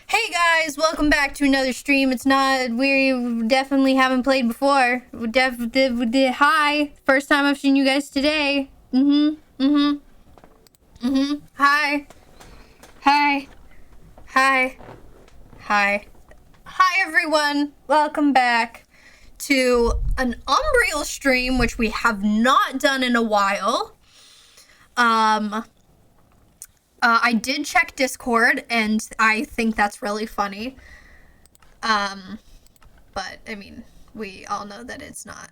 Hey guys, welcome back to another stream. We definitely haven't played before. Hi, first time I've seen you guys today. Hi everyone, welcome back to an Umbriel stream, which we have not done in a while. I did check Discord, and I think that's really funny. But, I mean, we all know that it's not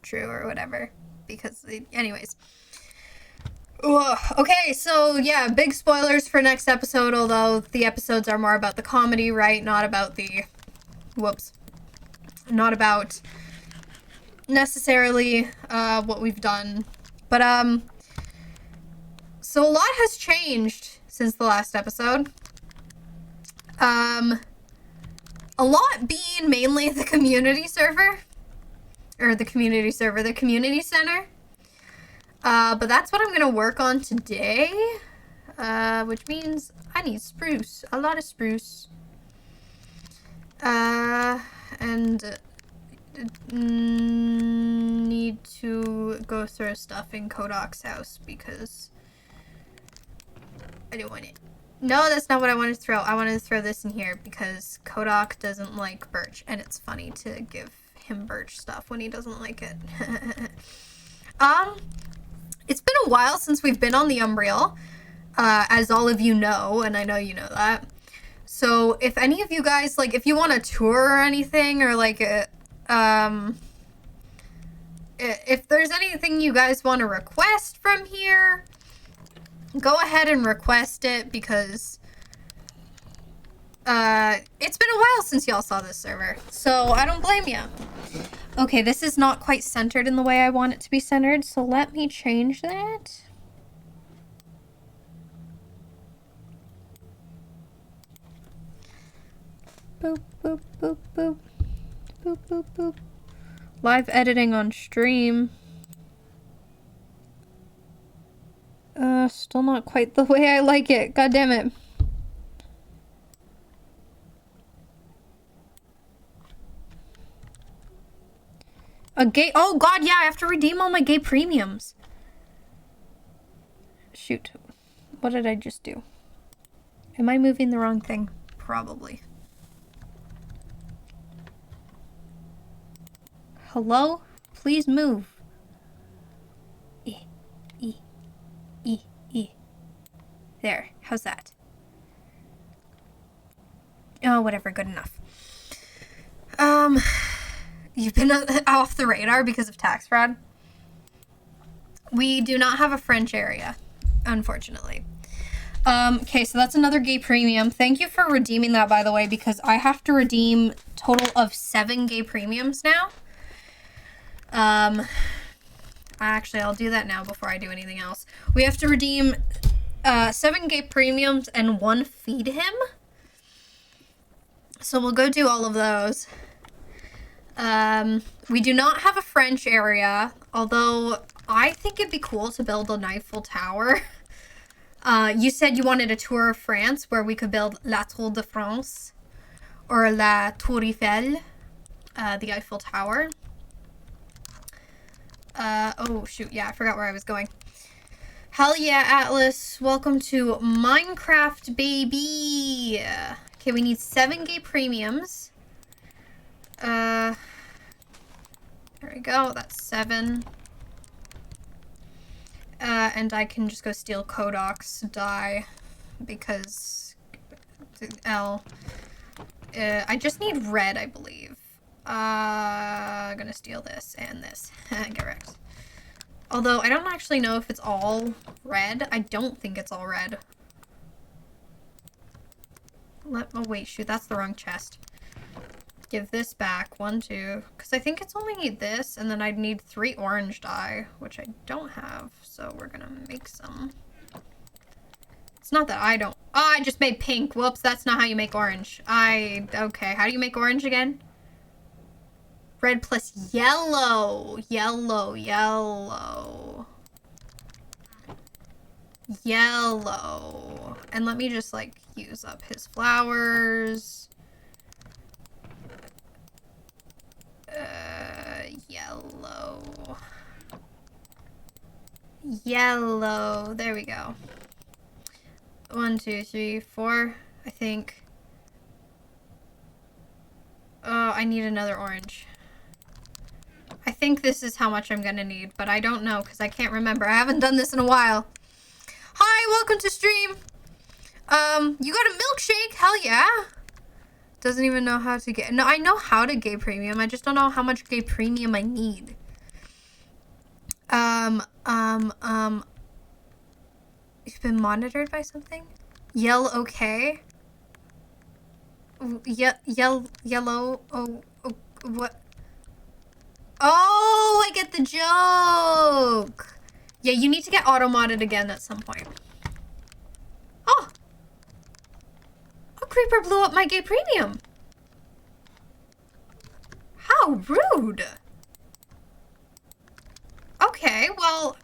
true or whatever, because, anyways. Ugh. Okay, so, yeah, big spoilers for next episode, although the episodes are more about the comedy, right? Not about the, not about necessarily, what we've done. But, so a lot has changed since the last episode. A lot being mainly the community server. Or the community server, the community center. But that's what I'm gonna work on today. Which means I need spruce. A lot of spruce. And need to go throw stuff in Kodak's house because I don't want it. No, that's not what I wanted to throw. I wanted to throw this in here because Kodak doesn't like birch, and it's funny to give him birch stuff when he doesn't like it. It's been a while since we've been on the Umbriel, as all of you know, and I know you know that. So if any of you guys, like, if you want a tour or anything, or like if there's anything you guys want to request from here, go ahead and request it, because it's been a while since y'all saw this server, so I don't blame ya. Okay, this is not quite centered in the way I want it to be centered, so let me change that. Boop, boop, boop, boop. Boop, boop, boop. Live editing on stream. Still not quite the way I like it. God damn it. A gay— oh god, yeah, I have to redeem all my gay premiums. Shoot. What did I just do? Am I moving the wrong thing? Probably. Hello? Please move. There. How's that? Oh, whatever. Good enough. You've been off the radar because of tax fraud. We do not have a French area, unfortunately. Okay, so that's another gay premium. Thank you for redeeming that, by the way, because I have to redeem total of 7 gay premiums now. Actually, I'll do that now before I do anything else. We have to redeem 7 gay premiums and 1 feed him. So we'll go do all of those. We do not have a French area, although I think it'd be cool to build a Eiffel Tower. You said you wanted a tour of France where we could build La Tour de France or La Tour Eiffel, the Eiffel Tower. Oh shoot, yeah, I forgot where I was going. Hell yeah, Atlas. Welcome to Minecraft, baby. Okay, we need 7 gay premiums. There we go, that's 7. And I can just go steal Kodak's dye because L. I just need red, I believe. I'm gonna steal this and this. Get wrecked. Although I don't actually know if it's all red. I don't think it's all red. Oh wait, shoot, that's the wrong chest. Give this back. 1, 2. Because I think it's only this, and then I'd need 3 orange dye, which I don't have. So we're gonna make some. It's not that I don't. Oh, I just made pink. Whoops, that's not how you make orange. Okay, how do you make orange again? Red plus yellow. Yellow. And let me just, like, use up his flowers. Yellow. There we go. 1, 2, 3, 4, I think. Oh, I need another orange. I think this is how much I'm gonna need, but I don't know because I can't remember. I haven't done this in a while. Hi, welcome to stream. You got a milkshake? Hell yeah. Doesn't even know how to get. No, I know how to gay premium. I just don't know how much gay premium I need. You've been monitored by something? Yell okay? Yellow. Oh, what? Oh, I get the joke. Yeah, you need to get auto-modded again at some point. Oh! A creeper blew up my gay premium. How rude. Okay, well,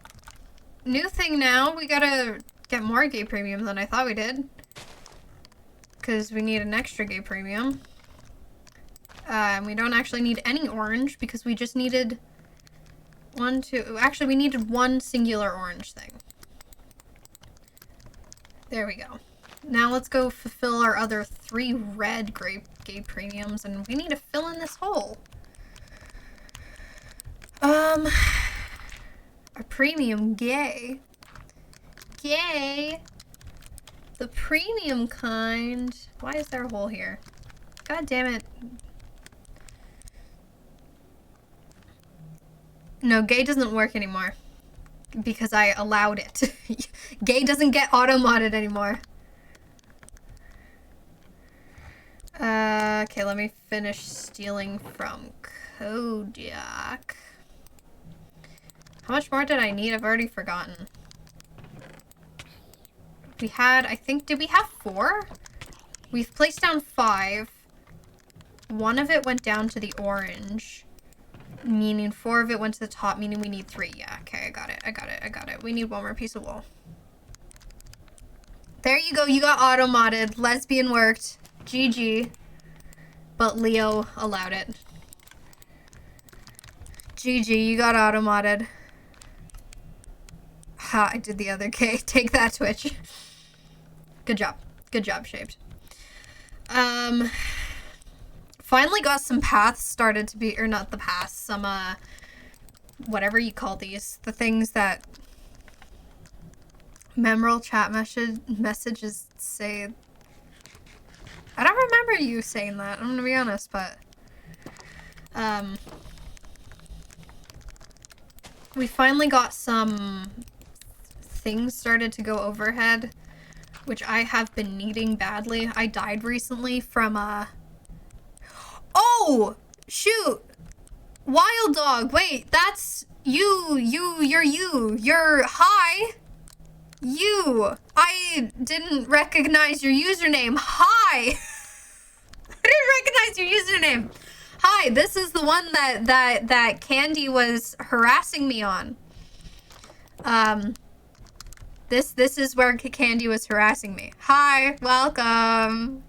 new thing now. We gotta get more gay premium than I thought we did. Because we need an extra gay premium. And we don't actually need any orange because we just needed 1, 2... Actually, we needed 1 singular orange thing. There we go. Now let's go fulfill our other 3 red gay premiums, and we need to fill in this hole. A premium gay. Gay. The premium kind. Why is there a hole here? God damn it. No, gay doesn't work anymore. Because I allowed it. Gay doesn't get auto-modded anymore. Okay, let me finish stealing from Kodak. How much more did I need? I've already forgotten. We had, I think, did we have 4? We've placed down 5. 1 of it went down to the orange. Meaning 4 of it went to the top, meaning we need 3. Yeah, okay, I got it. We need 1 more piece of wool. There you go, you got auto-modded. Lesbian worked. GG. But Leo allowed it. GG, you got auto-modded. Ha, I did the other K. Take that, Twitch. Good job. Good job, Shaped. Finally got some paths started to be, or not the paths, some, whatever you call these. The things that memorable chat messages say. I don't remember you saying that, I'm gonna be honest, but, we finally got some things started to go overhead, which I have been needing badly. I died recently from, Oh! Shoot! Wild Dog! Wait, that's you! You're hi! You! I didn't recognize your username. Hi! I didn't recognize your username. Hi, this is the one that Candy was harassing me on. This is where Candy was harassing me. Hi, welcome.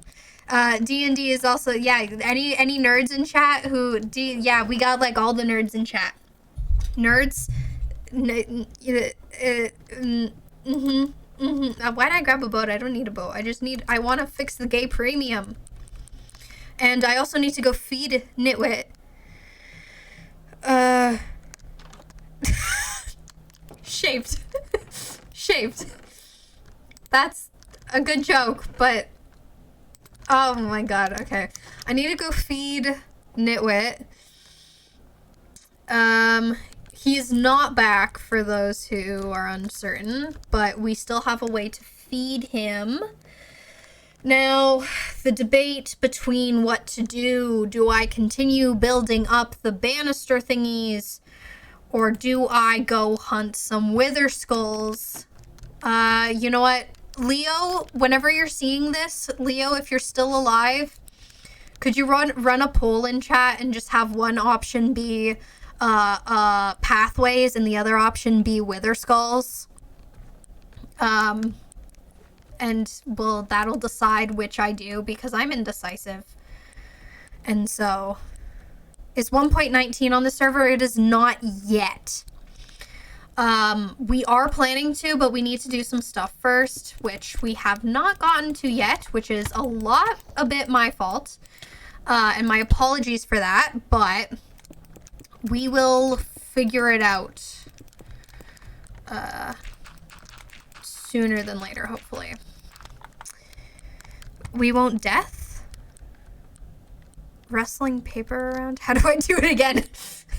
D&D is also, yeah, any nerds in chat who, yeah, we got like all the nerds in chat. Nerds. Why'd I grab a boat? I don't need a boat. I want to fix the gay premium. And I also need to go feed Nitwit. Shaped. Shaped. That's a good joke, but oh my god, okay. I need to go feed Nitwit. He's not back for those who are uncertain, but we still have a way to feed him. Now, the debate between what to do I continue building up the banister thingies, or do I go hunt some wither skulls? You know what? Leo, whenever you're seeing this, Leo, if you're still alive, could you run a poll in chat and just have one option be pathways and the other option be wither skulls? And well, that'll decide which I do, because I'm indecisive. And so, it's 1.19 on the server. It is not yet. We are planning to, but we need to do some stuff first, which we have not gotten to yet, which is a bit my fault. And my apologies for that, but we will figure it out sooner than later, hopefully. We won't death? Wrestling paper around? How do I do it again?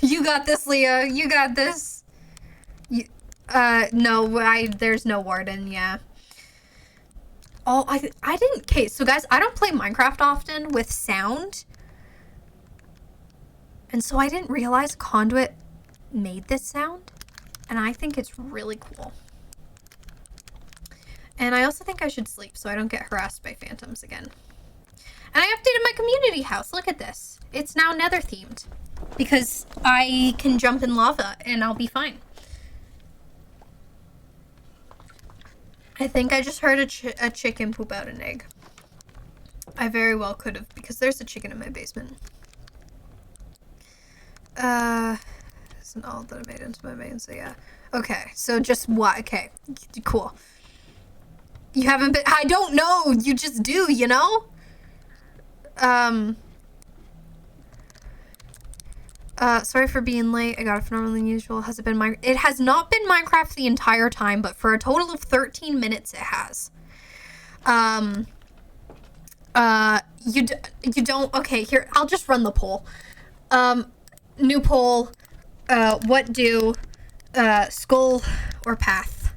You got this, Leah. You got this. No, there's no warden, yeah. Oh, I didn't, okay, so guys, I don't play Minecraft often with sound. And so I didn't realize Conduit made this sound. And I think it's really cool. And I also think I should sleep so I don't get harassed by phantoms again. And I updated my community house. Look at this. It's now nether themed. Because I can jump in lava and I'll be fine. I think I just heard a chicken poop out an egg. I very well could have, because there's a chicken in my basement. Isn't all that I made into my main, so yeah. Okay, so just what? Okay, cool. You haven't been, I don't know, you just do, you know? Sorry for being late. I got off earlier than usual. Has it been It has not been Minecraft the entire time, but for a total of 13 minutes it has. You don't, okay, here, I'll just run the poll. New poll, what do, skull or path?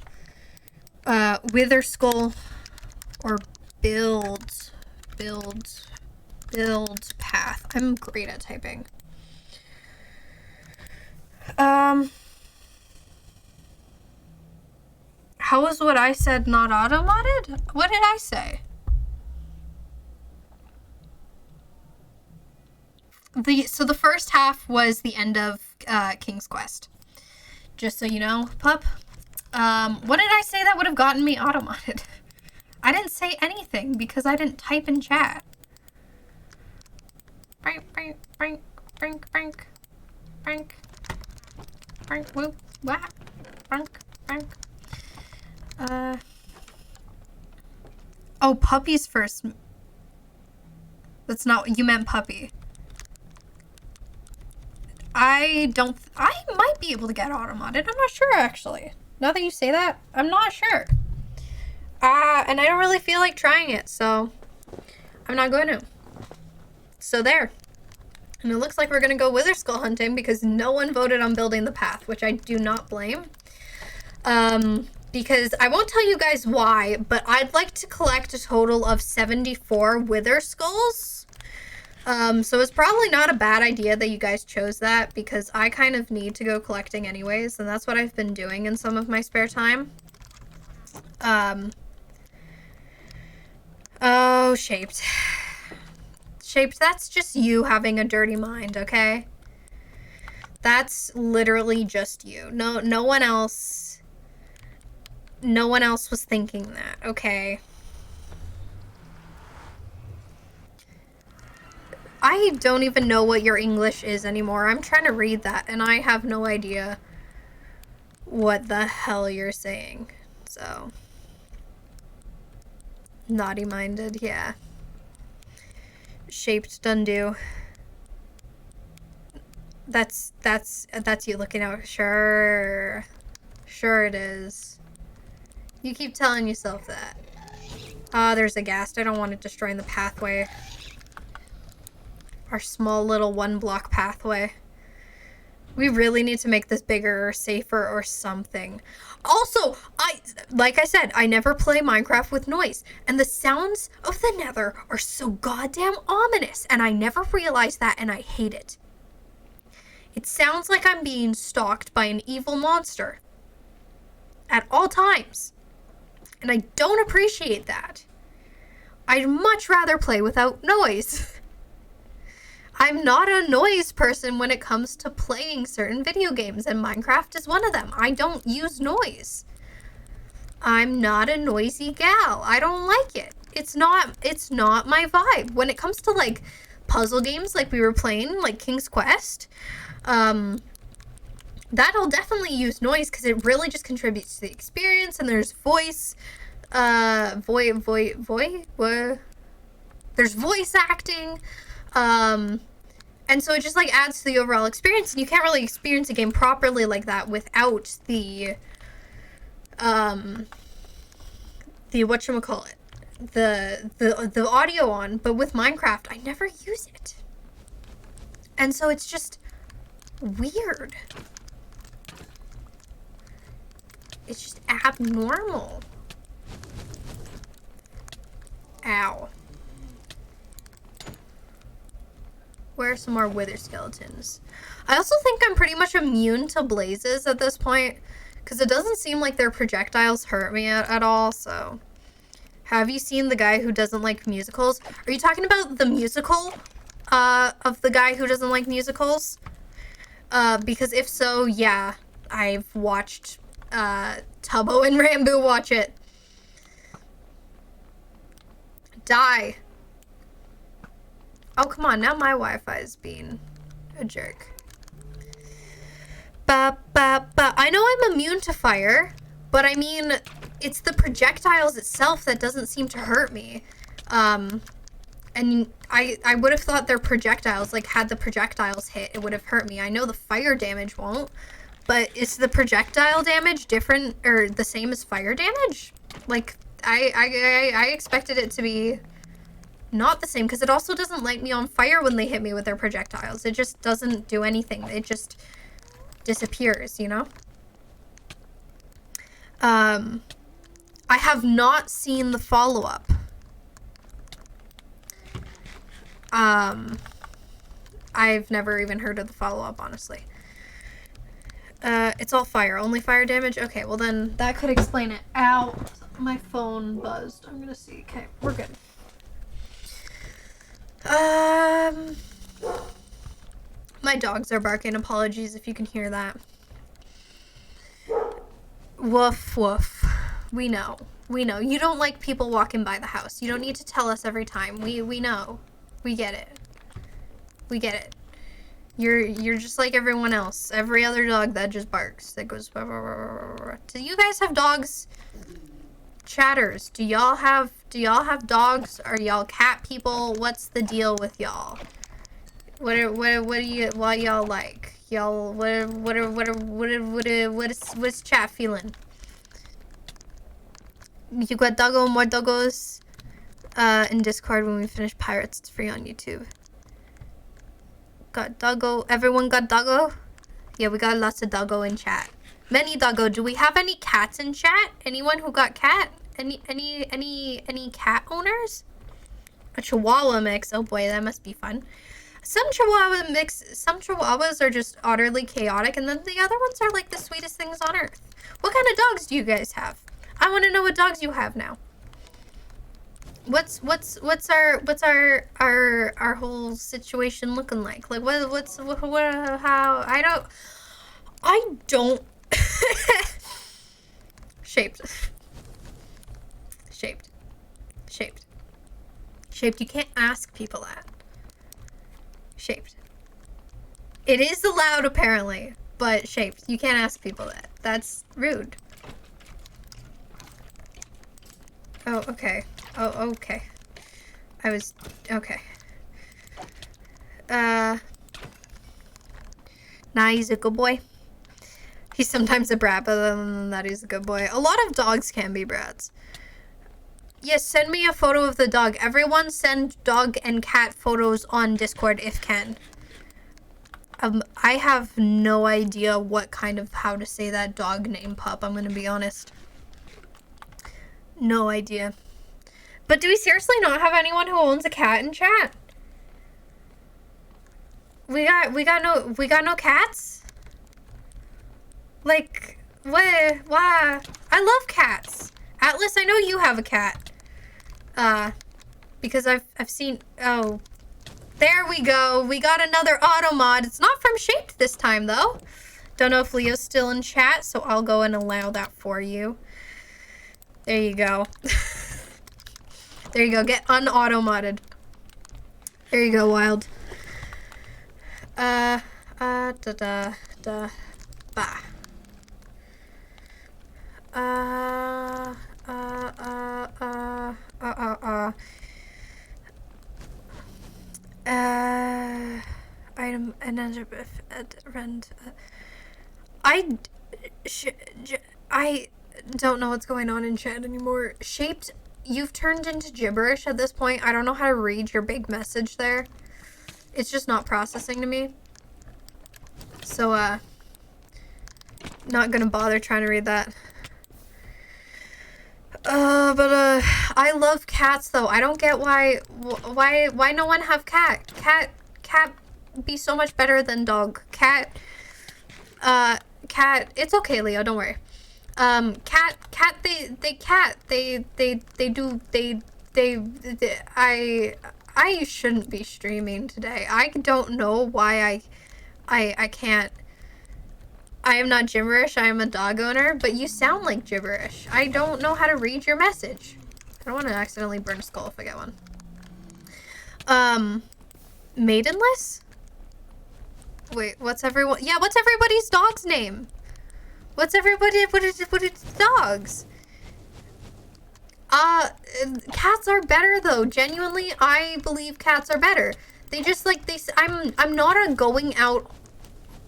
Wither skull or build path. I'm great at typing. How was what I said not auto-modded? What did I say? So the first half was the end of King's Quest. Just so you know, pup. What did I say that would have gotten me auto-modded? I didn't say anything because I didn't type in chat. Frank, whoop, whack, Frank. Oh, puppies first. That's not, you meant puppy. I might be able to get auto-modded. I'm not sure, actually. Now that you say that, I'm not sure. And I don't really feel like trying it, so I'm not going to. So there. And it looks like we're going to go wither skull hunting because no one voted on building the path, which I do not blame. Because I won't tell you guys why, but I'd like to collect a total of 74 wither skulls. So it's probably not a bad idea that you guys chose that because I kind of need to go collecting anyways, and that's what I've been doing in some of my spare time. Oh, Shaped. Shaped, that's just you having a dirty mind, okay? That's literally just you. No one else No one else was thinking that, okay? I don't even know what your English is anymore. I'm trying to read that, and I have no idea what the hell you're saying. So, naughty minded, yeah. Shaped Dundu. That's you looking out. Sure it is. You keep telling yourself that. Ah, there's a ghast. I don't want it destroying the pathway. Our small little 1-block pathway. We really need to make this bigger or safer or something. Also, like I said, I never play Minecraft with noise. And the sounds of the Nether are so goddamn ominous. And I never realized that, and I hate it. It sounds like I'm being stalked by an evil monster. At all times. And I don't appreciate that. I'd much rather play without noise. I'm not a noise person when it comes to playing certain video games, and Minecraft is one of them. I don't use noise. I'm not a noisy gal. I don't like it. It's not my vibe. When it comes to like puzzle games like we were playing, like King's Quest, that'll definitely use noise because it really just contributes to the experience, and there's voice, there's voice acting, and so it just like adds to the overall experience, and you can't really experience a game properly like that without the whatchamacallit, the audio on. But with Minecraft, I never use it. And so it's just weird. It's just abnormal. Ow. Where are some more wither skeletons? I also think I'm pretty much immune to blazes at this point, because it doesn't seem like their projectiles hurt me at all, so. Have you seen the guy who doesn't like musicals? Are you talking about the musical of the guy who doesn't like musicals? Because if so, yeah, I've watched Tubbo and Rambo watch it. Die. Oh, come on, now my Wi-Fi is being a jerk. I know I'm immune to fire, but I mean, it's the projectiles itself that doesn't seem to hurt me. And I would have thought their projectiles, like, had the projectiles hit, it would have hurt me. I know the fire damage won't, but is the projectile damage different or the same as fire damage? Like, I expected it to be not the same, because it also doesn't light me on fire when they hit me with their projectiles. It just doesn't do anything. It just disappears, you know? I have not seen the follow-up. I've never even heard of the follow-up, honestly. It's all fire. Only fire damage? Okay, well then, that could explain it. Ow. My phone buzzed. I'm gonna see. Okay, we're good. My dogs are barking. Apologies if you can hear that. Woof, woof. We know. We know. You don't like people walking by the house. You don't need to tell us every time. We know. We get it. We get it. You're just like everyone else. Every other dog that just barks. That goes... Do you guys have dogs? Chatters, do y'all have dogs? Are y'all cat people? What's the deal with y'all? What y'all like? Y'all what's chat feeling? You got doggo, more doggos in Discord. When we finish Pirates, it's free on YouTube. Got doggo. Everyone got doggo? Yeah, we got lots of doggo in chat. Many doggo. Do we have any cats in chat? Anyone who got cat? Any cat owners? A Chihuahua mix. Oh boy, that must be fun. Some Chihuahuas are just utterly chaotic, and then the other ones are like the sweetest things on earth. What kind of dogs do you guys have? I want to know what dogs you have now. What's our whole situation looking like? Like how I don't Shaped. Shaped. Shaped. Shaped. You can't ask people that. Shaped. It is allowed, apparently, but shaped. You can't ask people that. That's rude. Oh, okay. Oh, okay. Okay. Nah, he's a good boy. He's sometimes a brat, but other than that, he's a good boy. A lot of dogs can be brats. Yes, send me a photo of the dog. Everyone send dog and cat photos on Discord if can. I have no idea how to say that dog name, pup. I'm gonna be honest. No idea. But do we seriously not have anyone who owns a cat in chat? We got no cats? Like, what? Why? I love cats. Atlas, I know you have a cat. Because I've seen, oh, there we go. We got another auto mod. It's not from Shaped this time, though. Don't know if Leo's still in chat, so I'll go and allow that for you. There you go. There you go. Get unauto-modded. There you go, Wild. Bah. Item another rent. I don't know what's going on in chat anymore. Shaped, you've turned into gibberish at this point. I don't know how to read your big message there. It's just not processing to me. So, not gonna bother trying to read that. I love cats though. I don't get why no one have cat. Cat be so much better than dog. Cat, it's okay, Leo, don't worry. I shouldn't be streaming today. I don't know why I can't. I am not gibberish, I am a dog owner, but you sound like gibberish. I don't know how to read your message. I don't want to accidentally burn a skull if I get one. Maidenless? Wait, what's everybody's dog's name? What is dogs? Cats are better though. Genuinely, I believe cats are better. They just I'm not a going out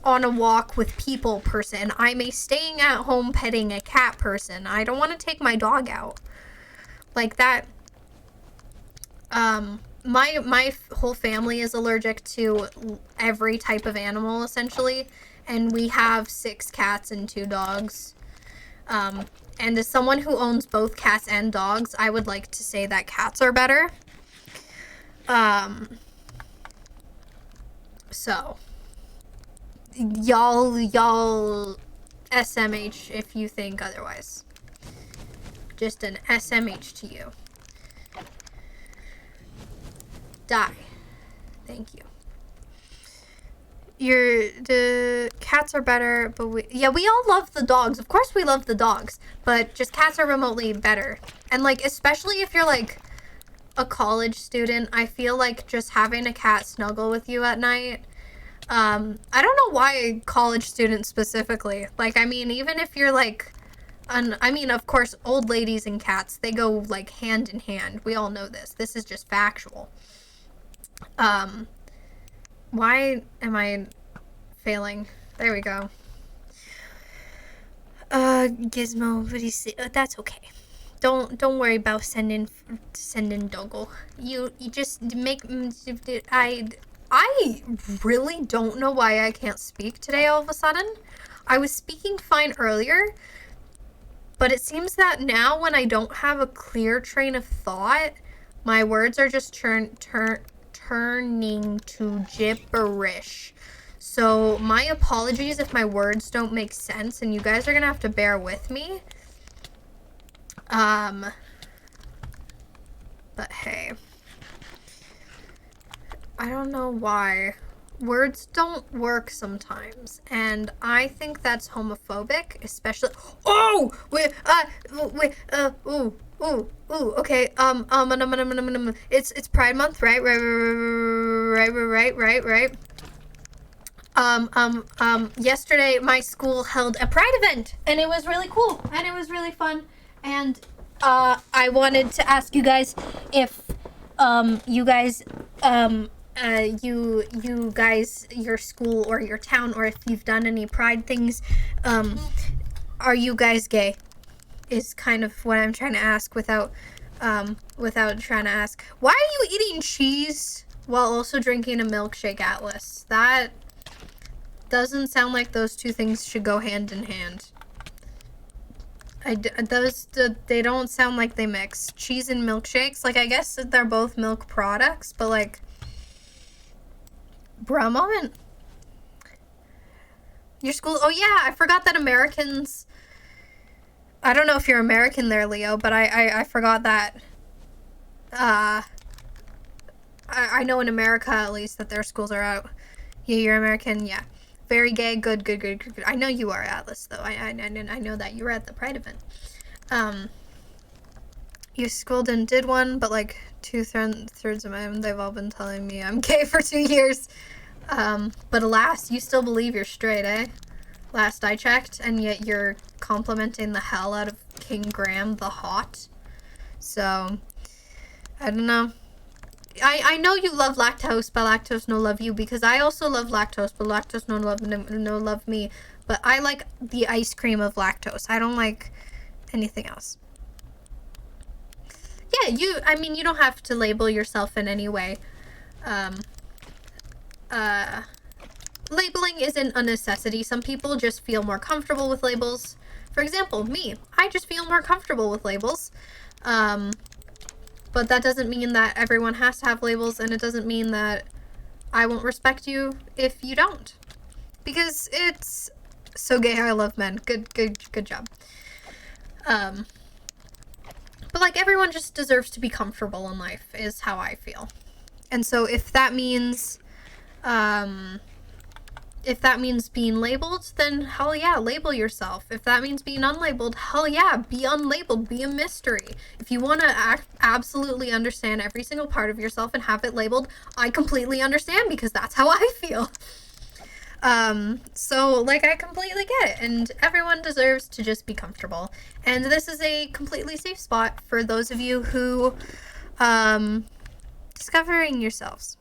on a walk with people person. I'm a staying at home petting a cat person. I don't want to take my dog out. Like that. My whole family is allergic to every type of animal essentially, and we have 6 cats and 2 dogs. And as someone who owns both cats and dogs, I would like to say that cats are better. So y'all SMH if you think otherwise. Just an SMH to you. Die. Thank you. The cats are better, but we all love the dogs. Of course we love the dogs, but just cats are remotely better. And like, especially if you're like a college student, I feel like just having a cat snuggle with you at night. I don't know why college students specifically. Like, I mean, even if you're like, of course, old ladies and cats, they go like hand in hand. We all know this. This is just factual. Why am I failing? There we go. Gizmo, what do you say? That's okay. Don't worry about sending doggo. You just make. I really don't know why I can't speak today all of a sudden. I was speaking fine earlier, but it seems that now when I don't have a clear train of thought, my words are just turning to gibberish. So my apologies if my words don't make sense, and you guys are gonna have to bear with me. But hey, I don't know why Words don't work sometimes, and I think that's homophobic, especially. Oh, okay. It's Pride Month, right? Right. Yesterday my school held a Pride event, and it was really cool, and it was really fun, and I wanted to ask you guys if you guys you guys, your school or your town, or if you've done any Pride things, are you guys gay? Is kind of what I'm trying to ask without trying to ask. Why are you eating cheese while also drinking a milkshake, Atlas? That doesn't sound like those two things should go hand in hand. They don't sound like they mix. Cheese and milkshakes, like, I guess that they're both milk products, but like, bruh moment. Your school, oh yeah, I forgot that Americans, I don't know if you're American there, Leo, but I forgot that, I know in America, at least, that their schools are out. Yeah, you're American, yeah. Very gay, good. I know you are, Atlas, though. I know that you were at the Pride event. Your school did one, but like 2/3 of them, they've all been telling me I'm gay for 2 years. But alas, you still believe you're straight, eh? Last I checked, and yet you're complimenting the hell out of King Graham the Hot. So, I don't know. I know you love lactose, but lactose no love you, because I also love lactose, but lactose no love me. But I like the ice cream of lactose. I don't like anything else. Yeah, you don't have to label yourself in any way. Labeling isn't a necessity. Some people just feel more comfortable with labels. For example, me. I just feel more comfortable with labels. But that doesn't mean that everyone has to have labels, and it doesn't mean that I won't respect you if you don't. Because it's so gay, I love men. Good job. But like, everyone just deserves to be comfortable in life, is how I feel. And so if that means being labeled, then hell yeah, label yourself. If that means being unlabeled, hell yeah, be unlabeled, be a mystery. If you want to absolutely understand every single part of yourself and have it labeled, I completely understand, because that's how I feel. So like, I completely get it, and everyone deserves to just be comfortable. And this is a completely safe spot for those of you who, discovering yourselves.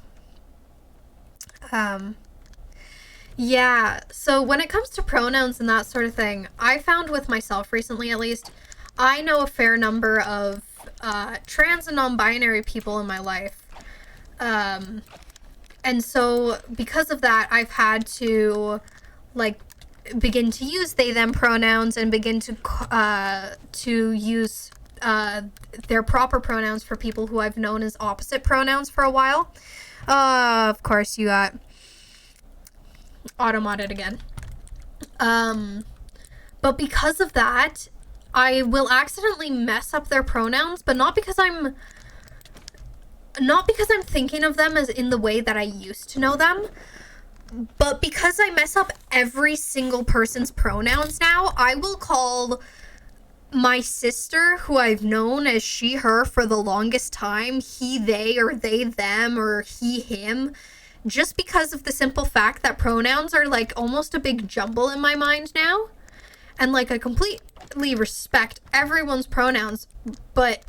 Yeah, so when it comes to pronouns and that sort of thing, I found with myself recently, at least, I know a fair number of trans and non-binary people in my life. And so because of that, I've had to like begin to use they them pronouns and begin to use their proper pronouns for people who I've known as opposite pronouns for a while. Of course, you got auto-modded again. But because of that, I will accidentally mess up their pronouns, but not because I'm thinking of them as in the way that I used to know them, but because I mess up every single person's pronouns now. I will call my sister, who I've known as she, her for the longest time, he, they, or they, them, or he, him, just because of the simple fact that pronouns are like almost a big jumble in my mind now. And like, I completely respect everyone's pronouns, but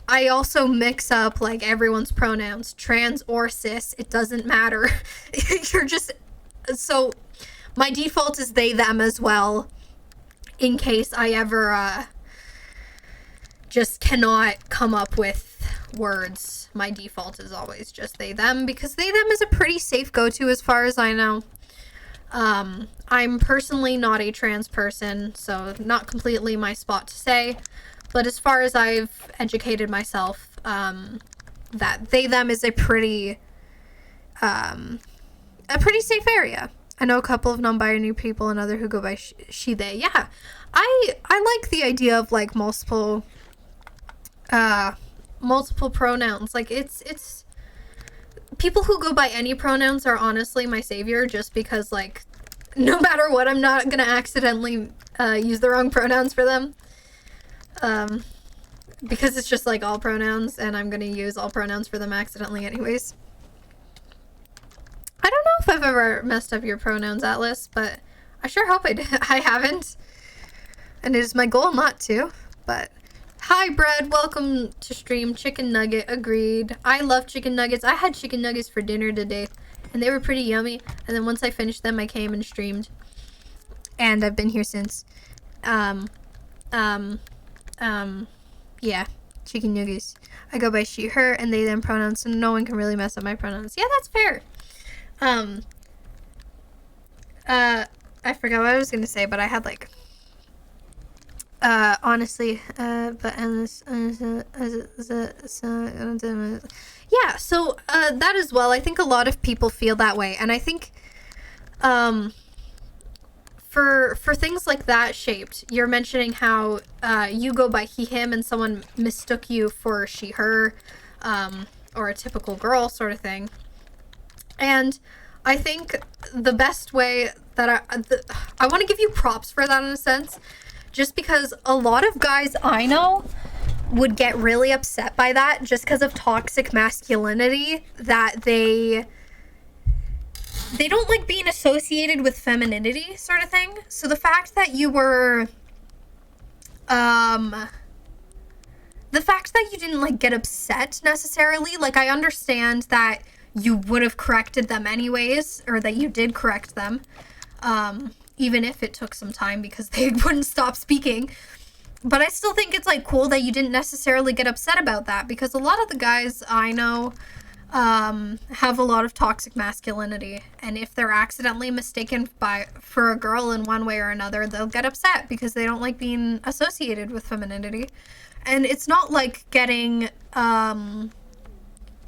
I also mix up like everyone's pronouns, trans or cis, it doesn't matter. You're just, so my default is they, them as well, in case I ever just cannot come up with words. My default is always just they, them, because they, them is a pretty safe go-to as far as I know. I'm personally not a trans person, so not completely my spot to say, but as far as I've educated myself, that they, them is a pretty safe area. I know a couple of non-binary people and other who go by she, they. Yeah, I like the idea of like multiple pronouns. Like, it's people who go by any pronouns are honestly my savior, just because, like, no matter what, I'm not gonna accidentally use the wrong pronouns for them. Because it's just like all pronouns, and I'm gonna use all pronouns for them accidentally anyways. I don't know if I've ever messed up your pronouns, Atlas, but I sure hope I haven't. And it is my goal not to, but... Hi, Bread. Welcome to stream. Chicken nugget. Agreed. I love chicken nuggets. I had chicken nuggets for dinner today, and they were pretty yummy. And then once I finished them, I came and streamed. And I've been here since. Yeah. Chicken nuggets. I go by she, her, and they them pronouns, so no one can really mess up my pronouns. Yeah, that's fair. I forgot what I was gonna say, but I had, like... honestly, but yeah, so, that as well, I think a lot of people feel that way, and I think, for things like that shaped, you're mentioning how, you go by he, him, and someone mistook you for she, her, or a typical girl sort of thing, and I think the best way that I want to give you props for that in a sense, just because a lot of guys I know would get really upset by that just because of toxic masculinity, that they don't like being associated with femininity sort of thing. So the fact that you were, the fact that you didn't like get upset necessarily, like I understand that you would have corrected them anyways, or that you did correct them, even if it took some time because they wouldn't stop speaking. But I still think it's, like, cool that you didn't necessarily get upset about that, because a lot of the guys I know have a lot of toxic masculinity, and if they're accidentally mistaken for a girl in one way or another, they'll get upset because they don't like being associated with femininity. And it's not like getting,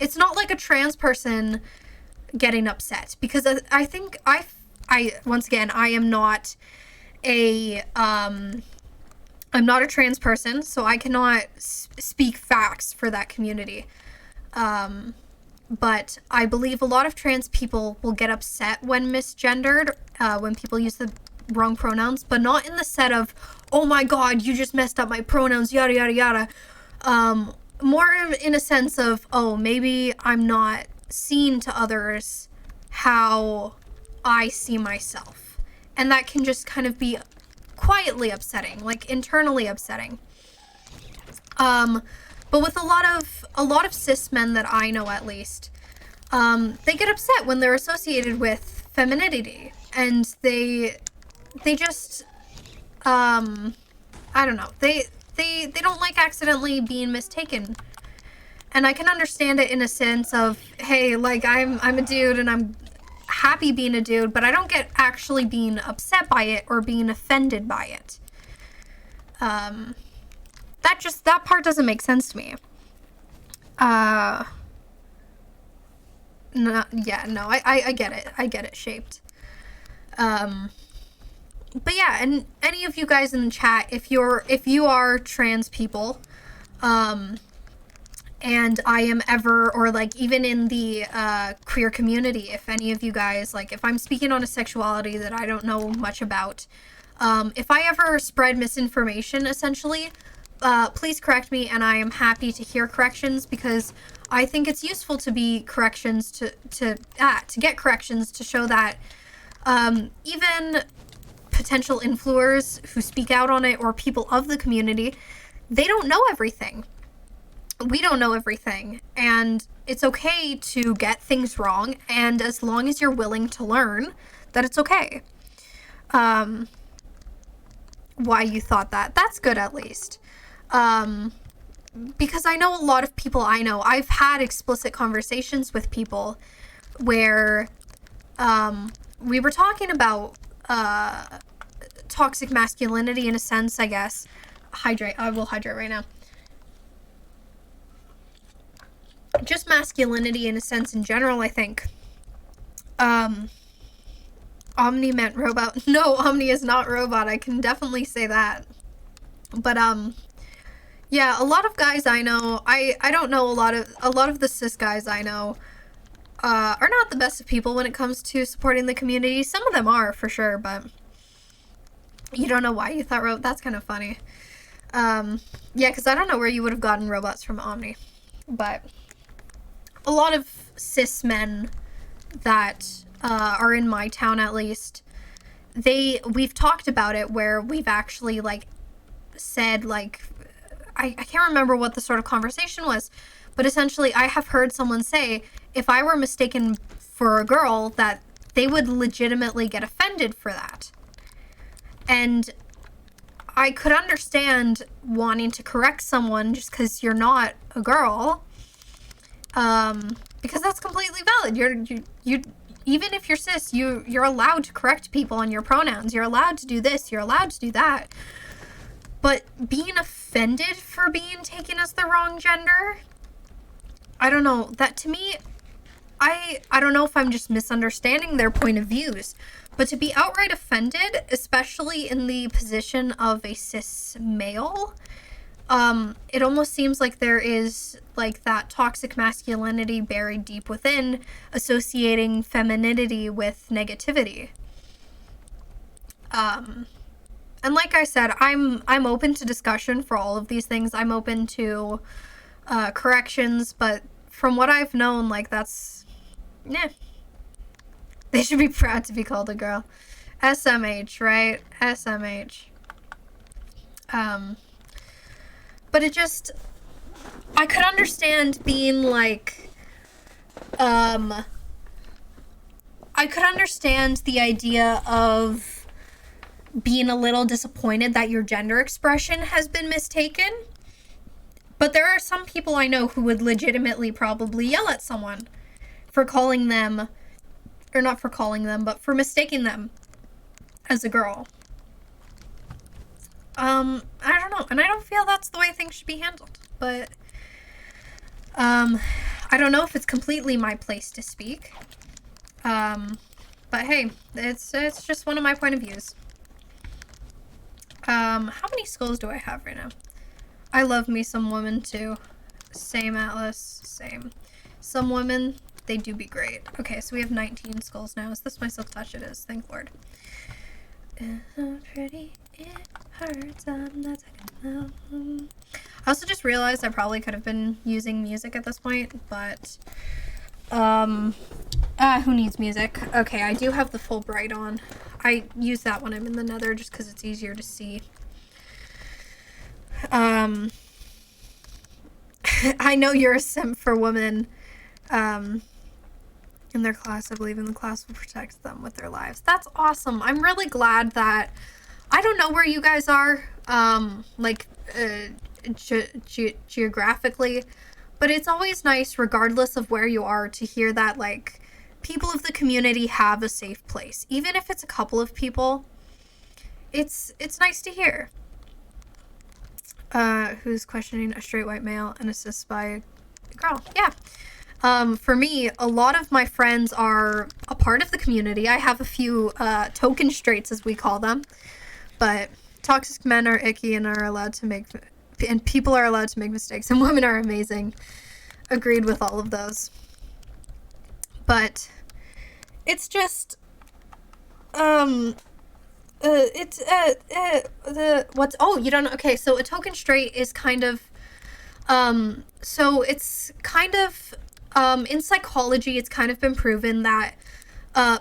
it's not like a trans person getting upset, because I think once again, I am not I'm not a trans person, so I cannot speak facts for that community. But I believe a lot of trans people will get upset when misgendered, when people use the wrong pronouns, but not in the set of, oh my god, you just messed up my pronouns, yada yada yada. More in a sense of, oh, maybe I'm not seeing to others how I see myself. And that can just kind of be quietly upsetting, like internally upsetting. But with a lot of cis men that I know, at least, they get upset when they're associated with femininity, and they just, I don't know, they don't like accidentally being mistaken. And I can understand it in a sense of, hey, like, I'm a dude and I'm happy being a dude, but I don't get actually being upset by it or being offended by it. That part doesn't make sense to me. I get it. I get it, shaped. But yeah, and any of you guys in the chat, if you are trans people, and I am ever, or like even in the queer community, if any of you guys, like if I'm speaking on a sexuality that I don't know much about, if I ever spread misinformation, essentially, please correct me, and I am happy to hear corrections, because I think it's useful to be corrections, to get corrections, to show that even potential influencers who speak out on it, or people of the community, they don't know everything. We don't know everything, and it's okay to get things wrong, and as long as you're willing to learn, that it's okay. Why you thought that? That's good, at least. Because I know a lot of people I know, I've had explicit conversations with people where we were talking about toxic masculinity in a sense, I guess. Hydrate. I will hydrate right now. Just masculinity in a sense in general, I think. Omni meant robot. No, Omni is not robot. I can definitely say that. But, yeah, a lot of guys I know, I don't know a lot of the cis guys I know, are not the best of people when it comes to supporting the community. Some of them are, for sure, but you don't know why you thought that's kind of funny. Yeah, because I don't know where you would have gotten robots from Omni, but a lot of cis men that are in my town, at least, we've talked about it where we've actually, like, said, like, I can't remember what the sort of conversation was, but essentially I have heard someone say if I were mistaken for a girl, that they would legitimately get offended for that. And I could understand wanting to correct someone just because you're not a girl, because that's completely valid. You even if you're cis, you're allowed to correct people on your pronouns. You're allowed to do this. You're allowed to do that. But being offended for being taken as the wrong gender, I don't know. That, to me, I don't know if I'm just misunderstanding their point of views, but to be outright offended, especially in the position of a cis male, it almost seems like there is, like, that toxic masculinity buried deep within, associating femininity with negativity. And like I said, I'm open to discussion for all of these things. I'm open to corrections, but from what I've known, like, that's, they should be proud to be called a girl. SMH, right? SMH. But it just, I could understand being like, I could understand the idea of being a little disappointed that your gender expression has been mistaken. But there are some people I know who would legitimately probably yell at someone for calling them, or not for calling them, but for mistaking them as a girl. I don't know, and I don't feel that's the way things should be handled, but, I don't know if it's completely my place to speak, but hey, it's just one of my point of views. How many skulls do I have right now? I love me some women, too. Same, Atlas, same. Some women, they do be great. Okay, so we have 19 skulls now. Is this my silk touch? It is, thank Lord. It's so pretty, it hurts, I'm not talking about. I also just realized I probably could have been using music at this point, but, who needs music? Okay, I do have the full bright on. I use that when I'm in the nether just because it's easier to see. I know you're a simp for women, in their class. I believe in the class will protect them with their lives. That's awesome. I'm really glad that, I don't know where you guys are, geographically, but it's always nice, regardless of where you are, to hear that, like, people of the community have a safe place. Even if it's a couple of people, it's nice to hear. Who's questioning a straight white male and assist by a girl? Yeah. For me, a lot of my friends are a part of the community. I have a few, token straights, as we call them, but toxic men are icky and are allowed to make, and people are allowed to make mistakes, and women are amazing. Agreed with all of those. But it's just, you don't know. Okay, so a token straight is kind of, so it's kind of, in psychology, it's kind of been proven that,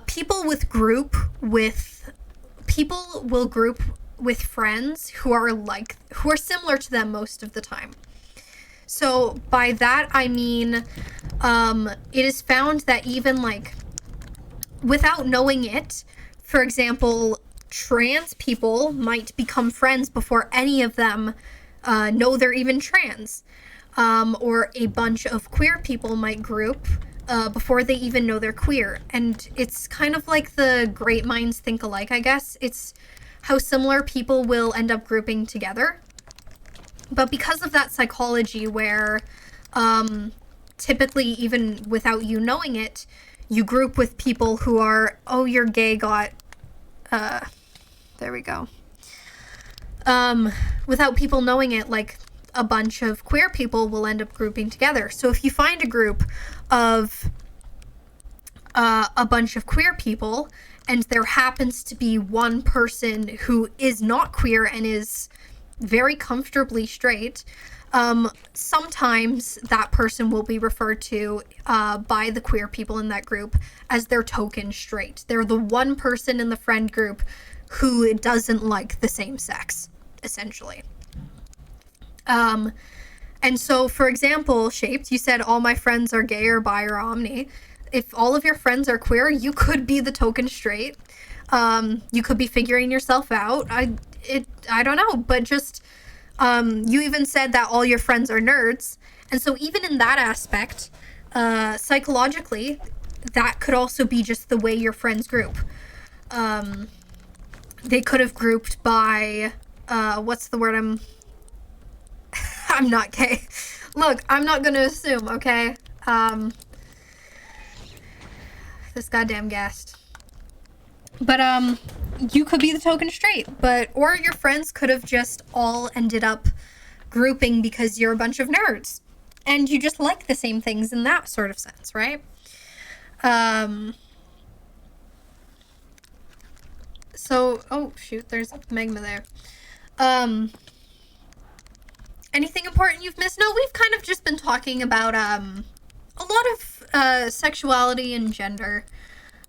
people will group with friends who are similar to them most of the time. So by that, I mean, it is found that even, like, without knowing it, for example, trans people might become friends before any of them know they're even trans. Or a bunch of queer people might group before they even know they're queer. And it's kind of like the great minds think alike, I guess. It's how similar people will end up grouping together. But because of that psychology where, typically, even without you knowing it, you group with people who are, oh, you're gay, there we go. Without people knowing it, like, a bunch of queer people will end up grouping together. So if you find a group of a bunch of queer people, and there happens to be one person who is not queer and is very comfortably straight, sometimes that person will be referred to by the queer people in that group as their token straight. They're the one person in the friend group who doesn't like the same sex, essentially. And so, for example, Shaped, you said all my friends are gay or bi or omni. If all of your friends are queer, you could be the token straight. You could be figuring yourself out. I don't know, but just, you even said that all your friends are nerds. And so even in that aspect, psychologically, that could also be just the way your friends group. They could have grouped by, what's the word I'm not gay. Look, I'm not gonna assume, okay? This goddamn guest. But, you could be the token straight, or your friends could have just all ended up grouping because you're a bunch of nerds. And you just like the same things in that sort of sense, right? So, oh shoot, there's Magma there. Anything important you've missed? No, we've kind of just been talking about, a lot of, sexuality and gender,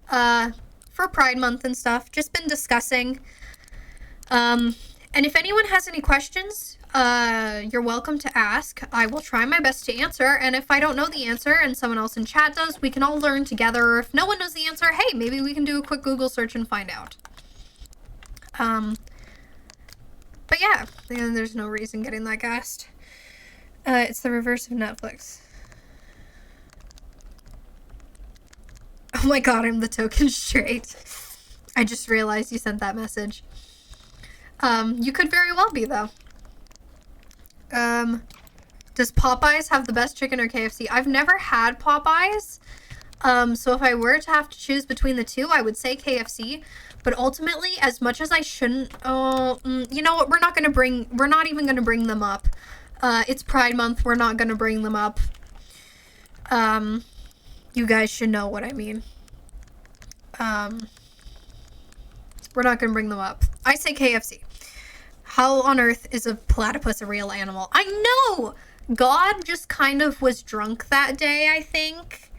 for Pride Month and stuff. Just been discussing. And if anyone has any questions, you're welcome to ask. I will try my best to answer, and if I don't know the answer and someone else in chat does, we can all learn together. Or if no one knows the answer, hey, maybe we can do a quick Google search and find out. But yeah, there's no reason getting that gassed. It's the reverse of Netflix. Oh my god, I'm the token straight. I just realized you sent that message. You could very well be, though. Does Popeyes have the best chicken or KFC? I've never had Popeyes. So if I were to have to choose between the two, I would say KFC. But ultimately, as much as I shouldn't, you know what? We're not even gonna bring them up. It's Pride Month. We're not gonna bring them up. You guys should know what I mean. We're not gonna bring them up. I say KFC. How on earth is a platypus a real animal? I know! God just kind of was drunk that day, I think.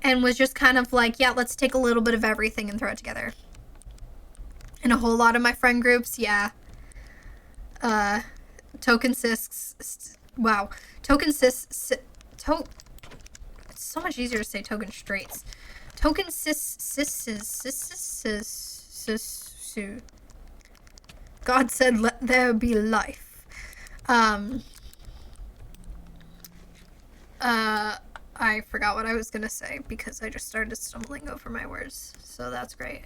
And was just kind of like, yeah, let's take a little bit of everything and throw it together. In a whole lot of my friend groups, yeah. Token cis... Wow. Token cis... It's so much easier to say token straights. Token God said, let there be life. I forgot what I was gonna say because I just started stumbling over my words. So that's great.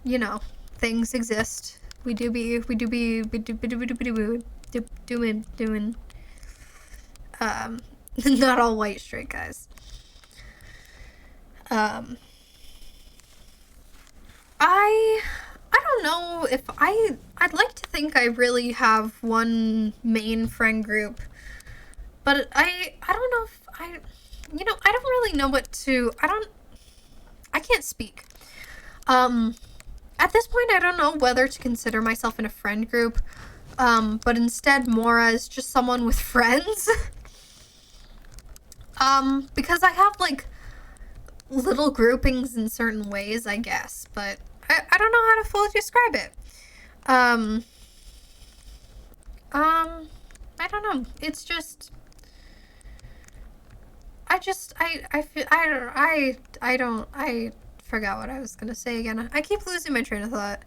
You know, things exist. We do be doing. Not all white straight guys. I don't know if I'd like to think I really have one main friend group, but I don't know if I don't really know what to, I can't speak. At this point, I don't know whether to consider myself in a friend group, but instead more as just someone with friends. Because I have, like, little groupings in certain ways, I guess, but I don't know how to fully describe it. I don't know. It's just, I forgot what I was gonna say again. I keep losing my train of thought.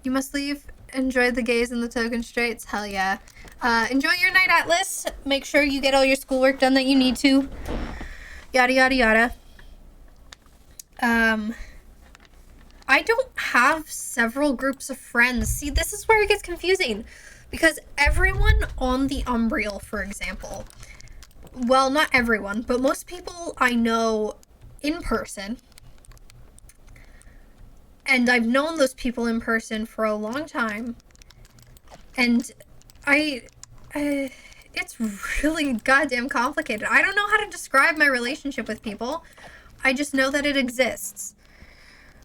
You must leave. Enjoy the gays and the token straights. Hell yeah. Enjoy your night, Atlas. Make sure you get all your schoolwork done that you need to. Yada, yada, yada. I don't have several groups of friends. See, this is where it gets confusing. Because everyone on the Umbriel, for example, well, not everyone, but most people I know in person, and I've known those people in person for a long time, and it's really goddamn complicated. I don't know how to describe my relationship with people. I just know that it exists.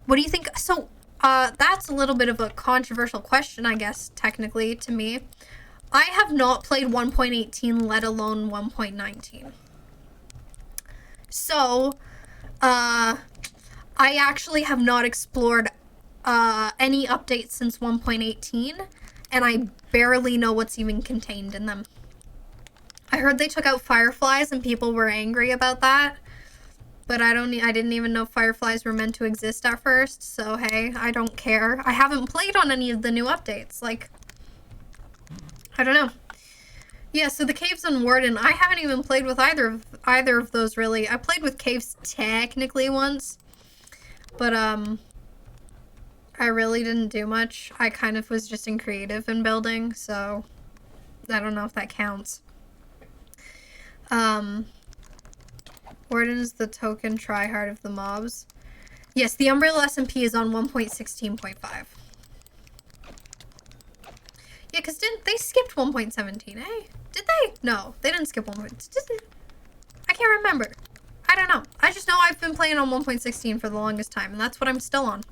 What do you think? So, that's a little bit of a controversial question, I guess, technically, to me. I have not played 1.18, let alone 1.19. So, I actually have not explored any updates since 1.18, and I barely know what's even contained in them. I heard they took out fireflies and people were angry about that, but I didn't even know fireflies were meant to exist at first, so hey, I don't care. I haven't played on any of the new updates, like, I don't know. Yeah, so the Caves on Warden, I haven't even played with either of those, really. I played with Caves technically once, but I really didn't do much. I kind of was just in creative and building, so I don't know if that counts. Warden is the token tryhard of the mobs. Yes, the Umbriel SMP is on 1.16.5. Yeah, because they skipped 1.17, eh? Did they? No, they didn't skip 1.17. I can't remember. I don't know. I just know I've been playing on 1.16 for the longest time, and that's what I'm still on.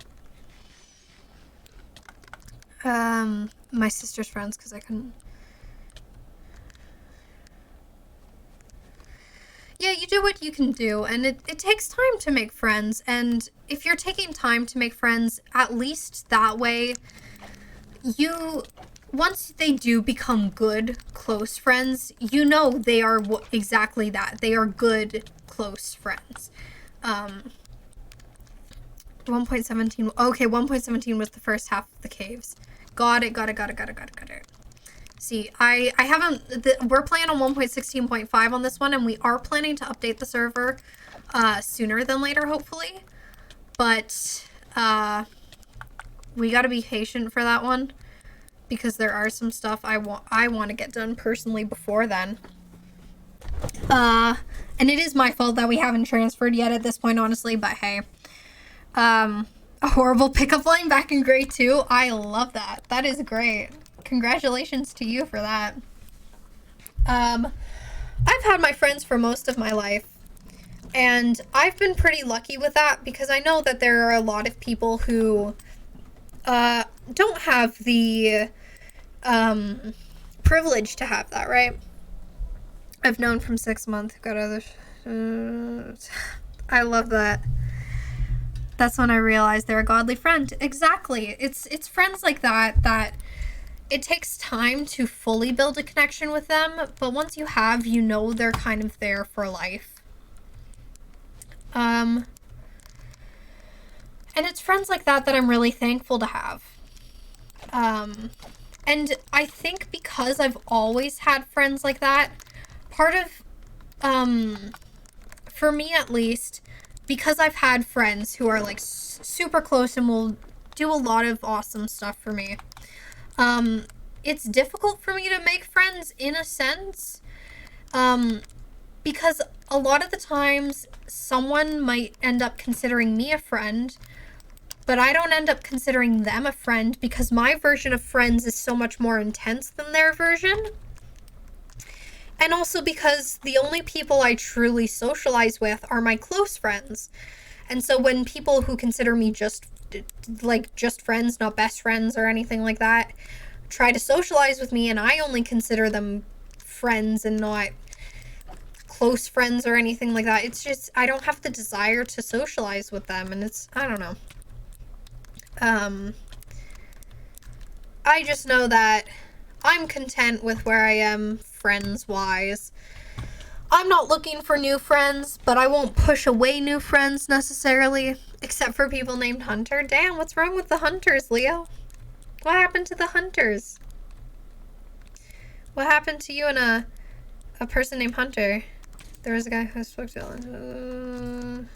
My sister's friends, because I couldn't... Yeah, you do what you can do, and it takes time to make friends, and if you're taking time to make friends, at least that way, once they do become good, close friends, you know they are exactly that. They are good, close friends. 1.17, okay, 1.17 was the first half of the caves. Got it. See, I haven't, we're playing on 1.16.5 on this one, and we are planning to update the server sooner than later, hopefully. But we gotta be patient for that one, because there are some stuff I want to get done personally before then. And it is my fault that we haven't transferred yet at this point, honestly, but hey. A horrible pickup line back in grade 2. I love that. That is great. Congratulations to you for that. I've had my friends for most of my life, and I've been pretty lucky with that, because I know that there are a lot of people who don't have the privilege to have that, right? I've known from 6 months, got other I love that. That's when I realized they're a godly friend. Exactly. It's friends like that it takes time to fully build a connection with them, but once you have, you know they're kind of there for life. And it's friends like that I'm really thankful to have. And I think because I've always had friends like that, part of, for me at least, because I've had friends who are like super close and will do a lot of awesome stuff for me, it's difficult for me to make friends in a sense, because a lot of the times someone might end up considering me a friend, but I don't end up considering them a friend because my version of friends is so much more intense than their version. And also because the only people I truly socialize with are my close friends. And so when people who consider me just friends, not best friends or anything like that, try to socialize with me and I only consider them friends and not close friends or anything like that, it's just, I don't have the desire to socialize with them, and it's, I don't know. I just know that I'm content with where I am friends-wise. I'm not looking for new friends, but I won't push away new friends necessarily, except for people named Hunter. Damn, what's wrong with the Hunters, Leo? What happened to the Hunters? What happened to you and a person named Hunter? There was a guy who spoke to Ellen.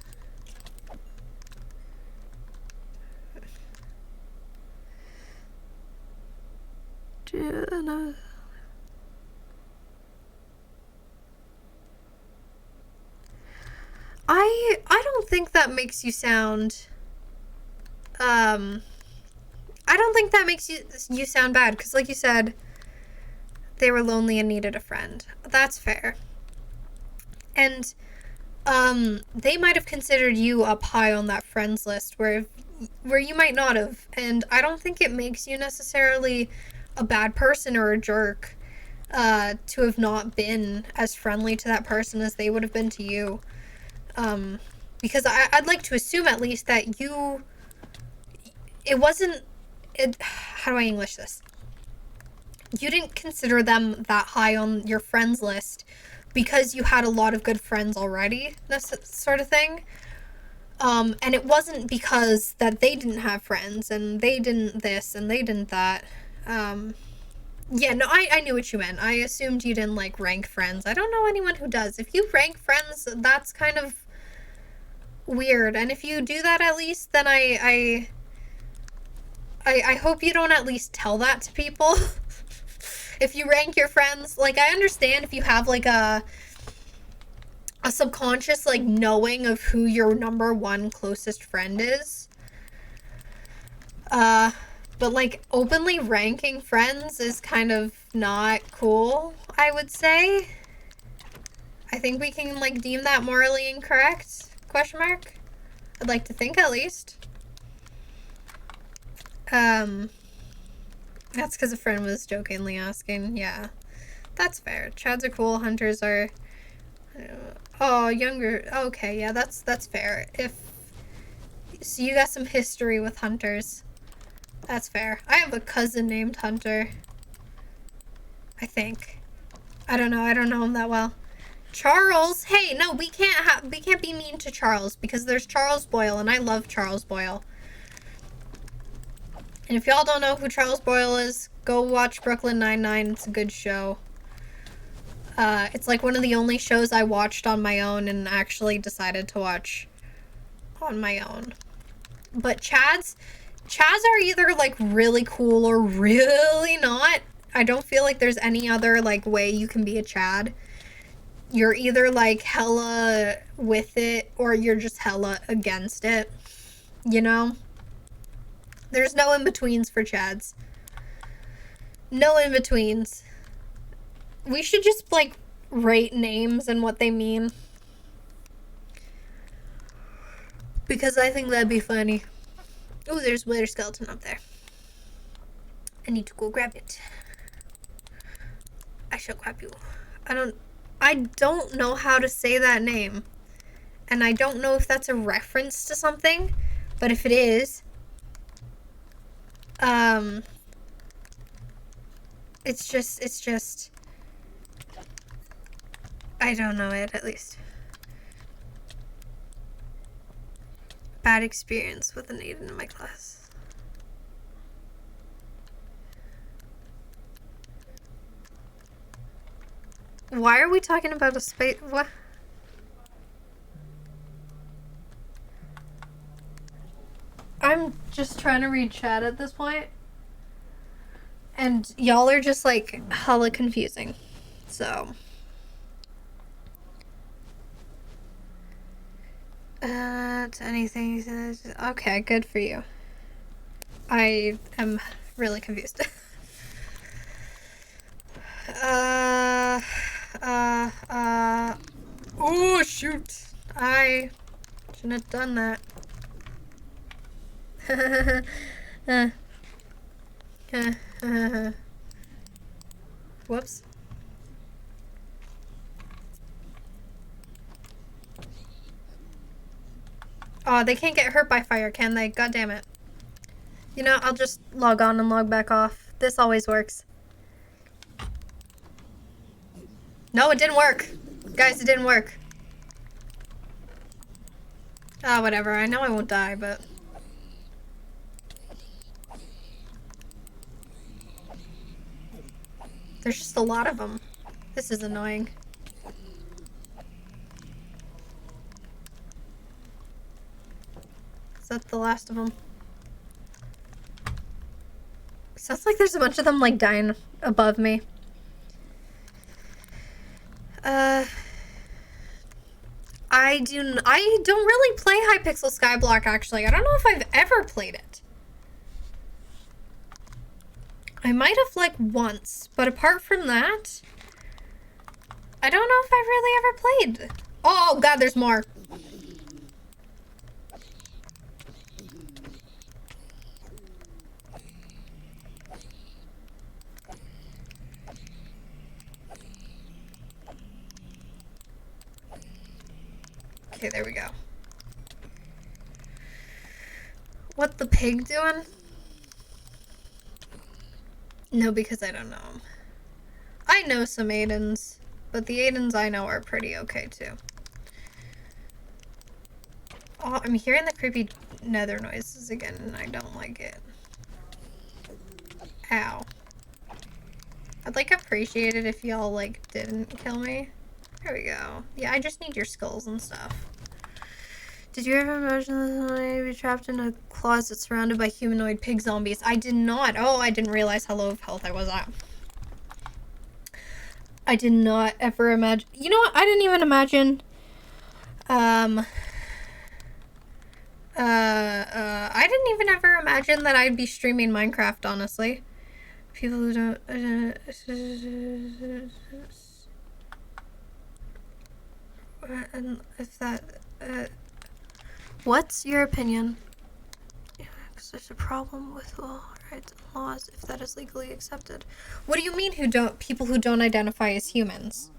I don't think that makes you sound, I don't think that makes you sound bad, because like you said, they were lonely and needed a friend. That's fair. And they might have considered you up high on that friends list where you might not have. And I don't think it makes you necessarily a bad person or a jerk to have not been as friendly to that person as they would have been to you. Because I'd like to assume at least that how do I English this? You didn't consider them that high on your friends list because you had a lot of good friends already, this sort of thing. And it wasn't because that they didn't have friends and they didn't this and they didn't that. Yeah, no, I knew what you meant. I assumed you didn't, like, rank friends. I don't know anyone who does. If you rank friends, that's kind of weird. And if you do that at least, then I hope you don't at least tell that to people. If you rank your friends, like, I understand if you have, like, a subconscious, like, knowing of who your number one closest friend is. But, like, openly ranking friends is kind of not cool, I would say. I think we can, like, deem that morally incorrect? Question mark? I'd like to think, at least. That's because a friend was jokingly asking. Yeah, that's fair. Chads are cool. Hunters are... Oh, younger. Okay, yeah, that's fair. So you got some history with hunters. That's fair. I have a cousin named Hunter. I think. I don't know him that well. Charles! Hey, no, we can't be mean to Charles because there's Charles Boyle and I love Charles Boyle. And if y'all don't know who Charles Boyle is, go watch Brooklyn Nine-Nine. It's a good show. It's like one of the only shows I watched on my own and actually decided to watch on my own. But Chads are either, like, really cool or really not. I don't feel like there's any other, like, way you can be a Chad. You're either, like, hella with it or you're just hella against it. You know? There's no in-betweens for Chads. No in-betweens. We should just, like, rate names and what they mean. Because I think that'd be funny. Oh, there's Wither Skeleton up there. I need to go grab it. I shall grab you. I don't know how to say that name. And I don't know if that's a reference to something. But if it is... It's just... I don't know it, at least. Bad experience with an Aiden in my class. Why are we talking about a space? What? I'm just trying to read chat at this point. And y'all are just, like, hella confusing. So. Anything. Okay, good for you. I am really confused. Oh, shoot. I shouldn't have done that. Whoops. Oh, they can't get hurt by fire, can they? God damn it. You know, I'll just log on and log back off. This always works. No, it didn't work. Guys, it didn't work. Ah, whatever. I know I won't die, but... There's just a lot of them. This is annoying. Is that the last of them? Sounds like there's a bunch of them, like, dying above me. I don't really play Hypixel Skyblock, actually. I don't know if I've ever played it. I might have, like, once, but apart from that, I don't know if I've really ever played Oh god, there's more. Okay, there we go. What the pig doing? No, because I don't know him. I know some Aidens, but the Aidens I know are pretty okay too. Oh, I'm hearing the creepy nether noises again and I don't like it. Ow. I'd like appreciate it if y'all like didn't kill me. There we go. Yeah, I just need your skulls and stuff. Did you ever imagine that be trapped in a closet surrounded by humanoid pig zombies? I did not. Oh, I didn't realize how low of health I was at. I did not ever imagine. You know what? I didn't even imagine. I didn't even ever imagine that I'd be streaming Minecraft, honestly. People who don't. And if that. What's your opinion? Yeah, because there's a problem with rights and laws if that is legally accepted. What do you mean people who don't identify as humans?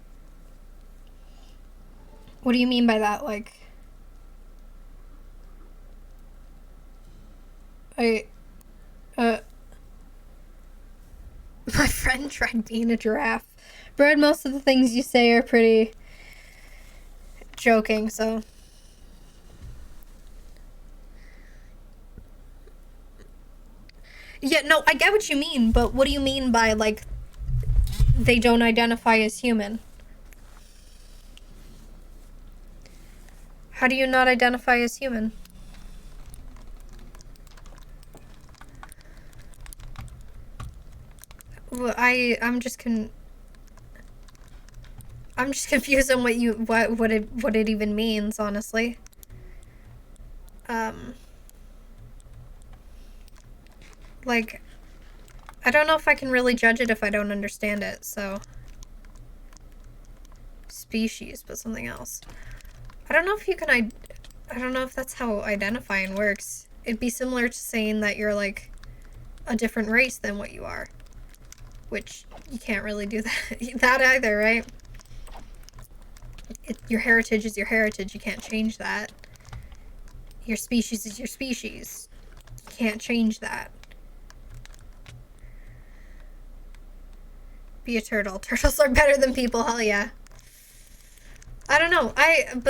What do you mean by that? Like, my friend tried being a giraffe. Brad, most of the things you say are pretty joking, so. Yeah, no, I get what you mean, but what do you mean by, like, they don't identify as human? How do you not identify as human? Well, I'm just confused on what it even means, honestly. Like, I don't know if I can really judge it if I don't understand it, so. Species, but something else. I don't know if you can, I don't know if that's how identifying works. It'd be similar to saying that you're, like, a different race than what you are. Which, you can't really do that either, right? Your heritage is your heritage, you can't change that. Your species is your species. You can't change that. Be a turtle. Turtles are better than people, hell yeah. I don't know. I'd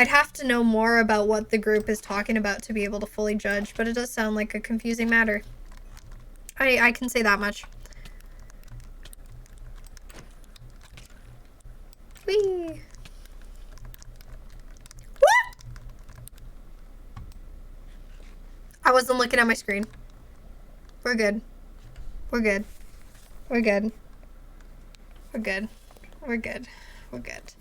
have to know more about what the group is talking about to be able to fully judge, but it does sound like a confusing matter. I can say that much. Whee! What? I wasn't looking at my screen. We're good. We're good. We're good. We're good. We're good. We're good.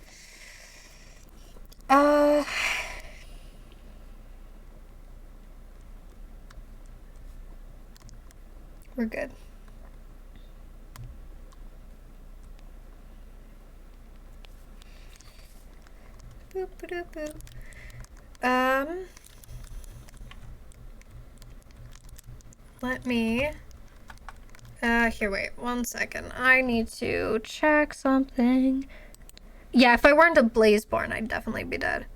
We're good. Boop, boop, boop. Let me, here, wait, 1 second. I need to check something. Yeah, if I weren't a Blazeborn, I'd definitely be dead.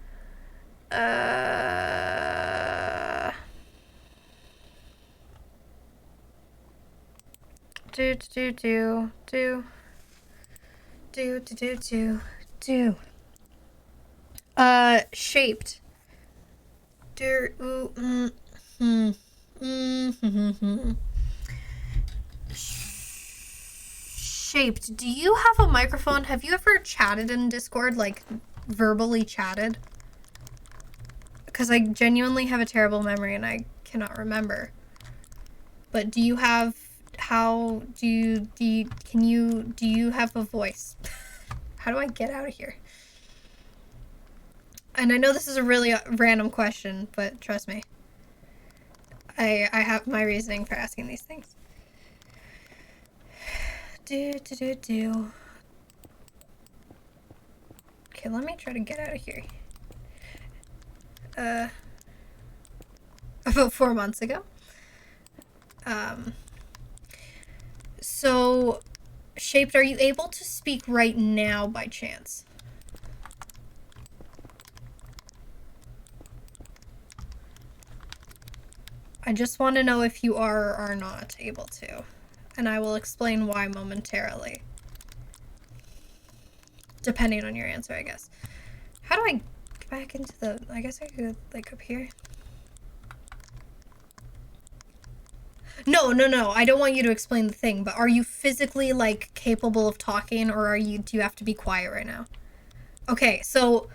Shaped. Shaped. Do you have a microphone? Have you ever chatted in Discord, like, verbally chatted? Because I genuinely have a terrible memory and I cannot remember. But do you have, do you have a voice? How do I get out of here? And I know this is a really random question, but trust me. I have my reasoning for asking these things. Okay, let me try to get out of here. About 4 months ago. So, Shaped, are you able to speak right now by chance? I just want to know if you are or are not able to, and I will explain why momentarily. Depending on your answer, I guess. How do I get back into the... I guess I could, like, up here? No, I don't want you to explain the thing, but are you physically, like, capable of talking, or do you have to be quiet right now? Okay, so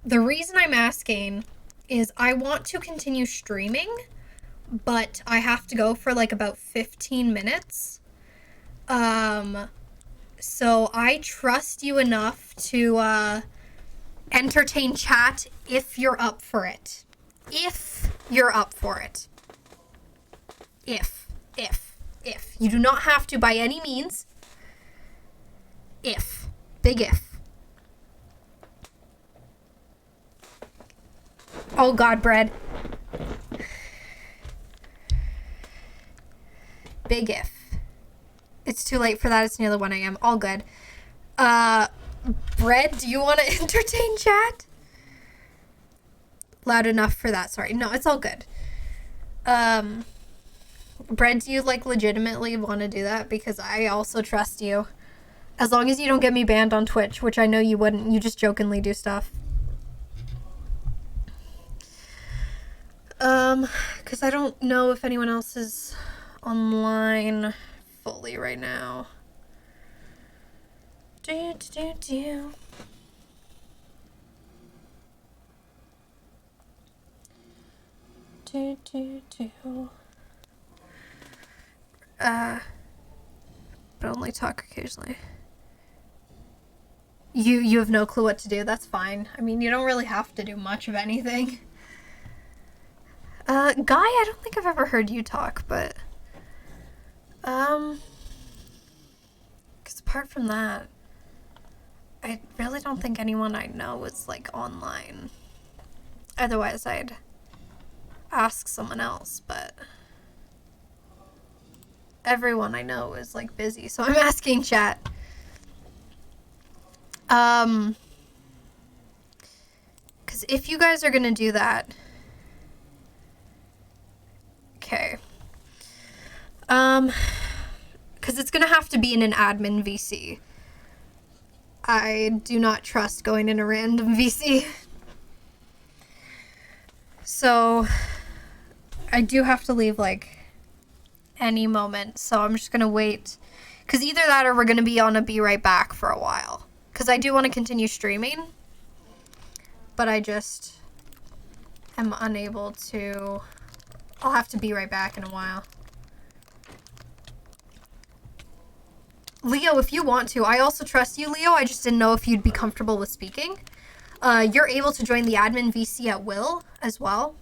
the reason I'm asking is I want to continue streaming, but I have to go for, like, about 15 minutes. So I trust you enough to, entertain chat if you're up for it. If you're up for it. If. You do not have to by any means. If. Big if. Oh god, bread. Big if. It's too late for that. It's nearly 1 a.m. All good. Bread, do you want to entertain chat? Loud enough for that. Sorry. No, it's all good. Bread, do you, like, legitimately want to do that? Because I also trust you. As long as you don't get me banned on Twitch, which I know you wouldn't. You just jokingly do stuff. Because I don't know if anyone else is online fully right now. Do. But only talk occasionally. You have no clue what to do. That's fine. I mean, you don't really have to do much of anything. Guy, I don't think I've ever heard you talk, but because apart from that, I really don't think anyone I know is, like, online. Otherwise, I'd ask someone else, but everyone I know is, like, busy, so I'm asking chat. Because if you guys are gonna do that... Okay. Because it's gonna have to be in an admin VC. I do not trust going in a random VC. So, I do have to leave, like, any moment, so I'm just gonna wait. Because either that or we're gonna be on a be right back for a while. Because I do want to continue streaming, but I just am unable to... I'll have to be right back in a while. Leo, if you want to, I also trust you, Leo. I just didn't know if you'd be comfortable with speaking. You're able to join the admin VC at will as well.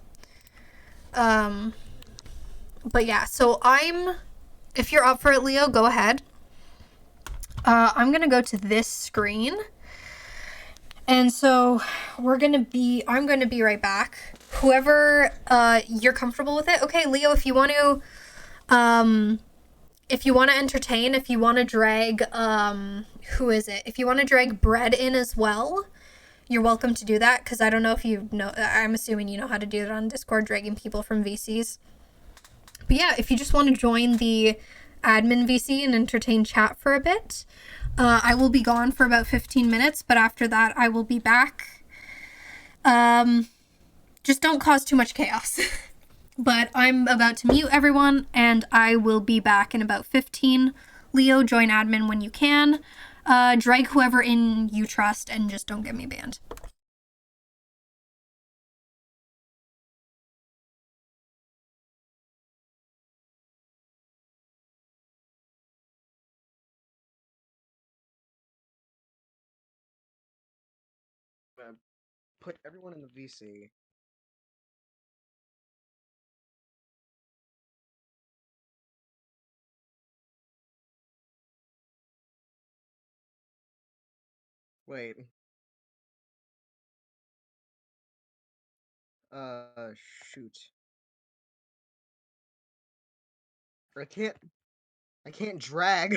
But yeah, so if you're up for it, Leo, go ahead. I'm gonna go to this screen. And so I'm gonna be right back. Whoever, you're comfortable with it. Okay, Leo, if you want to entertain, if you want to drag, who is it? If you want to drag Bread in as well, you're welcome to do that, because I don't know if you know, I'm assuming you know how to do that on Discord, dragging people from VCs. But yeah, if you just want to join the admin VC and entertain chat for a bit, I will be gone for about 15 minutes, but after that I will be back. Just don't cause too much chaos. But I'm about to mute everyone, and I will be back in about 15. Leo, join admin when you can. Drag whoever in you trust, and just don't get me banned. Put everyone in the VC. Wait. Shoot. I can't. I can't drag.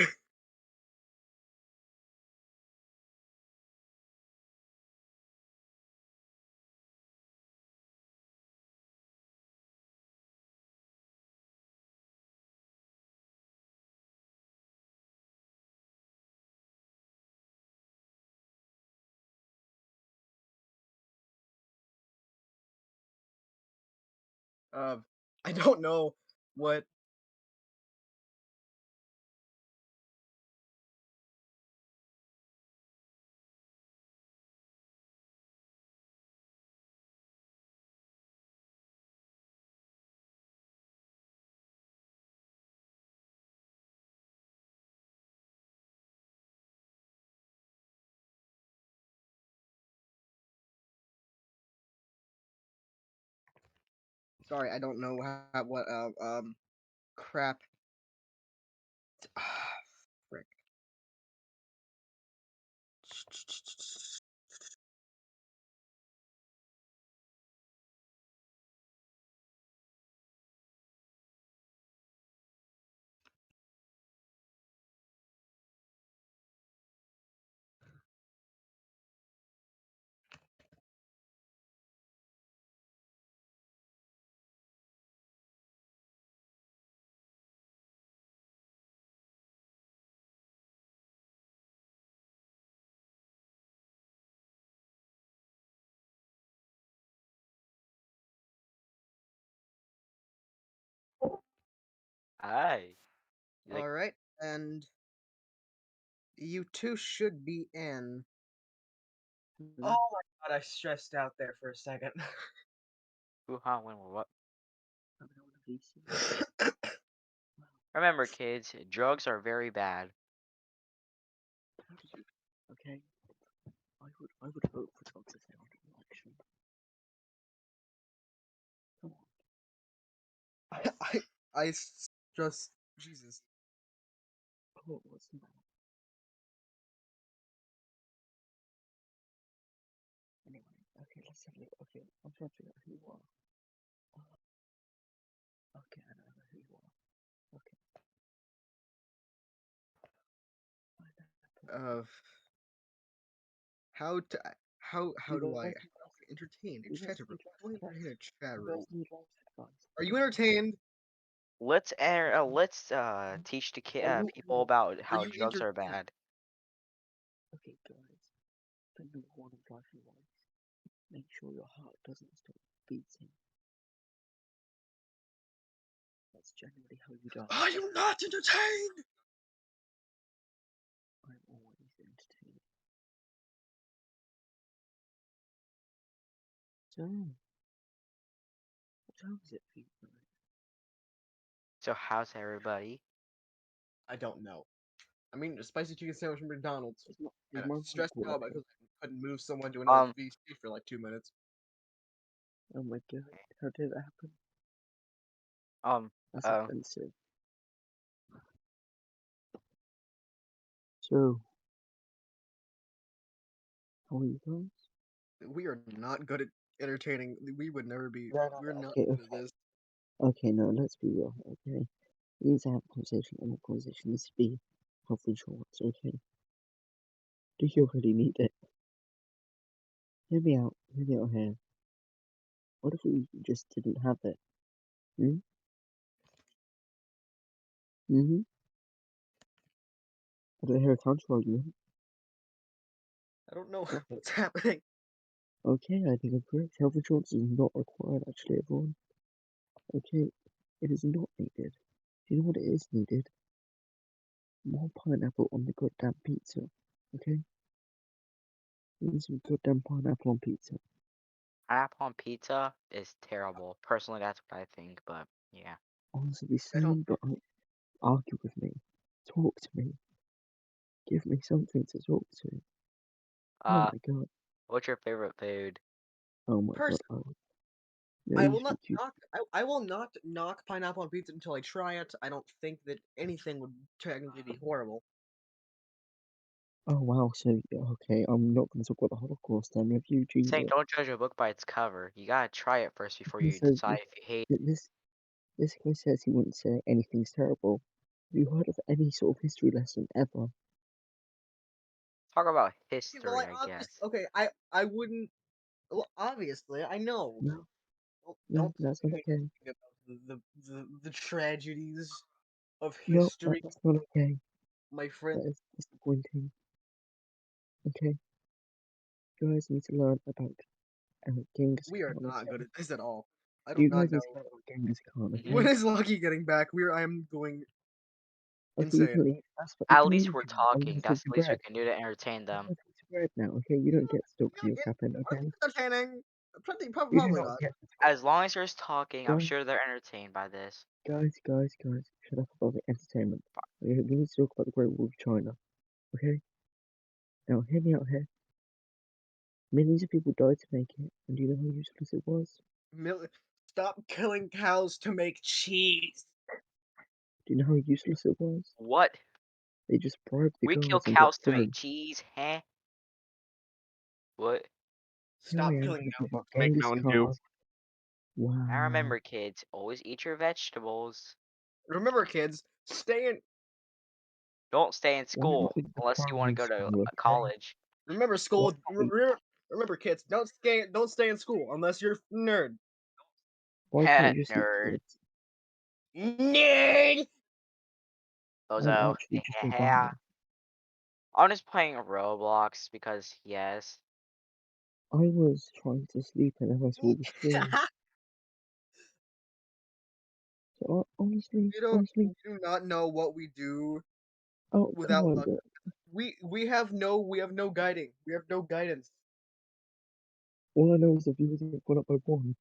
Uh, I don't know what. Sorry, I don't know how, what. Crap. Frick. Hi. Like, All right, and you two should be in. hmm? Oh my god, I stressed out there for a second. Who, how, when, or what? I'm not one of these. Remember, kids, drugs are very bad. How did you? Okay, I would vote for drugs if they were an election. Come on. Just Jesus. What was that? Anyway, okay, let's have a look. Okay, I'm trying to figure out who you are. Okay, I know who you are. Okay. Find that Uh, person. how to how You do guys I need how life. can I entertain a You guys chat room? need life How do I entertain advice. a chat You room? guys need life advice. Are you entertained? Let's Huh? teach the Are you? people about Are how you drugs are entertained? bad. Okay, guys. Thing number one in driving life. Make sure your heart doesn't stop beating. That's generally how you die. Are you not entertained? I'm always entertained. So, what time is it for you tonight? So how's everybody? I don't know. I mean, a spicy chicken sandwich from McDonald's. Is And I'm my mic stressed out working? because I couldn't move someone to another Um, VC for like 2 minutes. Oh my god, how did that happen? um, That's um, offensive. So, how are you guys? We are not good at entertaining. We would never be. No, no, We're no, not okay, good at okay. this. Okay, no, let's be real, okay? We need to have a conversation, and the conversation needs to be health insurance, okay? Do you really need it? Hear me out here. What if we just didn't have it? Hmm? Mm-hmm. I don't hear a counter argument. I don't know What? what's happening. Okay, I think I'm correct. Health insurance is not required, actually, everyone. Okay, it is not needed. Do you know what it is needed? More pineapple on the goddamn pizza. Okay? Give me some goddamn pineapple on pizza. pineapple on pizza is terrible. Personally, that's what I think. But yeah. Honestly, I don't. same, but argue with me. Talk to me. Give me something to talk to. Oh Uh, my god. what's your favorite food? Oh my god. Personally, Oh, yeah, I you will not speak to. knock. I will not knock pineapple on pizza until I try it. I don't think that anything would technically be horrible. Oh wow, so yeah, okay, I'm not going to talk about the Holocaust then with you, Saying Jesus. don't judge a book by its cover. You gotta try it first before Okay, you so decide if you hate. this guy says he wouldn't say anything's terrible. Have you heard of any sort of history lesson ever? Talk about Okay, well, history, I guess. I wouldn't. Well, obviously, I know. No, no, Don't that's say not okay. anything about the tragedies of No, history, that's not okay. my friend. That is disappointing. Okay, you guys need to learn about Genghis We are Khan, not good okay? at this at all. I do You not guys need to know. learn about Genghis Khan, Hmm. When okay? is Lucky getting back? I am going Okay, you can insane. leave. You At can least leave we're now. I'm talking. gonna take That's the your least we bread. can do to entertain I'm them. gonna take your bread now, okay? You don't get to talk to You your captain, okay? entertaining. You do Probably not not. get to talk. As long as there's talking, I'm Guys, sure they're entertained by this. guys, shut up about the entertainment. We need to talk about the Great Wall of China, okay? Now, hear me out here. Millions of people died to make it, and do you know how useless it was? Stop killing cows to make cheese. Do you know how useless it was? What? They just bribed the We kill guards and got cows to make through. cheese, huh? What? Here I Stop am killing talking about to make Genghis Mountain Dew. Khan. I Wow. remember, kids, always eat your vegetables. Remember, kids, stay in. Don't stay in Why not school eat the unless you want to primary go to school, okay? college. Remember, Why school. not eat? Remember, kids, don't stay in school unless you're a nerd. Why can't you just eat Nerd. kids? Nerd. I'm Bozo. actually just a Yeah. gamer. I'm just playing Roblox because, yes. I was trying to sleep and then I saw the stream. So honestly, You do not know what we do oh come without on, luck. We have no guiding. We have no guidance. all I know is the viewers have gone up by one.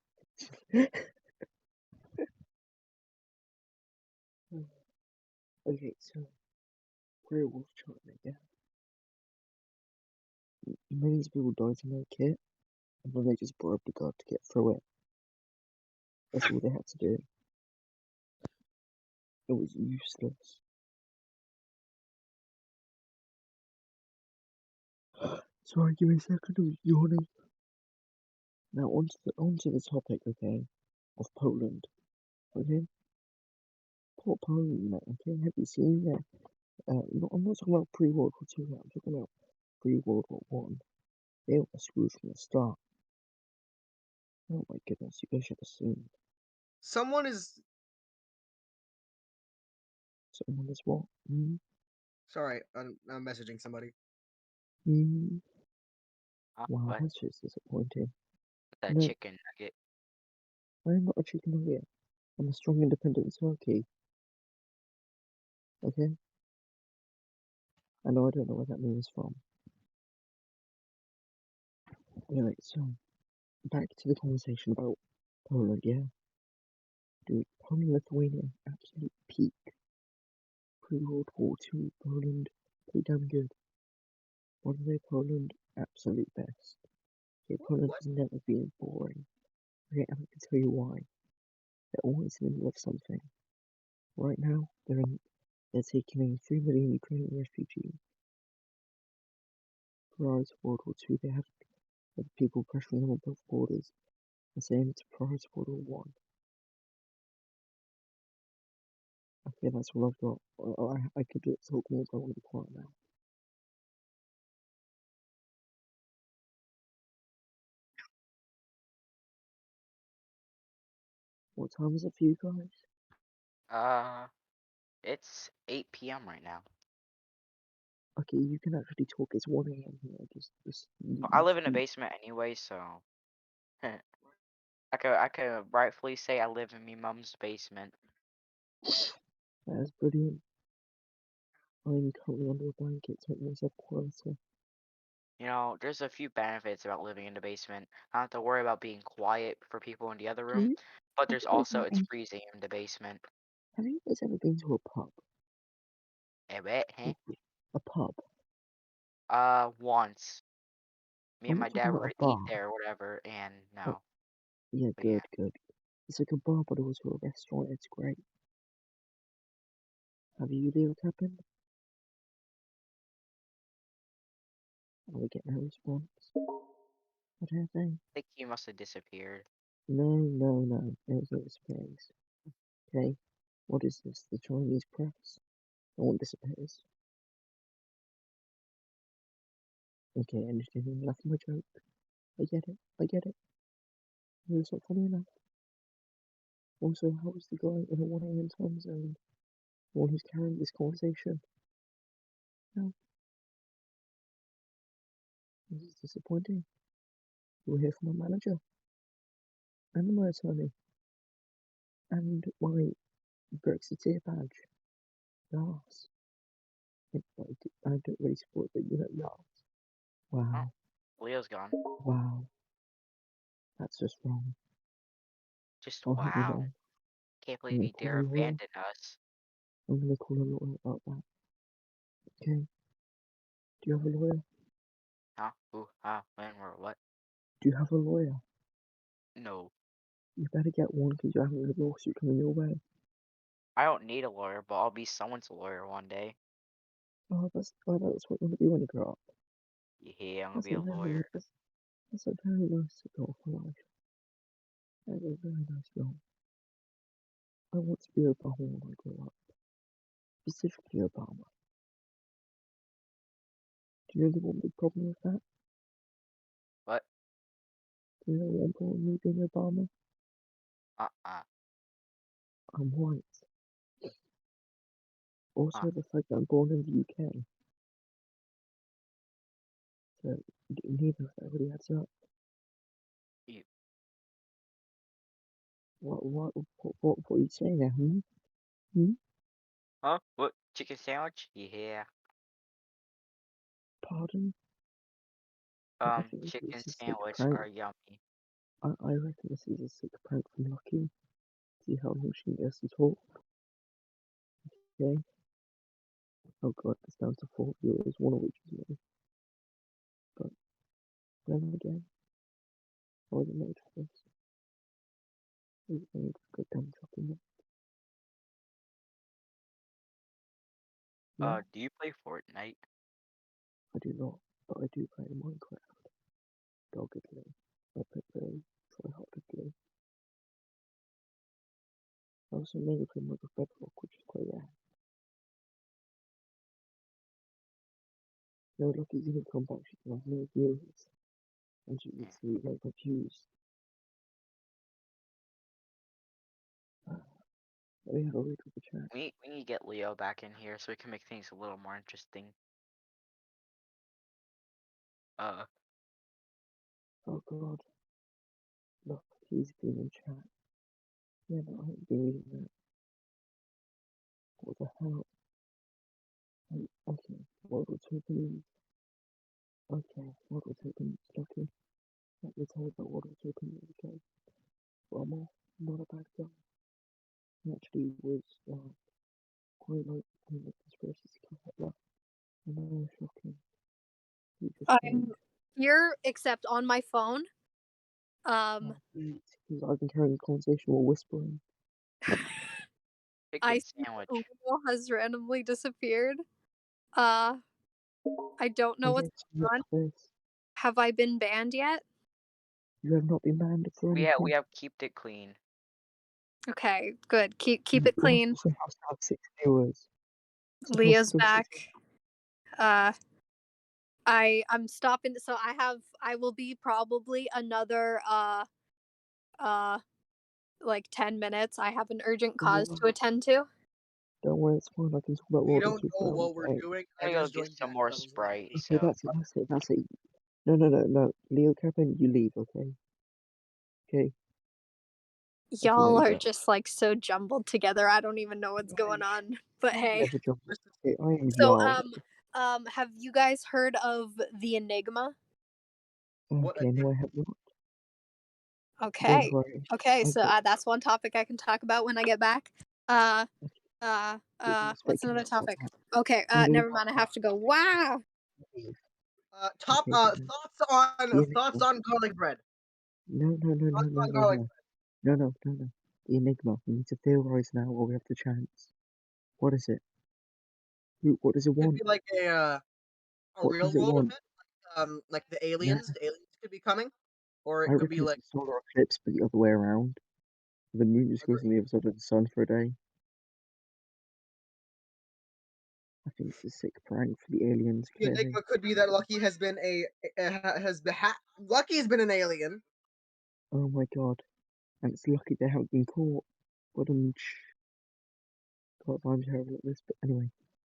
Okay, so Great Wolf China, yeah. Millions of people died to make it, and then they just bribed the guard to get through it. That's all they had to do. It was useless. Sorry, give me a second, I was yawning. Now onto the topic, okay, of Poland. Okay? Poor Poland, man, okay? Have you seen that? I'm not talking about pre-World War Two now, I'm talking about pre-World War One. They were screwed from the start. Oh my goodness, you guys should have seen. Someone is Someone is what? sorry. I'm messaging somebody. Mm, wow, What? that's just disappointing. That No, chicken nugget. I am not a chicken nugget. I'm a strong, independent turkey. Okay? I know I don't know where that means from. Anyway, so back to the conversation about Poland, yeah? Dude, Poland, Lithuania, absolute peak. Pre-World War Two, Poland, pretty damn good. Modern day Poland, absolute best. Okay, Poland What? has never been boring. Okay, and I can tell you why. They're always in the middle of something. Right now, they're taking in 3 million Ukrainian refugees. Prior to World War Two, they had people pressuring them on both borders, the same as prior to World War One. Okay, that's all I've got. I could talk more, but I want to be quiet now. What time is it for you guys? Uh, it's 8 p.m. right now. Okay, you can actually talk. It's 1 a.m. here. I You live in a speak. basement anyway, so I could rightfully say I live in me mom's basement. That's brilliant. I'm currently under a blanket to make myself quieter. You know, there's a few benefits about living in the basement. I don't have to worry about being quiet for people in the other Do room, you, but have there's you guys also ever it's been? freezing in the basement. Have you guys ever been to a pub? Eh, wait, huh? A pub. Once me I'm and not my talking dad about were a to eat bar. there or whatever, and Oh, no, yeah, but yeah. good. It's like a bar, but also a restaurant. It's great. Have you, Leo Captain? And we get no response. What do I say? I think he must have disappeared. No. It was a disappearance. Okay? What is this? The Chinese press? No one disappears. Okay, I understand you laugh at my joke. I get it. It's not funny enough. Also, how is the guy in a 1 AM time zone the one who's carrying this conversation? No, this is disappointing. We'll hear from my manager and my attorney and my Brexiteer badge. Yes. I don't really support it, but you know, yes. Oh, Wow. Leo's gone. Wow. That's just wrong. Just I'll have you wow. know. Can't I'm believe gonna he call a dare lawyer. abandon us. I'm gonna call a lawyer about that. Okay? Do you have a lawyer? Huh? Who? When? Or what? Do you have a lawyer? No. You better get one because you're having a lawsuit coming your way. I don't need a lawyer, but I'll be someone's lawyer one day. Oh, that's what you want to be when you grow up. Yeah, I'm gonna That's be a a very lawyer. nice, that's a very nice goal for life. That's a very nice goal. I want to be Obama when I grow up. Specifically Obama. Do you know the one big problem with that? What? Do you know one problem with me being Obama? Uh-uh. I'm white. Huh. Also, the fact that I'm born in the UK. So, neither of that really adds up. You. What are you saying there, Hmm? Huh? What? Chicken sandwich? Yeah. Pardon? I think Chicken this is a sick sandwich prank. are yummy. I reckon this is a sick prank from Lucky. See how much she gets to talk. Okay? Oh god, this down to 4 viewers, one of which is me. But then again, I wasn't made for this. I was made for goddamn chopping it. Yeah, Do you play Fortnite? I do not, but I do play Minecraft. Doggedly. I play very tryhardedly. I also mainly play Minecraft Bedrock, which is quite rare. No, Lucky's gonna come back, she can have no viewers. And she Yeah. gets to be very confused. Let me have a read with the chat. We need to get Leo back in here so we can make things a little more interesting. Oh god. Look, he's been in chat. Yeah, but I haven't been reading that. What the hell? Okay, World War II community. Okay, World War II community. Lucky. Let me tell you about World War II community. Okay, Rommel, not a bad guy. He actually was quite like in the conspiracy to kill Hitler. And now shocking. He just I'm died. here, except on my phone. Oh, great. Because I've been carrying a conversation while whispering. Chicken I see sandwich. Umbriel has randomly disappeared. I don't know Oh what's yes, look going on. at this. Have I been banned yet? You have not been banned for We anything. have kept it clean. Okay, good. Keep You it clean. also have to have 6 viewers. So how Leah's still 6 back. I'm stopping, so I will be probably another like 10 minutes. I have an urgent cause to attend to. Don't worry, it's fine. I can talk about We World War don't II know for hours. what we're Right? doing. I'm I gonna go just get joined some back. more That was it. Sprite. Okay, that's it. No. Leo Kevin, you leave, okay? Okay. Okay, there Y'all you are go. just like so jumbled together. I don't even know what's going on. But hey. Never jump. Okay, I am So Jarl. have you guys heard of the Enigma? What Okay, no, I have not. Don't Okay. worry. Okay, I so got that's one topic I can talk about when I get back. Uh what's another speculate about topic? that. Okay, I'm gonna never mind, I have to go. Wow. leave. top Okay, then. The thoughts Enigma. on garlic bread. No. Thoughts on garlic No. The Enigma. We need to theorize now while we have the chance. What is it? What does it bread. Could want? be like a What real does it world want? event, like the Yeah, aliens could be coming, or I it could be reckon it's like a solar eclipse, but the other way around. The moon just goes agree. on the other side of the sun for a day. I think it's a sick prank for the aliens, The clearly. enigma could be that Lucky has been an alien. Oh my god. And it's lucky they haven't been caught. But God, I'm terrible at this. But anyway,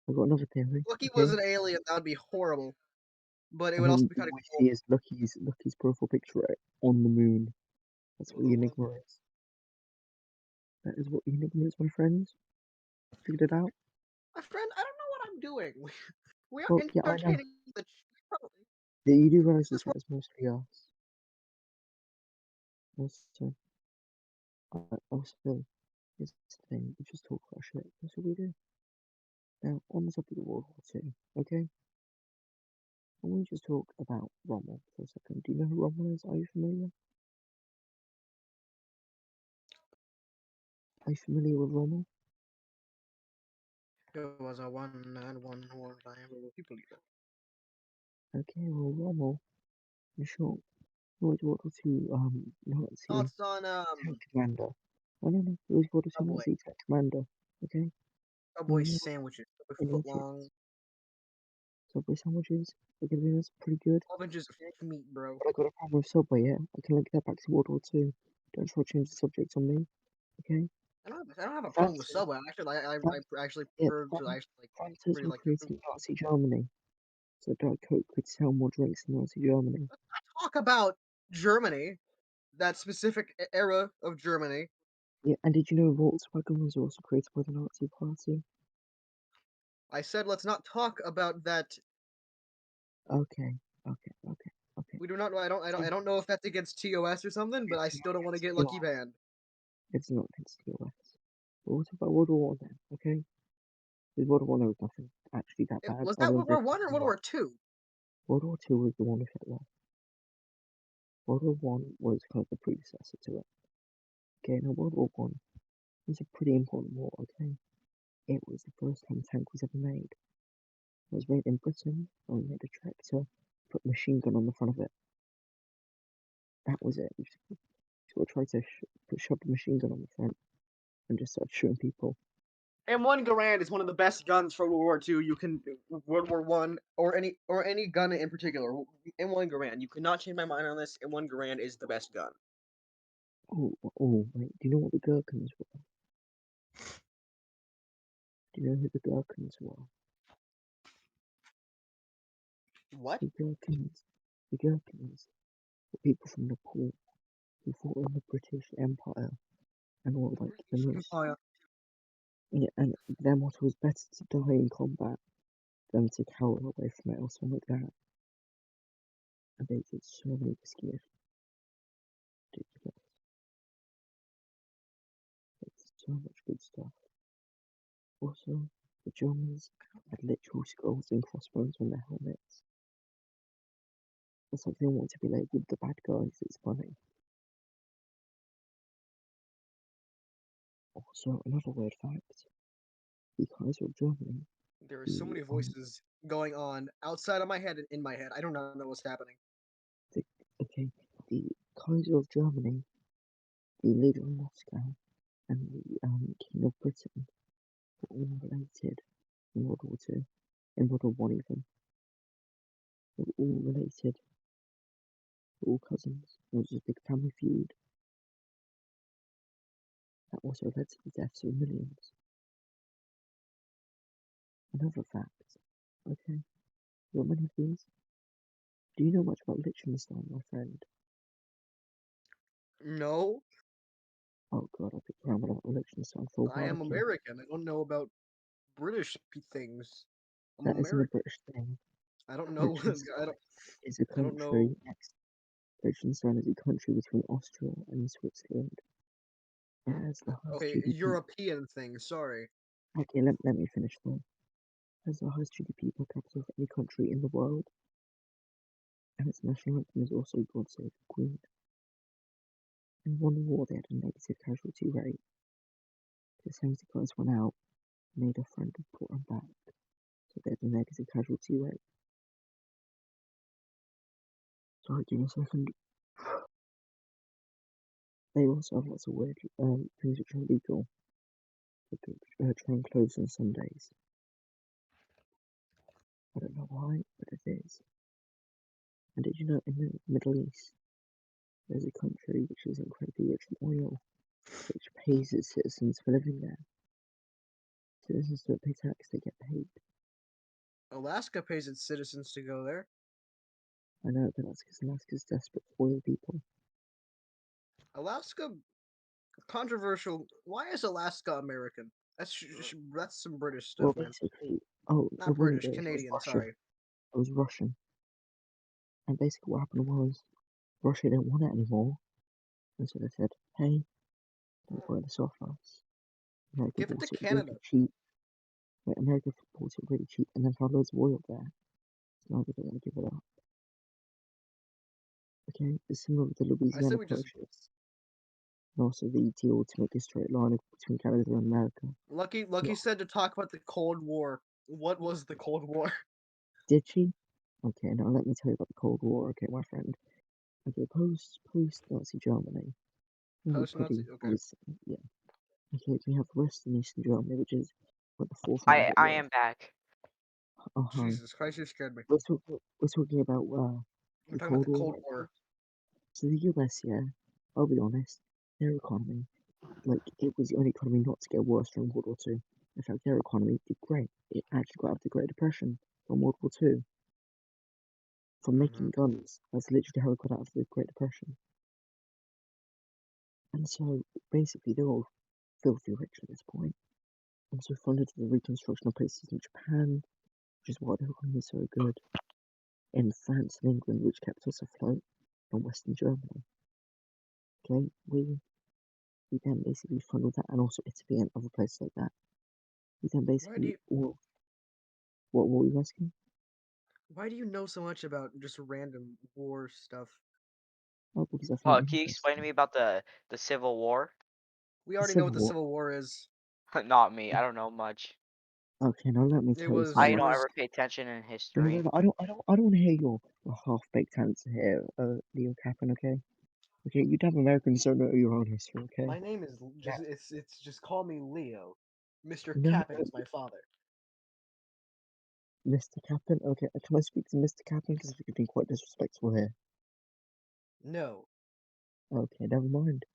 I've got another theory, Lucky was okay? an alien. That would be horrible, but it And would also then be kind all of we cool. see is Lucky's profile picture on the moon. That's what the enigma is. That is what the enigma is, my friends. Figured it out? My friend, I don't know what I'm doing. We are Well, yeah, I know. entertaining the probably. Yeah, you do realize This is this, right? It's mostly us. Also, also, it's the thing. We just talk about shit. That's what we do. Now, on the topic of World War Two, okay? I want to just talk about Rommel for a second. Do you know who Rommel is? Are you familiar? Are you familiar with Rommel? It was a one and one more time people leader. Okay, well, Rommel, in short, was World War Two Nazi Thoughts on tank commander. Oh no, no, he was World War Two Subway Nazi tank commander. Okay, he Subway was sandwiches, in foot long, Egypt. Subway sandwiches. Okay, that's pretty good. 12 inches of Okay, meat, bro. but I got a problem with Subway. Yeah, I can link that back to World War Two. Don't try to change the subject on me. Okay, I don't have a problem with Francis, Subway. Actually, I actually Yeah, prefer to actually like Francis really were like their food. creating Nazi Germany, so Diet Coke could sell more drinks in Nazi Germany. Talk about Germany, that specific era of Germany. Yeah, and did you know Volkswagen was also created by the Nazi Party? I said let's not talk about that. Okay, okay, okay, okay. We do not. So I don't know if that's against TOS or something, but I it's not still don't want to against get Lucky TOS. banned. It's not against TOS. But we'll talk about World War One then, okay? Because World War One was nothing actually that bad, Was other that than World War Britain One or getting World involved. War Two? World War Two was the one with Hitler. World War One was kind of the predecessor to it. Okay, now World War One was a pretty important war, okay? It was the first time a tank was ever made. It was made in Britain, and we made a tractor, put a machine gun on the front of it. That was it. We just sort of tried to shove the machine gun on the front and just started shooting people. M1 Garand is one of the best guns for World War Two. You can World War One or any gun in particular. M1 Garand. You cannot change my mind on this. M1 Garand is the best gun. Oh, wait, do you know what the Gherkins were? Do you know who the Gherkins were? What? The Gherkins, the Gherkins were people from Nepal who fought in the British Empire and were like the British most, Empire. yeah, and their motto was better to die in combat than to cower away from it or something like that. And they did so many risky, ridiculous, it's so much good stuff. Also, the Germans had literal skulls and crossbones on their helmets. It's like they want to be labeled the bad guys, it's funny. Also, another weird fact, the Kaiser of Germany, There are so the many voices going on outside of my head and in my head. I don't know what's happening. the okay, the Kaiser of Germany, the leader of Moscow, and the King of Britain were all related in World War Two, in World War One even. They were all related, they were all cousins. It was a big family feud that also led to the deaths of millions. Another fact, okay, you got many of these? Do you know much about Liechtenstein, my friend? No, Oh god, I've been rambling about Liechtenstein for a I while, am okay? American. I don't know about British things. I'm That isn't a American. British thing. I don't know. Liechtenstein is a I don't know. country Liechtenstein is a country between Austria and Switzerland. It has the highest Okay, GDP. European things. Sorry. Okay, let me finish though. It has the highest GDP per capita of any country in the world, and its national anthem is also God Save the Queen. In one war, they had a negative casualty rate. The 70 guys went out, made a friend and brought him back, so they had a negative casualty rate. Alright, give me a second. They also have lots of weird things which are illegal. Like trying clothes on Sundays. I don't know why, but it is. And did you know in the Middle East, there's a country which is incredibly rich in oil, which pays its citizens for living there. Citizens don't pay tax, they get paid. Alaska pays its citizens to go there. I know, but that's because Alaska's desperate for oil people. Alaska, controversial. Why is Alaska American? That's some British Well, stuff, man. basically, oh, it Not wasn't British, British, it was Canadian. Russian. Sorry. It was Russian. And basically what happened was, Russia didn't want it anymore, and so they said, hey, don't buy this off us. America Give it to bought it Canada. really cheap. Wait, America bought it really cheap and then found loads of oil there. So now they don't want to give it up. Okay, it's similar with the I said Louisiana we just Purchase. And also the deal to make a straight line between Canada and America. Lucky said to talk about the Cold War. What was the Cold War? Did she? Okay, now let me tell you about the Cold War, okay, my friend. Okay, post-Nazi Germany. Post-Nazi. Everybody Okay. was, yeah. Okay, we have West and Eastern Germany, which is at the forefront of I it I was. am back. Oh, hi. Jesus Christ, you scared me. We're talking about We're the talking about Cold the War Cold right now. War. So the US, yeah, I'll be honest, their economy, like, it was the only economy not to get worse during World War II. In fact, their economy did great. It actually got out of the Great Depression from World War II. From Mm-hmm. making guns, that's literally how it got out of the Great Depression. And so, basically, they're all filthy rich at this point. And so funded the reconstruction of places in Japan, which is why their economy is so good, in France and England, which kept us afloat, and Western Germany. Okay, we then basically funneled that, and also Italy and other places like that. We then Why do basically you all. What were you asking? Why do you know so much about just random war stuff? Oh, because I find Well, it can you explain to interesting. me about the Civil War? We The already know Civil what the War. Civil War is. Not me. I don't know much. Okay, now let me It tell you was some I it don't words. was ever pay attention in No, history. I don't want to hear your half-baked answer here, Leo Capron. Okay, okay, you damn Americans don't know your own history. Okay, my name is now, just it's just call me Leo. Mr. no, Captain is my father. Mr. Captain. Okay, can I speak to Mr. Captain because you're being quite disrespectful here. No. Okay, never mind.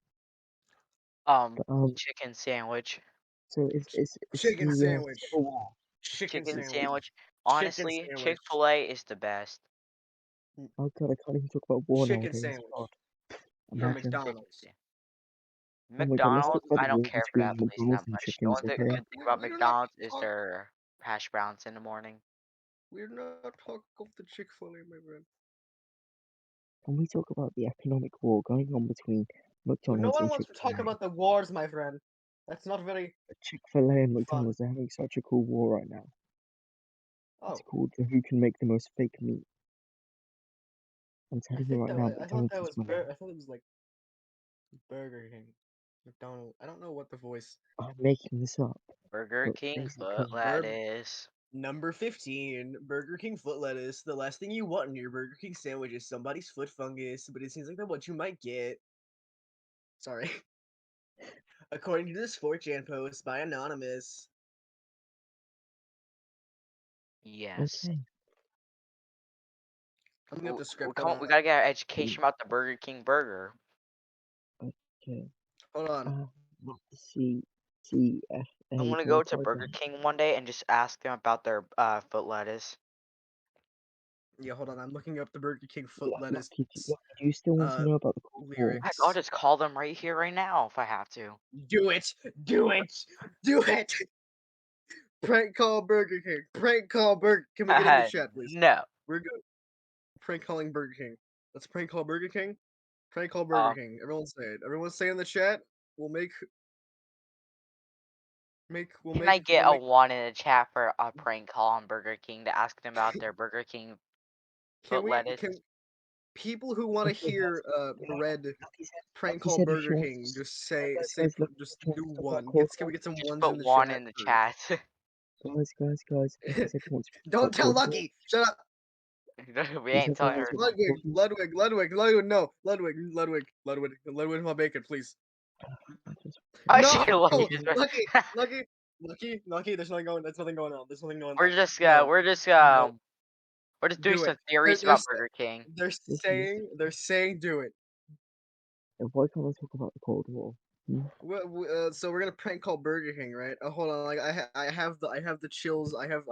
Um, But chicken sandwich. so it's Chicken the sandwich. Civil War. Chicken Chicken sandwich. sandwich. Chicken Honestly, sandwich. Chick-fil-A is the best. Oh God, I can't even talk about war Chicken nowadays. God, sandwich. Or imagine. Chicken McDonald's. Oh my God, let's talk McDonald's, about I the don't war care for between that place that McDonald's and much. The chickens. only Okay. good thing about We're not McDonald's is talk their hash browns in the morning. we're not talking of the Chick-fil-A, my friend. Can we talk about the economic war going on between Well, no McDonald's one and wants to talk Chick-fil-A? about the wars, my friend. That's not very Chick-fil-A and fun. McDonald's are having such a cool war right now. It's Oh, called who can make the most fake meat. I'm I telling you think right that now, I thought McDonald's that is was winning. I thought it was like Burger King, McDonald's. I don't know what the voice. I'm making this up, Burger but King foot basically, lettuce. Number 15, Burger King foot lettuce. The last thing you want in your Burger King sandwich is somebody's foot fungus, but it seems like that's what you might get. Sorry. According to this 4chan post by Anonymous. Yes. okay. I'm looking up the We, script. Hold on. we gotta get our Mm, education about the Burger King burger. okay. Hold on. Not the CFA I'm gonna go to verified Burger that. King one day and just ask them about their foot lettuce. Yeah, hold on. I'm looking up the Burger King foot lettuce Lucky, do you still want to uh know about the Cold War? Heck, I'll lyrics. just call them right here, right now, if I have to. Do it! Do it! Do it! Prank call Burger King. Prank call Burger. Can we get in the chat, please? No. We're good. Prank calling Burger King. Let's prank call Burger King. Prank call Burger Um, King. Everyone say it. Everyone say in the chat. We'll make. can I get We'll a make. one in the chat for a prank call on Burger King to ask them about their Burger King Can foot we? lettuce? Can people who want to Okay, hear no, Red prank Lucky call said if she Burger wants King, to, just say look, just if she do wants to talk about one. Cold Can War, we get some Just ones in put the one chat in the first? chat. guys, Lucky said if she wants to talk Don't about tell Cold War, Lucky. Shut up. We Is ain't telling everyone her. else Ludwig, no, Ludwig, my bacon, please. I just Oh No, shit! Lucky is Lucky. There's nothing going. There's nothing going on. There's nothing going we're on. just No, no, we're just doing do it. some theories They're about Burger King. saying do it. and why can't I talk about the Cold War? So we're gonna prank call Burger King, right? Oh, hold on. Like I have the chills. I have.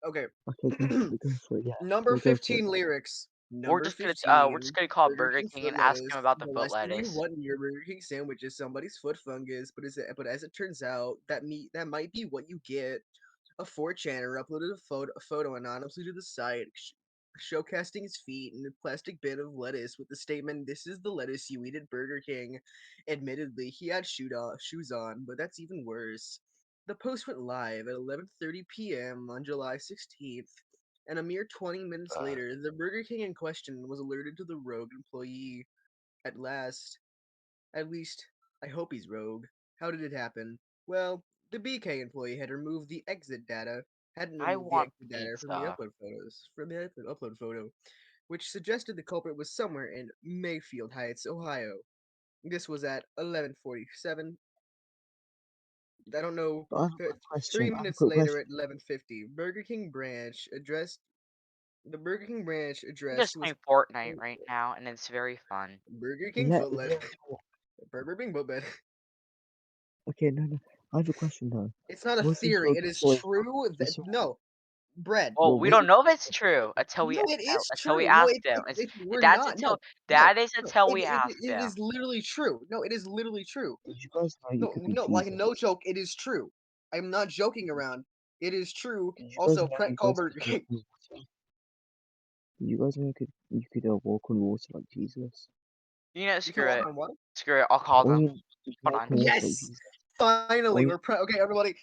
Okay. Okay, go for it. Yeah, Number yeah, go for it. 15 lyrics. We're Number just gonna call Burger Burger King King foot and ask him lettuce. about the The foot last thing you lettuce. want in your Burger King sandwich is somebody's foot fungus, but as it turns out, that might be what you get. A 4chaner uploaded a photo anonymously to the site, showcasing his feet in a plastic bin of lettuce with the statement, "This is the lettuce you eat at Burger King." Admittedly, he had shoes on, but that's even worse. The post went live at 11:30 p.m. on July 16th, and a mere 20 minutes later, the Burger King in question was alerted to the rogue employee. At last, at least, I hope he's rogue. How did it happen? Well, the BK employee had removed the exit data, hadn't I removed the want exit data pizza. from the upload photo, which suggested the culprit was somewhere in Mayfield Heights, Ohio. This was at 11:47. I don't know. But I have a quick Three question. I have a minutes quick later question. at 11:50, the Burger King branch I'm address just was playing Fortnite right now, and it's very fun. Burger King Footlet, Let me talk. Burger King Footbed. Okay, no. I have a question though. It's not a Was this theory. rogue It is employee? true that Just so, no bread. Well, well, we was don't it? know if it's true until No, it is until we true. No, ask them. we're That's not. until No. that is until we ask It them. is literally true. No, it is literally true. Did you guys know you could be Like Jesus? no joke. It is true. I'm not joking around. It is true. Did you guys Also, know prank you call guys Burger could walk King. on water? Did you guys know you could walk on water like Jesus? You know, You can screw walk it. on water. Screw it. I'll call I them. mean, you can Hold walk on. on water like Yes. Jesus. Finally, Oh, okay. Everyone,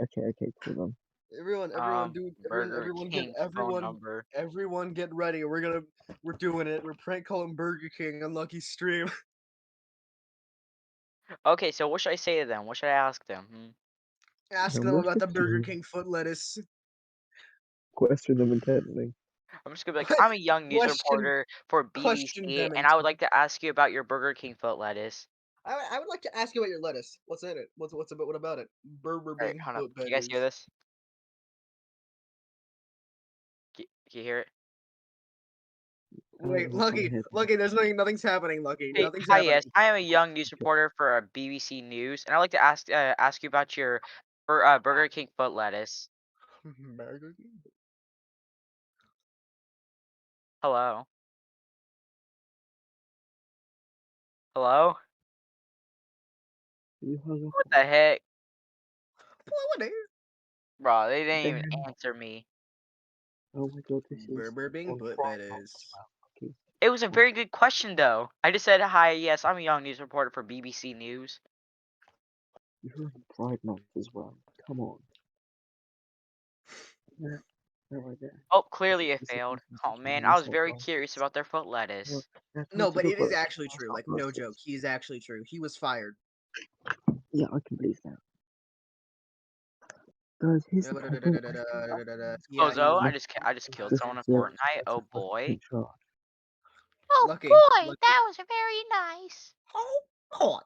okay, cool then. Burger King phone number. everyone, get ready. We're doing it. We're prank calling Burger King on Lucky Stream. Okay, so what should I say to them? What should I ask them? Ask them Number about the Burger 15. King foot lettuce. Question them intently. I'm just gonna be like, I'm a young news question reporter for question BBC, them and I would into. like to ask you about your Burger King foot lettuce. I would like to ask you about your lettuce. What's in it? What about it? Burger All right, King hold up. foot Can you guys hear lettuce. this? Can you hear it? Wait, I heard that. Lucky. Nothing's happening. Lucky, Hey, nothing's hi, yes, happening. I am a young news reporter for BBC News, and I'd like to ask you about your Burger King foot lettuce. Burger King. Hello, hello. You hung What up the heck, What the bro? They didn't even then. answer me. Oh my god, this is Burger King on foot Pride Month as lettuce. well. Okay. It was a Well, very good question, though. I just said hi. Yes, I'm a young news reporter for BBC News. you're on Pride Month as well. Come on. Yeah, that right there. Oh, That's a clearly it basic failed. Oh message to man, me. I was Stop very lying. curious about their foot Well, lettuce. now No, time to but go it is broke. actually Now true. stop Like no joke, nonsense. he is actually true. He was fired. Yeah, I can believe that. Guys, here's the problem. I feel like Yeah, he Bozo, was. I just killed this someone is in the Fortnite. Oh I boy. take charge. Oh Lucky. boy, that was very nice. Oh boy.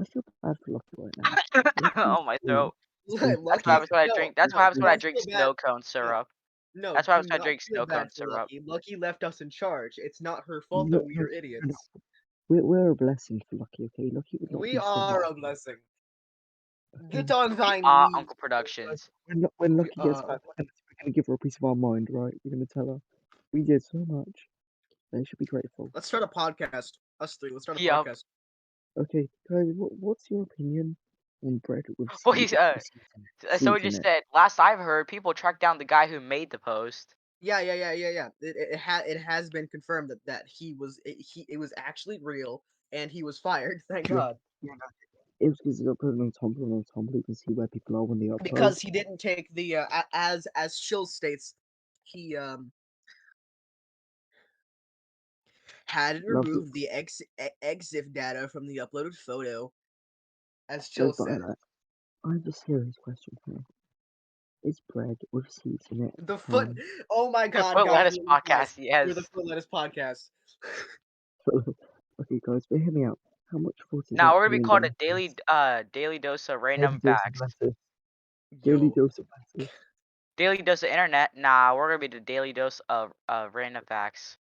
I feel bad for Lucky right now. Lucky Oh my really throat. spent That's what Lucky. happens when I No, drink. That's what no, happens do when I not drink feel bad. snow cone No, syrup. no, That's what do happens when I not drink feel snow bad cone for syrup. Lucky. Lucky left us in charge. It's not her fault that no, we no, are no. idiots. We're a blessing for Lucky, okay? Lucky would not We be are a surviving. blessing. Get Okay. on We thy are knees. Uncle Guys, Productions. when We Lucky gets are. back, we're gonna give her a piece of our mind, right? We're gonna tell her we did so much. They should be grateful. Let's start a podcast. Us three. Let's start a Yup. podcast. Okay, guys, what's your opinion on bread with Well, he's so he seeds in just it? said. Last I've heard, people tracked down the guy who made the post. Yeah. It has been confirmed that it was actually real and he was fired. Thank Yeah, God. yeah, no, it was because it uploaded on Tumblr, and on Tumblr you can see where people are when they upload. Because he didn't take the as Chill states, he hadn't Lovely. removed the exif data from the uploaded photo, as Guys, Chill but said. I have a serious question here. It's bread with seeds in it. The foot. ham. Oh my The God, Foot guys! Lettuce Literally, guys, podcast, yes. we're the Foot Lettuce podcast. Okay, guys, but hear me out. How much thought is Now we're gonna actually be in called the a daily dose of random Daily dose of facts. lettuce. Daily Yo, dose of lettuce. Daily dose of internet. Nah, we're gonna be the daily dose of random facts.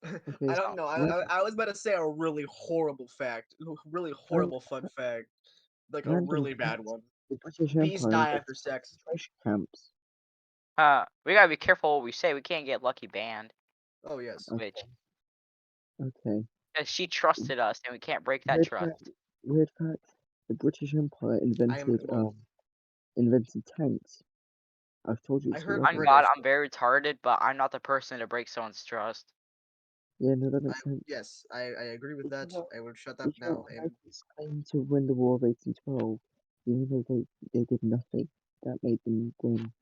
Okay, I don't So know. what? I was about to say a really horrible fact, really horrible fun fact, like a Random really bad facts. one. The British Bees Empire die invented after sex. concentration camps. we gotta be careful what we say. We can't get Lucky banned. Oh yes. Okay, Which okay. 'cause she trusted us and we can't break that Weird trust. fact. Weird fact. The British Empire I am invented tanks. I've told you I this heard On already. God, British. I'm very retarded, but I'm not the person to break someone's trust. Yeah, no, that makes sense. Yes, I agree with Did you that. know? I will shut up Did you know now. And Americans claimed to win the War of 1812, even though they did nothing that made them win?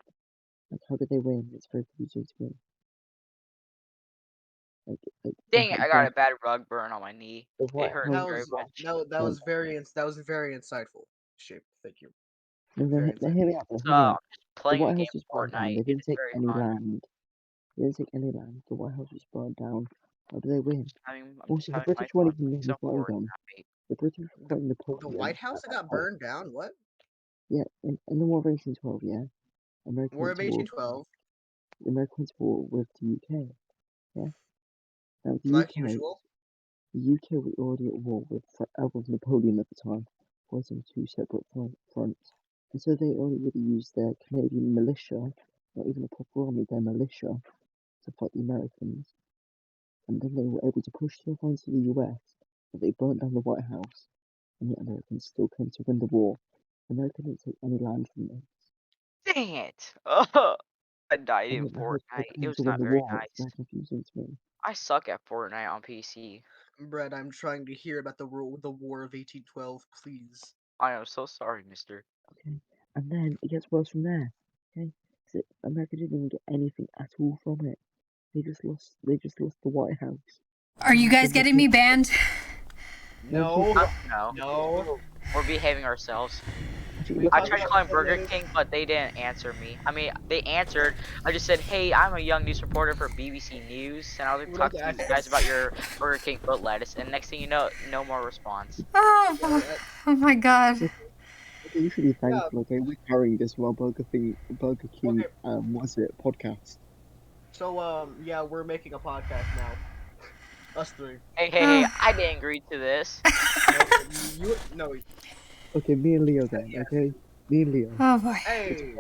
Like, how did they win? It's very confusing to me. Like Dang it, I got the a bad rug burn on my knee. the It White hurts that House. very was much. Um, that was very insightful. Shape. Thank you. no, Very no, insightful. hear me out. So Hear me I'm out. just The playing a White game House was of burned down. Fortnite They and didn't it's take very any fun. land. They didn't take any land. The White House was burned down. How did they win? I'm just Also, the having my British weren't fun even playing some fighting them. Fortnite. The British were The fighting the Napoleon White House at that that got time. burned down. What? Yeah, in the War of 1812, yeah. America War went of to war. 1812, America went to war with the UK. Yeah. Now like usual. the UK were already at war with Napoleon at the time, fighting two separate fronts. And so they only really used their Canadian militia, not even a proper army, their militia, to fight the Americans. And then they were able to push so far into the US that they burnt down the White House, and the Americans still came to win the war. America didn't take any land from them. Dang it! Oh, I died And in yet how did they Fortnite. It claim was to win not the very war? It's nice. very confusing to me. I suck at Fortnite on PC. Brett, I'm trying to hear about the War of 1812, please. I am so sorry, mister. Okay, and then it gets worse from there. Okay, so America didn't even get anything at all from it. They just lost. They just lost the White House. Are you guys Then getting me banned? No, No. no. We're behaving ourselves. Actually, I Talk tried about calling Foot Burger Lettuce. King, but they didn't answer me. I mean, they answered. I just said, "Hey, I'm a young news reporter for BBC News, and I'll What talk does to you that- guys about your Burger King foot lettuce." And next thing you know, no more response. Oh, Yeah, oh my god. okay, you should be yeah. thankful. Okay, we're carrying this while Burger King, Okay, what's it, podcast. so yeah, we're making a podcast now. Us three. Hey! I didn't agree to this. No, no. Okay, me and Leo then. Yeah. Okay, me and Leo. Oh boy. Hey,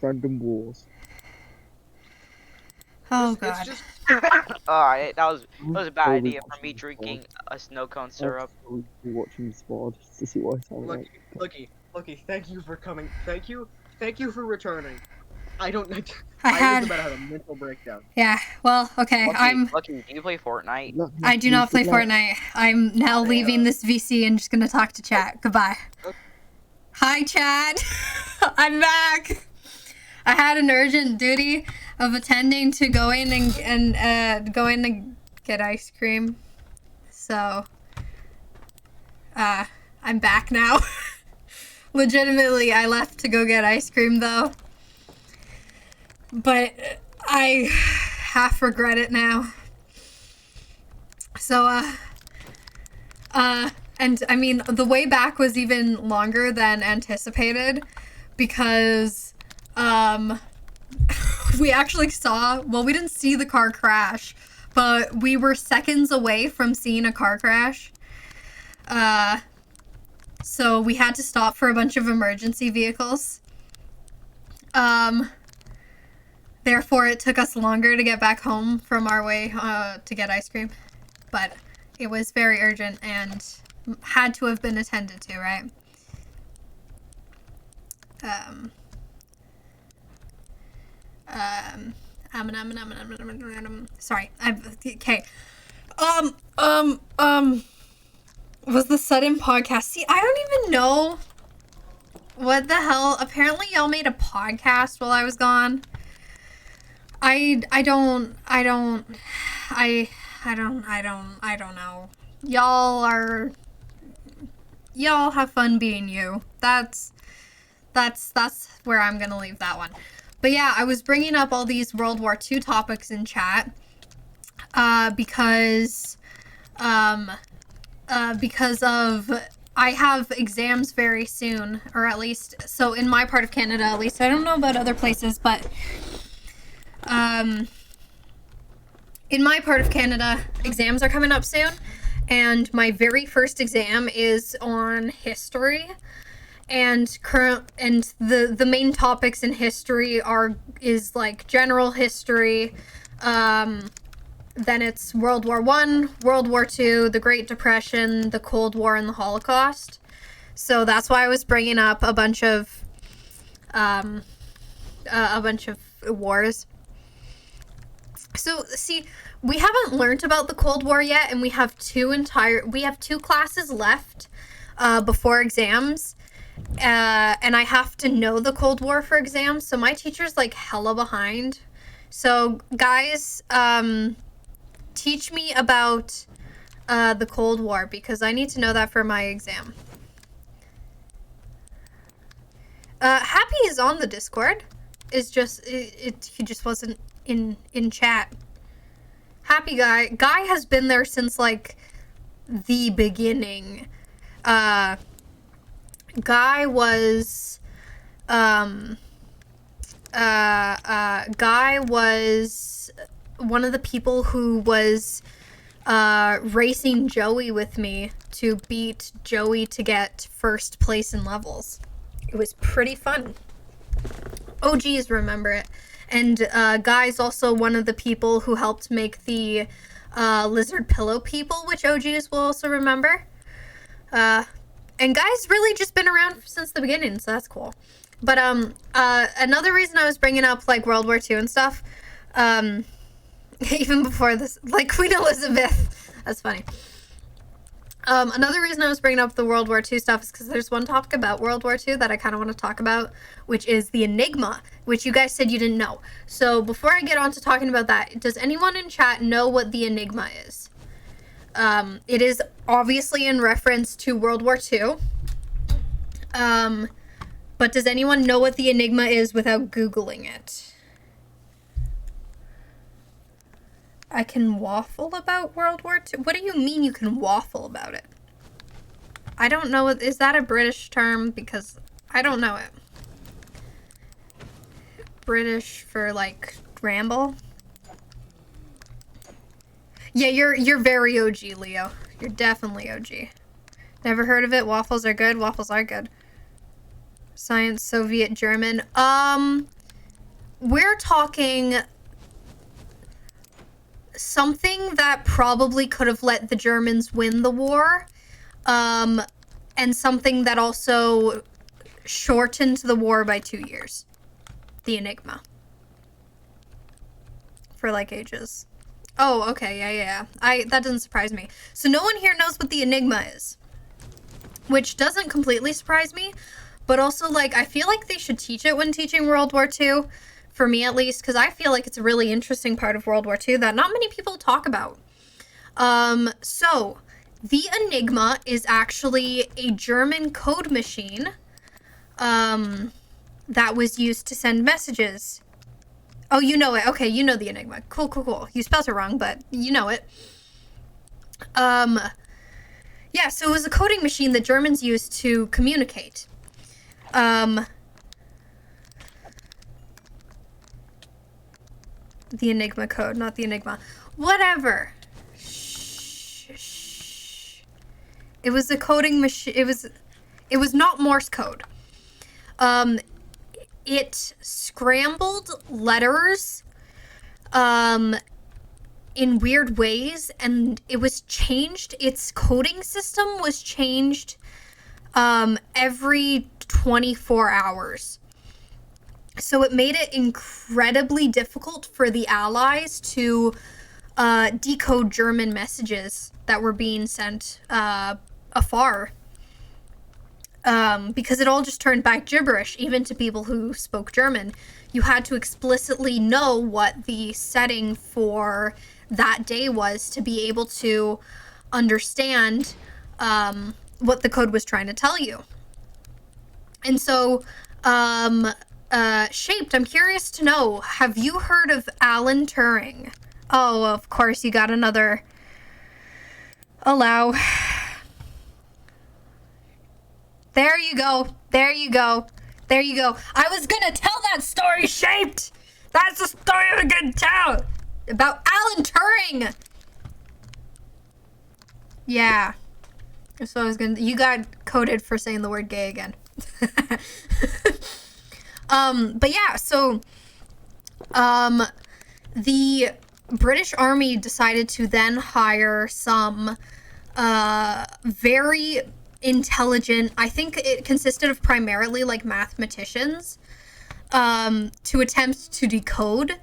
Random wars. Oh it's god. just Alright, that was a bad Or we idea for watching me the drinking a snow cone Or syrup. we watching the squad just to see what I sound like. Lucky. Thank you for coming. Thank you for returning. I don't. I I was had. about to have a mental breakdown. Yeah, well, okay. Lucky, do you play Fortnite? Look, I do not play look, Fortnite. I'm now Okay, leaving this VC and just gonna talk to chat. Goodbye. Okay. Hi, chat. I'm back. I had an urgent duty of attending to go in and go in and get ice cream. So, I'm back now. Legitimately, I left to go get ice cream though. But I half regret it now. So, and I mean, the way back was even longer than anticipated because, we actually saw, well, we didn't see the car crash, but we were seconds away from seeing a car crash. So we had to stop for a bunch of emergency vehicles. Therefore, it took us longer to get back home from our way to get ice cream. But it was very urgent and had to have been attended to, right? Sorry. Okay. Was the sudden podcast? See, I don't even know what the hell. Apparently, y'all made a podcast while I was gone. I don't know. Y'all have fun being you. That's That's where I'm gonna leave that one. But yeah, I was bringing up all these World War II topics in chat because of I have exams very soon, or at least so in my part of Canada, at least. I don't know about other places, but in my part of Canada, exams are coming up soon, and my very first exam is on history. And the main topics in history is like general history, then it's World War I, World War II, the Great Depression, the Cold War, and the Holocaust. So that's why I was bringing up a bunch of wars. So see, we haven't learned about the Cold War yet, and we have two classes left before exams. And I have to know the Cold War for exams, so my teacher's like hella behind. So guys, teach me about the Cold War, because I need to know that for my exam. Happy is on the Discord. It's just he just wasn't in chat. Happy guy has been there since like the beginning. Guy was one of the people who was racing Joey with me to beat Joey to get first place in levels. It was pretty fun. OGs remember it. And Guy's also one of the people who helped make the lizard pillow people, which OGs will also remember. And Guy's really just been around since the beginning, so that's cool. But another reason I was bringing up like World War II and stuff, even before this, like Queen Elizabeth, that's funny. Another reason I was bringing up the World War II stuff is because there's one topic about World War II that I kind of want to talk about, which is the Enigma, which you guys said you didn't know. So before I get on to talking about that, does anyone in chat know what the Enigma is? It is obviously in reference to World War II. But does anyone know what the Enigma is without Googling it? I can waffle about World War II? What do you mean you can waffle about it? I don't know. Is that a British term? Because I don't know it. British for like ramble? Yeah, you're very OG, Leo. You're definitely OG. Never heard of it. Waffles are good. Waffles are good. Science, Soviet, German. We're talking something that probably could have let the Germans win the war, and something that also shortened the war by 2 years. The Enigma. For like ages. Oh, okay, yeah. That doesn't surprise me. So no one here knows what the Enigma is. Which doesn't completely surprise me, but also, like, I feel like they should teach it when teaching World War II, for me at least, because I feel like it's a really interesting part of World War II that not many people talk about. So, the Enigma is actually a German code machine, that was used to send messages. Oh, you know it. Okay, you know the Enigma. Cool. You spelled it wrong, but you know it. Yeah, so it was a coding machine that Germans used to communicate. The Enigma code, not the Enigma. Whatever. Shh. It was a coding machine. It was not Morse code. It scrambled letters in weird ways, and it was changed. Its coding system was changed every 24 hours. So it made it incredibly difficult for the Allies to decode German messages that were being sent afar. Because it all just turned back gibberish, even to people who spoke German. You had to explicitly know what the setting for that day was to be able to understand what the code was trying to tell you. And so Shaped, I'm curious to know, have you heard of Alan Turing? Oh, of course, you got another. Allow. There you go. There you go. There you go. I was gonna tell that story, Shaped! That's the story I'm gonna tell! About Alan Turing! Yeah. So I was gonna. You got coded for saying the word gay again. But yeah, so. The British Army decided to then hire some very intelligent, I think it consisted of primarily like mathematicians, to attempt to decode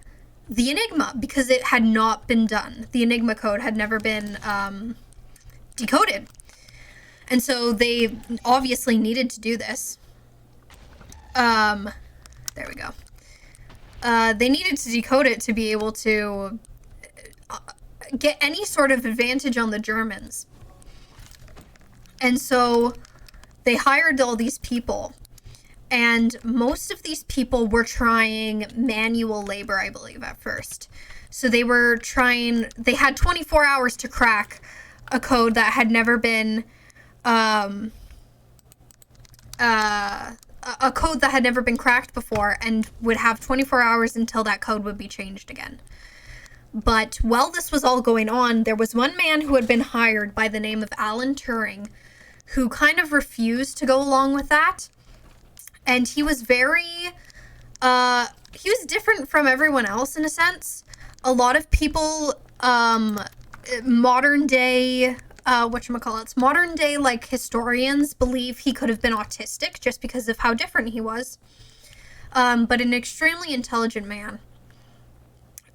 the Enigma because it had not been done. The Enigma code had never been decoded. And so they obviously needed to do this. There we go. They needed to decode it to be able to get any sort of advantage on the Germans. And so they hired all these people. And most of these people were trying manual labor, I believe, at first. So they had 24 hours to crack a code that had never been, a code that had never been cracked before, and would have 24 hours until that code would be changed again. But while this was all going on, there was one man who had been hired by the name of Alan Turing, who kind of refused to go along with that. And he was he was different from everyone else in a sense. A lot of people, modern day like historians believe he could have been autistic just because of how different he was. But an extremely intelligent man.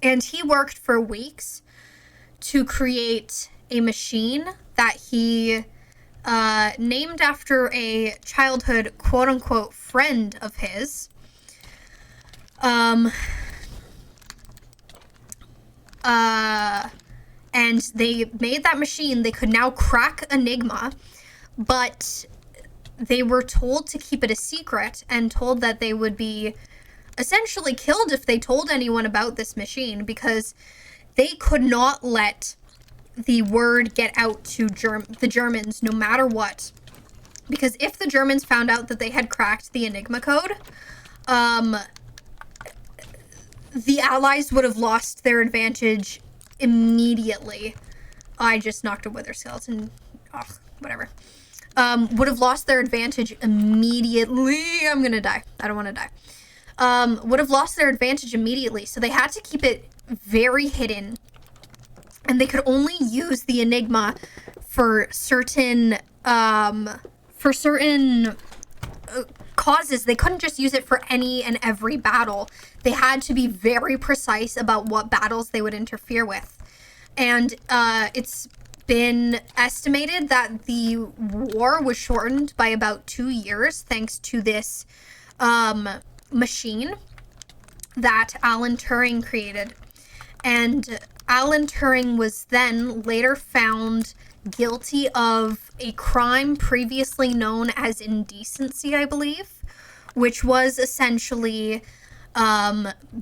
And he worked for weeks to create a machine that he named after a childhood quote-unquote friend of his. And they made that machine. They could now crack Enigma, but they were told to keep it a secret and told that they would be essentially killed if they told anyone about this machine, because they could not let the word get out to the Germans no matter what. Because if the Germans found out that they had cracked the Enigma code, the Allies would have lost their advantage immediately. I just knocked a wither skeleton. Ugh, whatever. Would have lost their advantage immediately. I'm gonna die. I don't want to die. Would have lost their advantage immediately. So they had to keep it very hidden. And they could only use the Enigma for certain causes. They couldn't just use it for any and every battle. They had to be very precise about what battles they would interfere with. And it's been estimated that the war was shortened by about 2 years thanks to this machine that Alan Turing created. And Alan Turing was then later found guilty of a crime previously known as indecency, I believe, which was essentially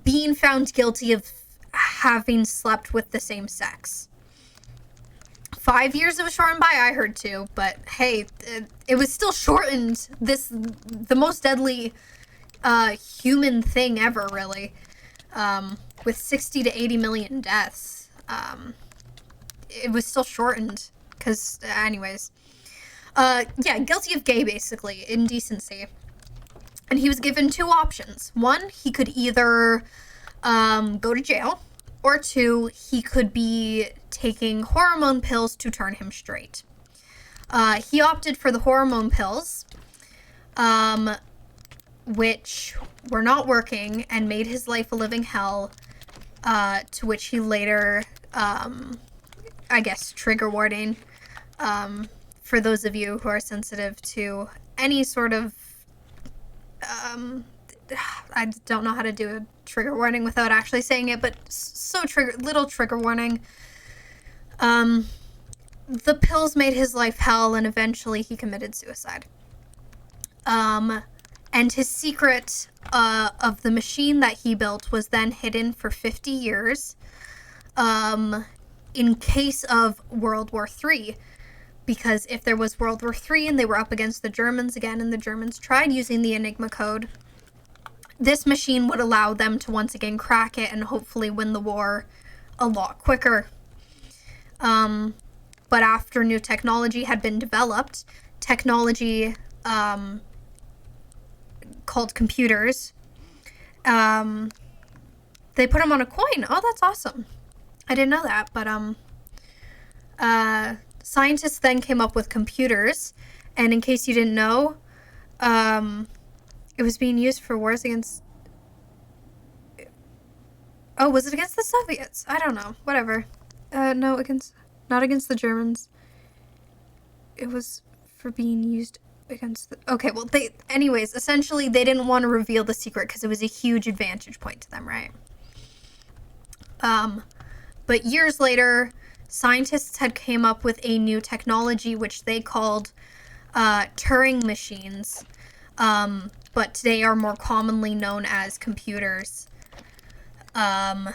being found guilty of having slept with the same sex. 5 years it was shortened by, I heard too, but hey, it was still shortened. The most deadly human thing ever, really, with 60 to 80 million deaths. It was still shortened, because, anyways. Yeah, guilty of gay, basically, indecency. And he was given 2 options. 1, he could either go to jail, or 2, he could be taking hormone pills to turn him straight. He opted for the hormone pills, which were not working and made his life a living hell, to which he later, I guess, trigger warning, for those of you who are sensitive to any sort of, I don't know how to do a trigger warning without actually saying it, but little trigger warning. The pills made his life hell, and eventually he committed suicide. And his secret of the machine that he built was then hidden for 50 years in case of World War III. Because if there was World War III and they were up against the Germans again and the Germans tried using the Enigma code, this machine would allow them to once again crack it and hopefully win the war a lot quicker. But after new technology had been developed, technology called computers, they put them on a coin. Oh, that's awesome. I didn't know that, but scientists then came up with computers, and in case you didn't know, it was being used for wars against... Oh, was it against the Soviets? I don't know. Whatever. No, not against the Germans. It was for being used against the... Okay, well, anyways, essentially, they didn't want to reveal the secret because it was a huge advantage point to them, right? But years later, scientists had came up with a new technology which they called Turing machines, but today are more commonly known as computers. And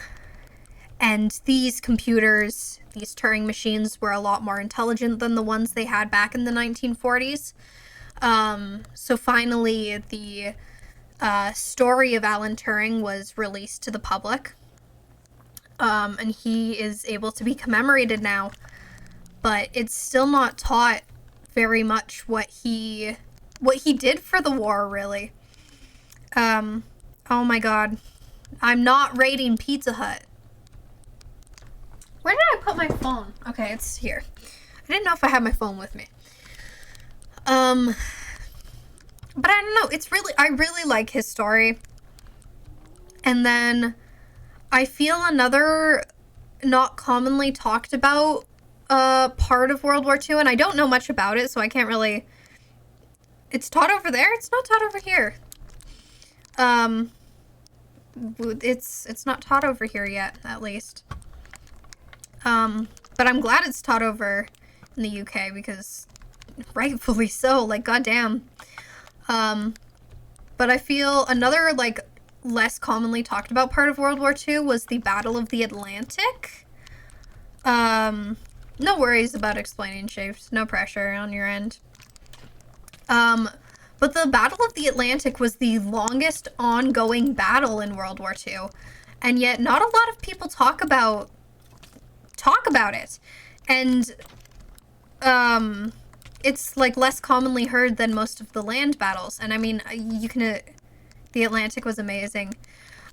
these computers, these Turing machines, were a lot more intelligent than the ones they had back in the 1940s. So finally, the story of Alan Turing was released to the public. And he is able to be commemorated now. But it's still not taught very much what he did for the war, really. Oh my god. I'm not raiding Pizza Hut. Where did I put my phone? Okay, it's here. I didn't know if I had my phone with me. But I don't know. I really like his story. And then I feel another not commonly talked about part of World War II, and I don't know much about it, so I can't really... It's taught over there? It's not taught over here. It's not taught over here yet, at least. But I'm glad it's taught over in the UK, because rightfully so, like, goddamn. But I feel another, like, less commonly talked about part of World War II was the Battle of the Atlantic. No worries about explaining shapes, no pressure on your end. But the Battle of the Atlantic was the longest ongoing battle in World War II, and yet not a lot of people talk about it. And it's like less commonly heard than most of the land battles. And I mean, the Atlantic was amazing.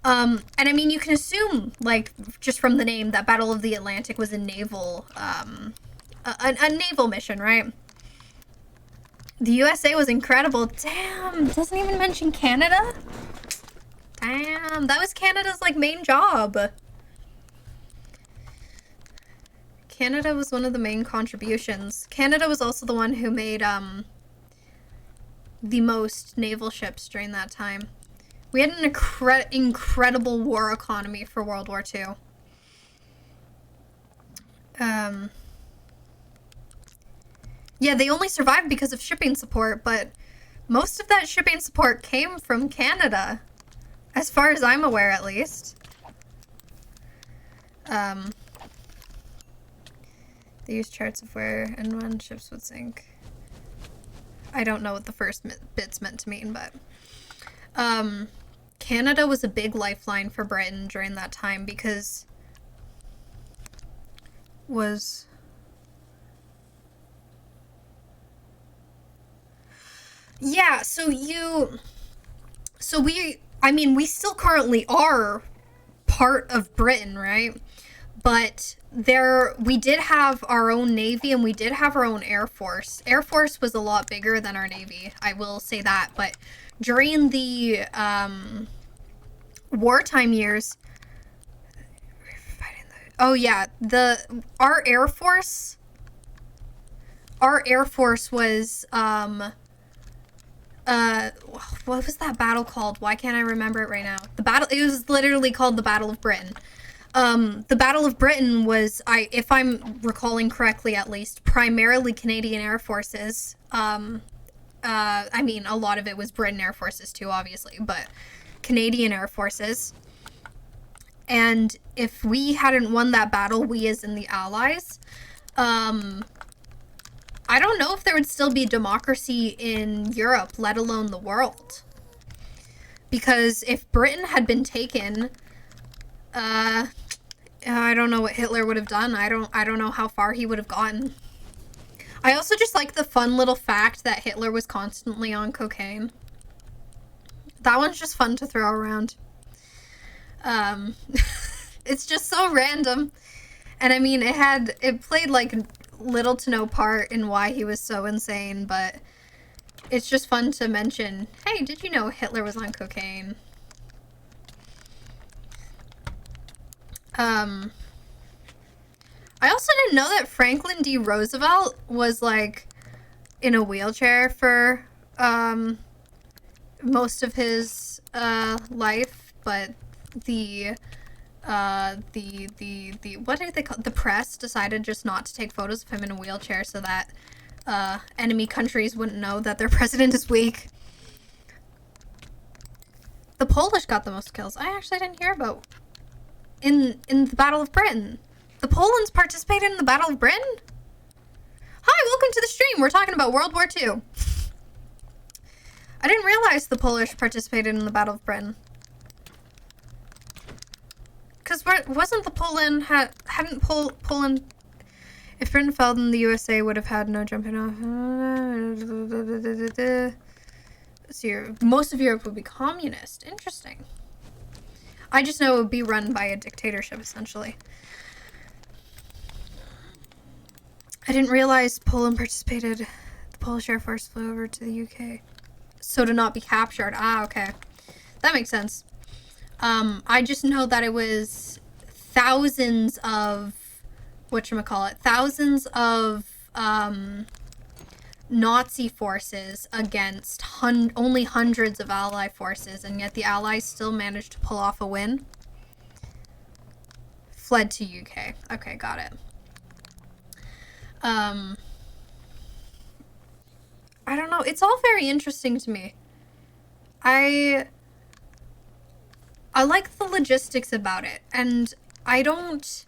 And I mean, you can assume, like, just from the name, that Battle of the Atlantic was a naval, a naval mission, right? The USA was incredible. Damn, doesn't even mention Canada? Damn, that was Canada's, like, main job. Canada was one of the main contributions. Canada was also the one who made, the most naval ships during that time. We had an incredible war economy for World War II. Yeah, they only survived because of shipping support, but most of that shipping support came from Canada. As far as I'm aware, at least. They used charts of where and when ships would sink. I don't know what the first bit's meant to mean, but... Canada was a big lifeline for Britain during that time because... Yeah, we still currently are part of Britain, right? But we did have our own Navy and we did have our own Air Force. Air Force was a lot bigger than our Navy, I will say that. But during the wartime years... Oh yeah, our Air Force was... what was that battle called? Why can't I remember it right now? It was literally called the Battle of Britain. The Battle of Britain was, if I'm recalling correctly at least, primarily Canadian Air Forces, I mean, a lot of it was Britain Air Forces too, obviously, but Canadian Air Forces. And if we hadn't won that battle, we as in the Allies, I don't know if there would still be democracy in Europe, let alone the world. Because if Britain had been taken, I don't know what Hitler would have done. I don't know how far he would have gotten. I also just like the fun little fact that Hitler was constantly on cocaine. That one's just fun to throw around. It's just so random. And I mean, it played like little to no part in why he was so insane, but it's just fun to mention, hey, did you know Hitler was on cocaine? I also didn't know that Franklin D. Roosevelt was, like, in a wheelchair for, most of his, life, but what did they call it? The press decided just not to take photos of him in a wheelchair so that, enemy countries wouldn't know that their president is weak. The Polish got the most kills. I actually didn't hear about in the Battle of Britain. The Poland's participated in the Battle of Britain? Hi, welcome to the stream. We're talking about World War II. I didn't realize the Polish participated in the Battle of Britain. Because wasn't the Poland, hadn't Poland, if Britain fell, then the USA would have had no jumping off. So most of Europe would be communist. Interesting. I just know it would be run by a dictatorship, essentially. I didn't realize Poland participated. The Polish Air Force flew over to the UK. So to not be captured. Ah, okay. That makes sense. I just know that it was thousands of, thousands of, Nazi forces against only hundreds of Ally forces, and yet the Allies still managed to pull off a win. Fled to UK. Okay, got it. I don't know. It's all very interesting to me. I like the logistics about it, and I don't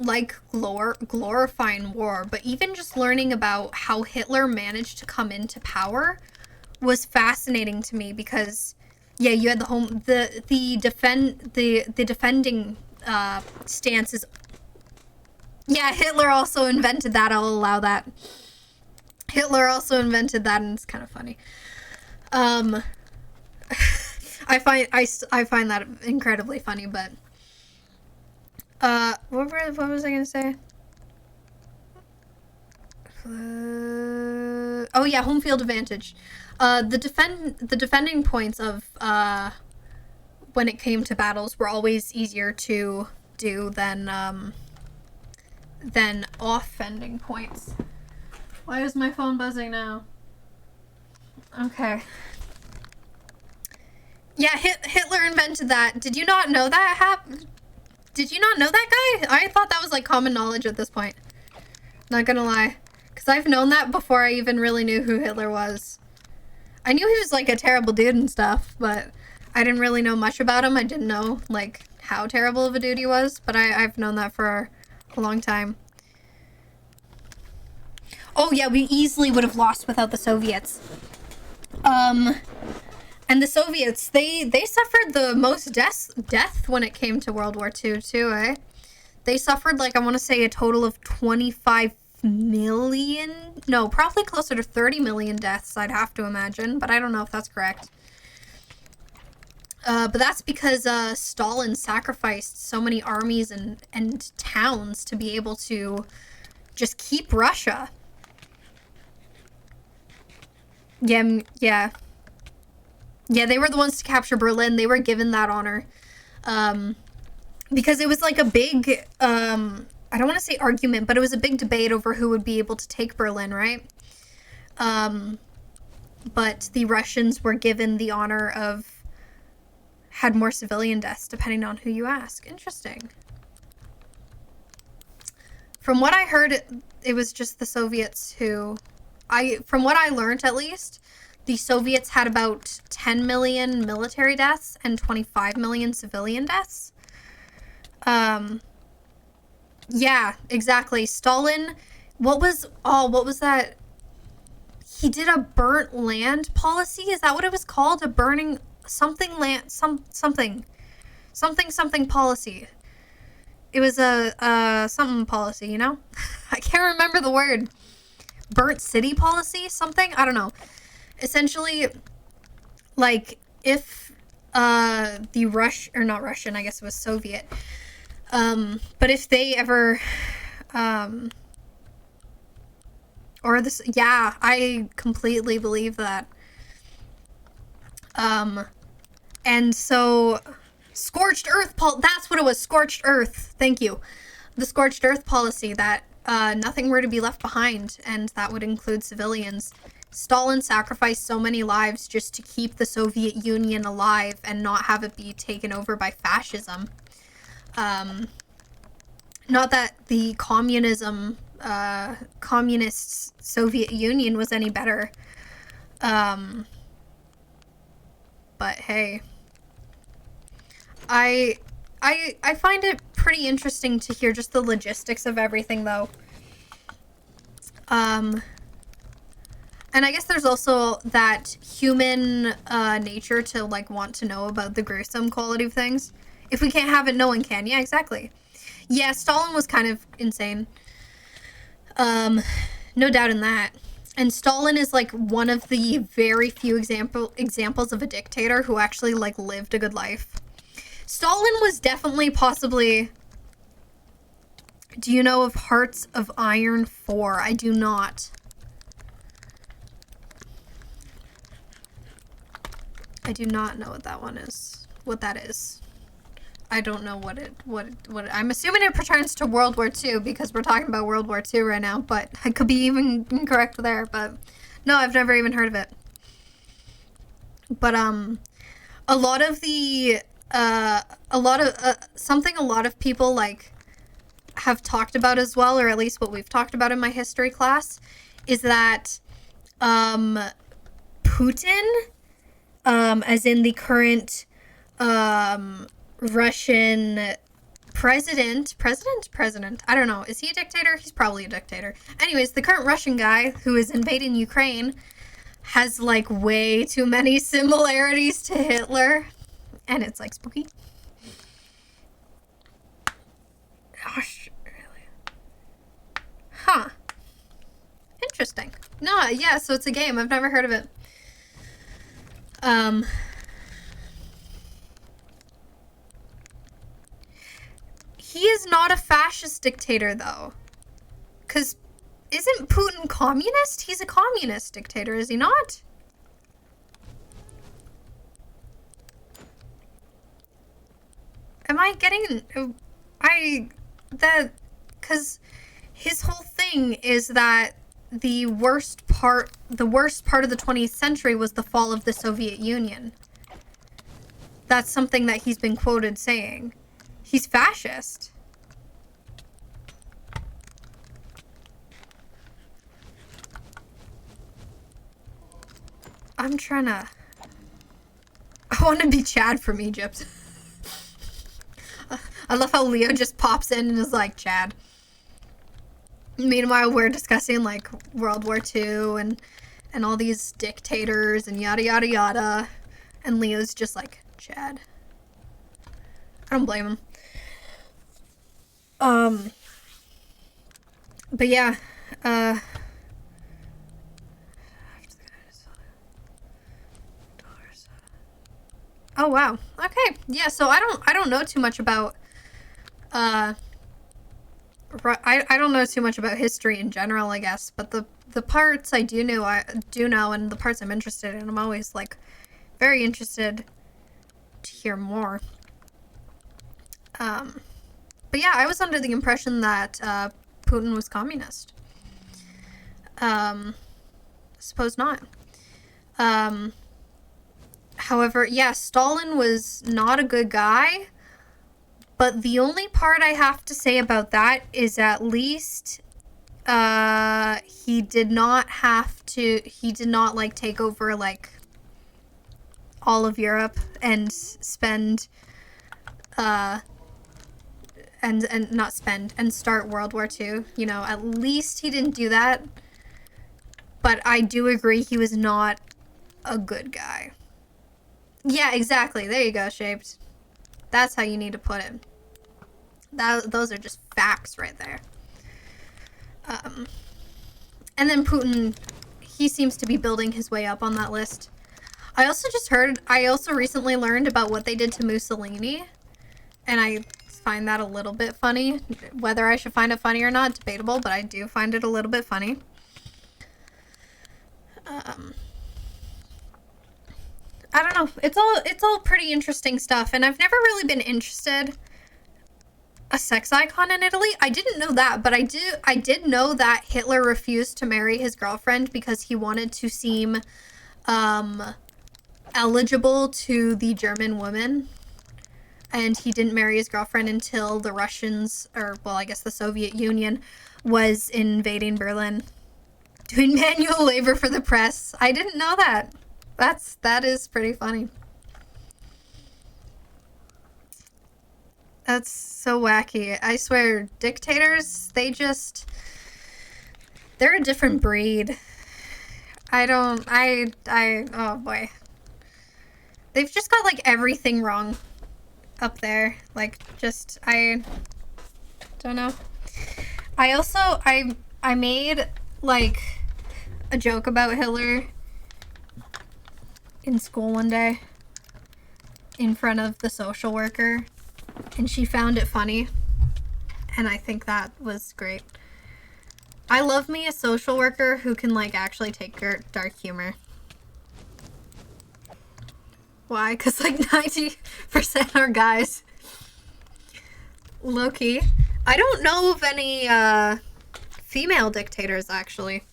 like glorifying war, but even just learning about how Hitler managed to come into power was fascinating to me because, yeah, you had the defending stances. Yeah, Hitler also invented that. I'll allow that. Hitler also invented that, and it's kind of funny. I find that incredibly funny, but what was I gonna say? Oh yeah, home field advantage. The defending points of when it came to battles were always easier to do than offending points. Why is my phone buzzing now? Okay. Yeah, Hitler invented that. Did you not know that Did you not know that guy? I thought that was like common knowledge at this point. Not gonna lie. Because I've known that before I even really knew who Hitler was. I knew he was like a terrible dude and stuff, but I didn't really know much about him. I didn't know like how terrible of a dude he was, but I've known that for a long time. Oh yeah, we easily would have lost without the Soviets. And the Soviets, they suffered the most death when it came to World War II too, eh? They suffered like, I want to say a total of 25 million? No, probably closer to 30 million deaths, I'd have to imagine, but I don't know if that's correct. But that's because Stalin sacrificed so many armies and towns to be able to just keep Russia. Yeah, they were the ones to capture Berlin. They were given that honor. Because it was like a big, I don't want to say argument, but it was a big debate over who would be able to take Berlin, right? But the Russians were given the honor of, had more civilian deaths, depending on who you ask. Interesting. From what I heard, it was just the Soviets who, from what I learned at least, the Soviets had about 10 million military deaths and 25 million civilian deaths. Yeah, exactly. Stalin, what was that? He did a burnt land policy. Is that what it was called? A burning something land something policy. It was a something policy, you know? I can't remember the word. Burnt city policy, something? I don't know. Essentially, like, if the not Russian, I guess it was Soviet, but if they ever yeah, I completely believe that. And so scorched earth that's what it was, scorched earth. Thank you. The scorched earth policy, that nothing were to be left behind, and that would include civilians. Stalin sacrificed so many lives just to keep the Soviet Union alive and not have it be taken over by fascism. Not that the communist Soviet Union was any better. But hey, I find it pretty interesting to hear just the logistics of everything, though. And I guess there's also that human nature to, like, want to know about the gruesome quality of things. If we can't have it, no one can. Yeah, exactly. Yeah, Stalin was kind of insane. No doubt in that. And Stalin is, like, one of the very few examples of a dictator who actually, like, lived a good life. Stalin was definitely possibly... Do you know of Hearts of Iron 4? I do not. I do not know what that one is. What that is. I don't know what I'm assuming it pertains to World War II because we're talking about World War II right now, but I could be even incorrect there, but no, I've never even heard of it. But a lot of something a lot of people, like, have talked about as well, or at least what we've talked about in my history class, is that Putin, as in the current Russian president, I don't know, is he a dictator? He's probably a dictator. Anyways, the current Russian guy who is invading Ukraine has, like, way too many similarities to Hitler, and it's, like, spooky. Gosh, really? Huh. Interesting. No, yeah, so it's a game. I've never heard of it. He is not a fascist dictator, though. Because isn't Putin communist? He's a communist dictator, is he not? Am I getting... Because his whole thing is that the worst part of the 20th century was the fall of the Soviet Union. That's something that he's been quoted saying. He's fascist. I'm trying to... I want to be Chad from Egypt. I love how Leo just pops in and is like, Chad. Meanwhile, we're discussing, like, World War II and all these dictators and yada yada yada. And Leo's just like, Chad. I don't blame him. But yeah, oh wow. Okay. Yeah, so I don't know too much about I don't know too much about history in general, I guess, but the parts I do know, and the parts I'm interested in, I'm always, like, very interested to hear more. But yeah, I was under the impression that Putin was communist. Suppose not. However, yeah, Stalin was not a good guy, but the only part I have to say about that is at least he did not like take over like all of Europe and spend and not spend and start World War II. You know, at least he didn't do that. But I do agree he was not a good guy. Yeah, exactly. There you go, Shaped. That's how you need to put it. Those are just facts right there. And then Putin, he seems to be building his way up on that list. I also recently learned about what they did to Mussolini, and I find that a little bit funny. Whether I should find it funny or not, debatable, but I do find it a little bit funny. I don't know. It's all pretty interesting stuff, and I've never really been interested a sex icon in Italy. I didn't know that, but I did know that Hitler refused to marry his girlfriend because he wanted to seem eligible to the German women. And he didn't marry his girlfriend until the Russians, or well, I guess the Soviet Union, was invading Berlin, doing manual labor for the press. I didn't know that. That is pretty funny. That's so wacky. I swear, dictators, they're a different breed. Oh boy. They've just got like everything wrong up there. Like, just, I don't know. I also, I made like a joke about Hitler in school one day in front of the social worker, and she found it funny, and I think that was great. I love me a social worker who can like actually take dark humor. Why? Because like 90% are guys. Low-key. I don't know of any female dictators actually.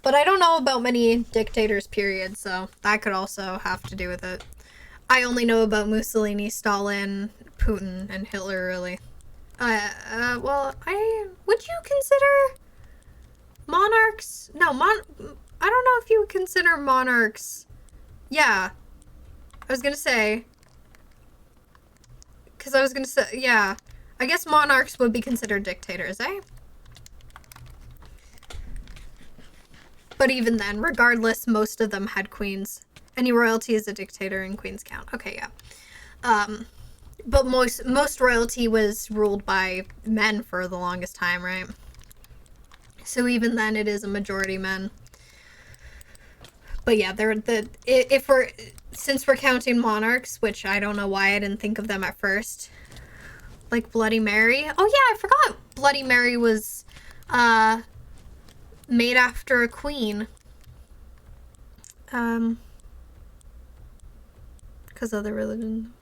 But I don't know about many dictators, period, so that could also have to do with it. I only know about Mussolini, Stalin, Putin, and Hitler, really. Well, would you consider monarchs? No, I don't know if you would consider monarchs. Yeah. I was gonna say, yeah. I guess monarchs would be considered dictators, eh? But even then, regardless, most of them had queens. Any royalty is a dictator and queens count. Okay, yeah. But most royalty was ruled by men for the longest time, right? So even then, it is a majority men. But yeah, since we're counting monarchs, which I don't know why I didn't think of them at first, like Bloody Mary. Oh yeah, I forgot Bloody Mary was made after a queen. Because of the religion.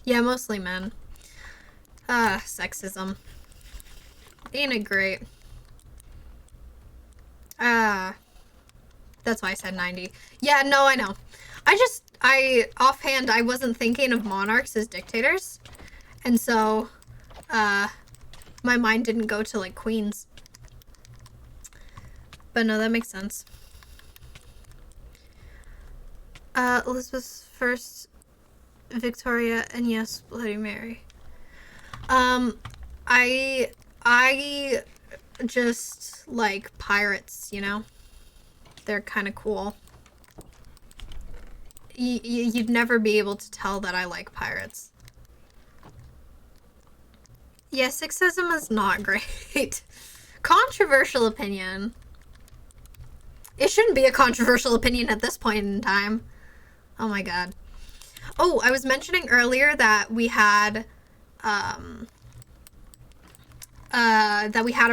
Yeah, mostly men. Sexism. Ain't it great? That's why I said 90. Yeah, no, I know. Offhand, I wasn't thinking of monarchs as dictators. And so, my mind didn't go to, like, queens. But no, that makes sense. Elizabeth first, Victoria, and yes, Bloody Mary. I just like pirates, you know? They're kind of cool. You'd never be able to tell that I like pirates. Yeah, sexism is not great. Controversial opinion. It shouldn't be a controversial opinion at this point in time. Oh my god. Oh, I was mentioning earlier that we had a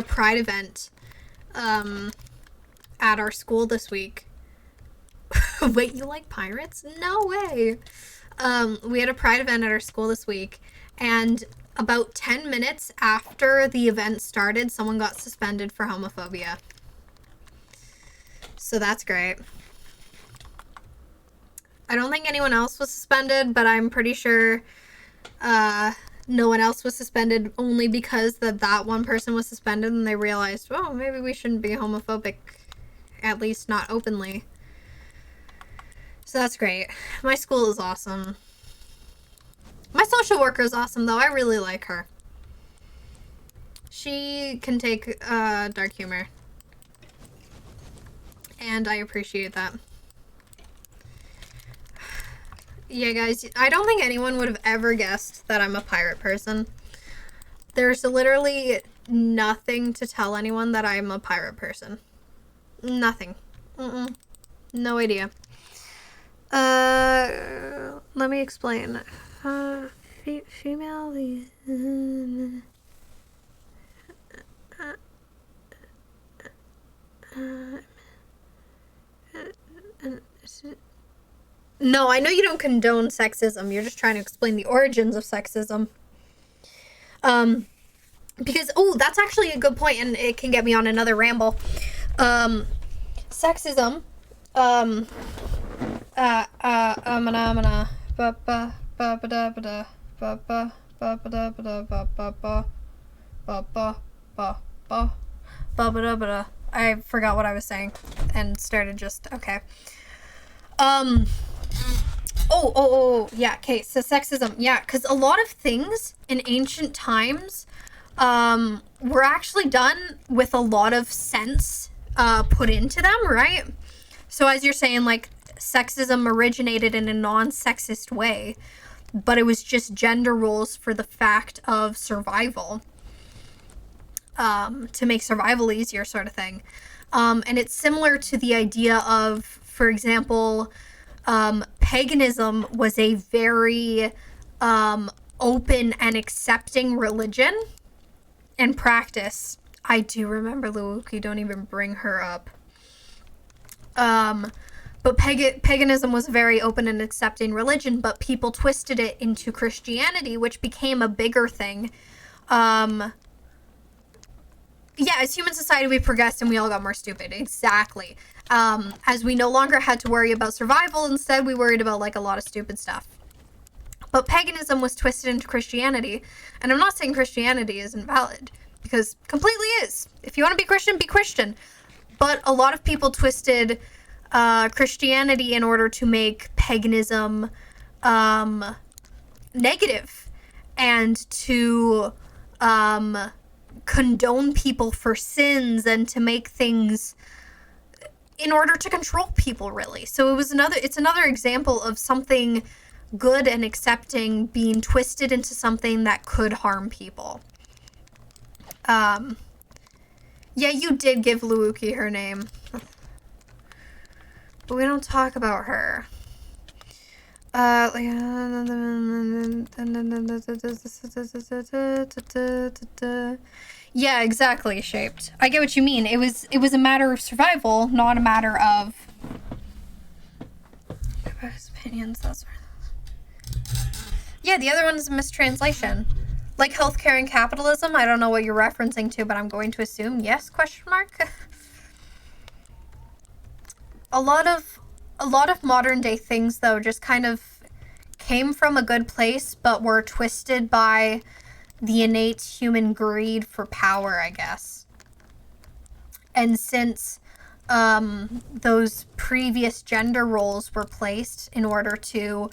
pride event at our school this week. Wait, you like pirates? No way. We had a pride event at our school this week, and about 10 minutes after the event started, someone got suspended for homophobia. So that's great. I don't think anyone else was suspended, but I'm pretty sure no one else was suspended only because that one person was suspended, and they realized, oh, maybe we shouldn't be homophobic, at least not openly. So that's great. My school is awesome. My social worker is awesome, though. I really like her. She can take dark humor. And I appreciate that. Yeah, guys, I don't think anyone would have ever guessed that I'm a pirate person. There's literally nothing to tell anyone that I'm a pirate person. Nothing. No idea. Let me explain. Female. No, I know you don't condone sexism. You're just trying to explain the origins of sexism. Because, that's actually a good point, and it can get me on another ramble. Sexism, I forgot what I was saying and started just, okay. Yeah, okay, so sexism, yeah, because a lot of things in ancient times, were actually done with a lot of sense, put into them, right? So as you're saying, like, sexism originated in a non-sexist way, but it was just gender roles for the fact of survival, to make survival easier, sort of thing. And it's similar to the idea of, for example, paganism was a very open and accepting religion and practice. I do remember Luuki, don't even bring her up. But paganism was a very open and accepting religion, but people twisted it into Christianity, which became a bigger thing. Yeah, as human society, we progressed and we all got more stupid. Exactly. As we no longer had to worry about survival, instead we worried about, like, a lot of stupid stuff. But paganism was twisted into Christianity, and I'm not saying Christianity isn't valid, because completely is. If you want to be Christian. But a lot of people twisted Christianity in order to make paganism negative, and to condone people for sins, and to make things in order to control people, really. So it's another example of something good and accepting being twisted into something that could harm people. Yeah, you did give Luuki her name. But we don't talk about her. Yeah, exactly, Shaped. I get what you mean. It was a matter of survival, not a matter of opinions. That's right. Yeah, the other one is a mistranslation. Like healthcare and capitalism. I don't know what you're referencing to, but I'm going to assume yes, question mark. A lot of modern day things, though, just kind of came from a good place, but were twisted by the innate human greed for power, I guess. And since those previous gender roles were placed in order to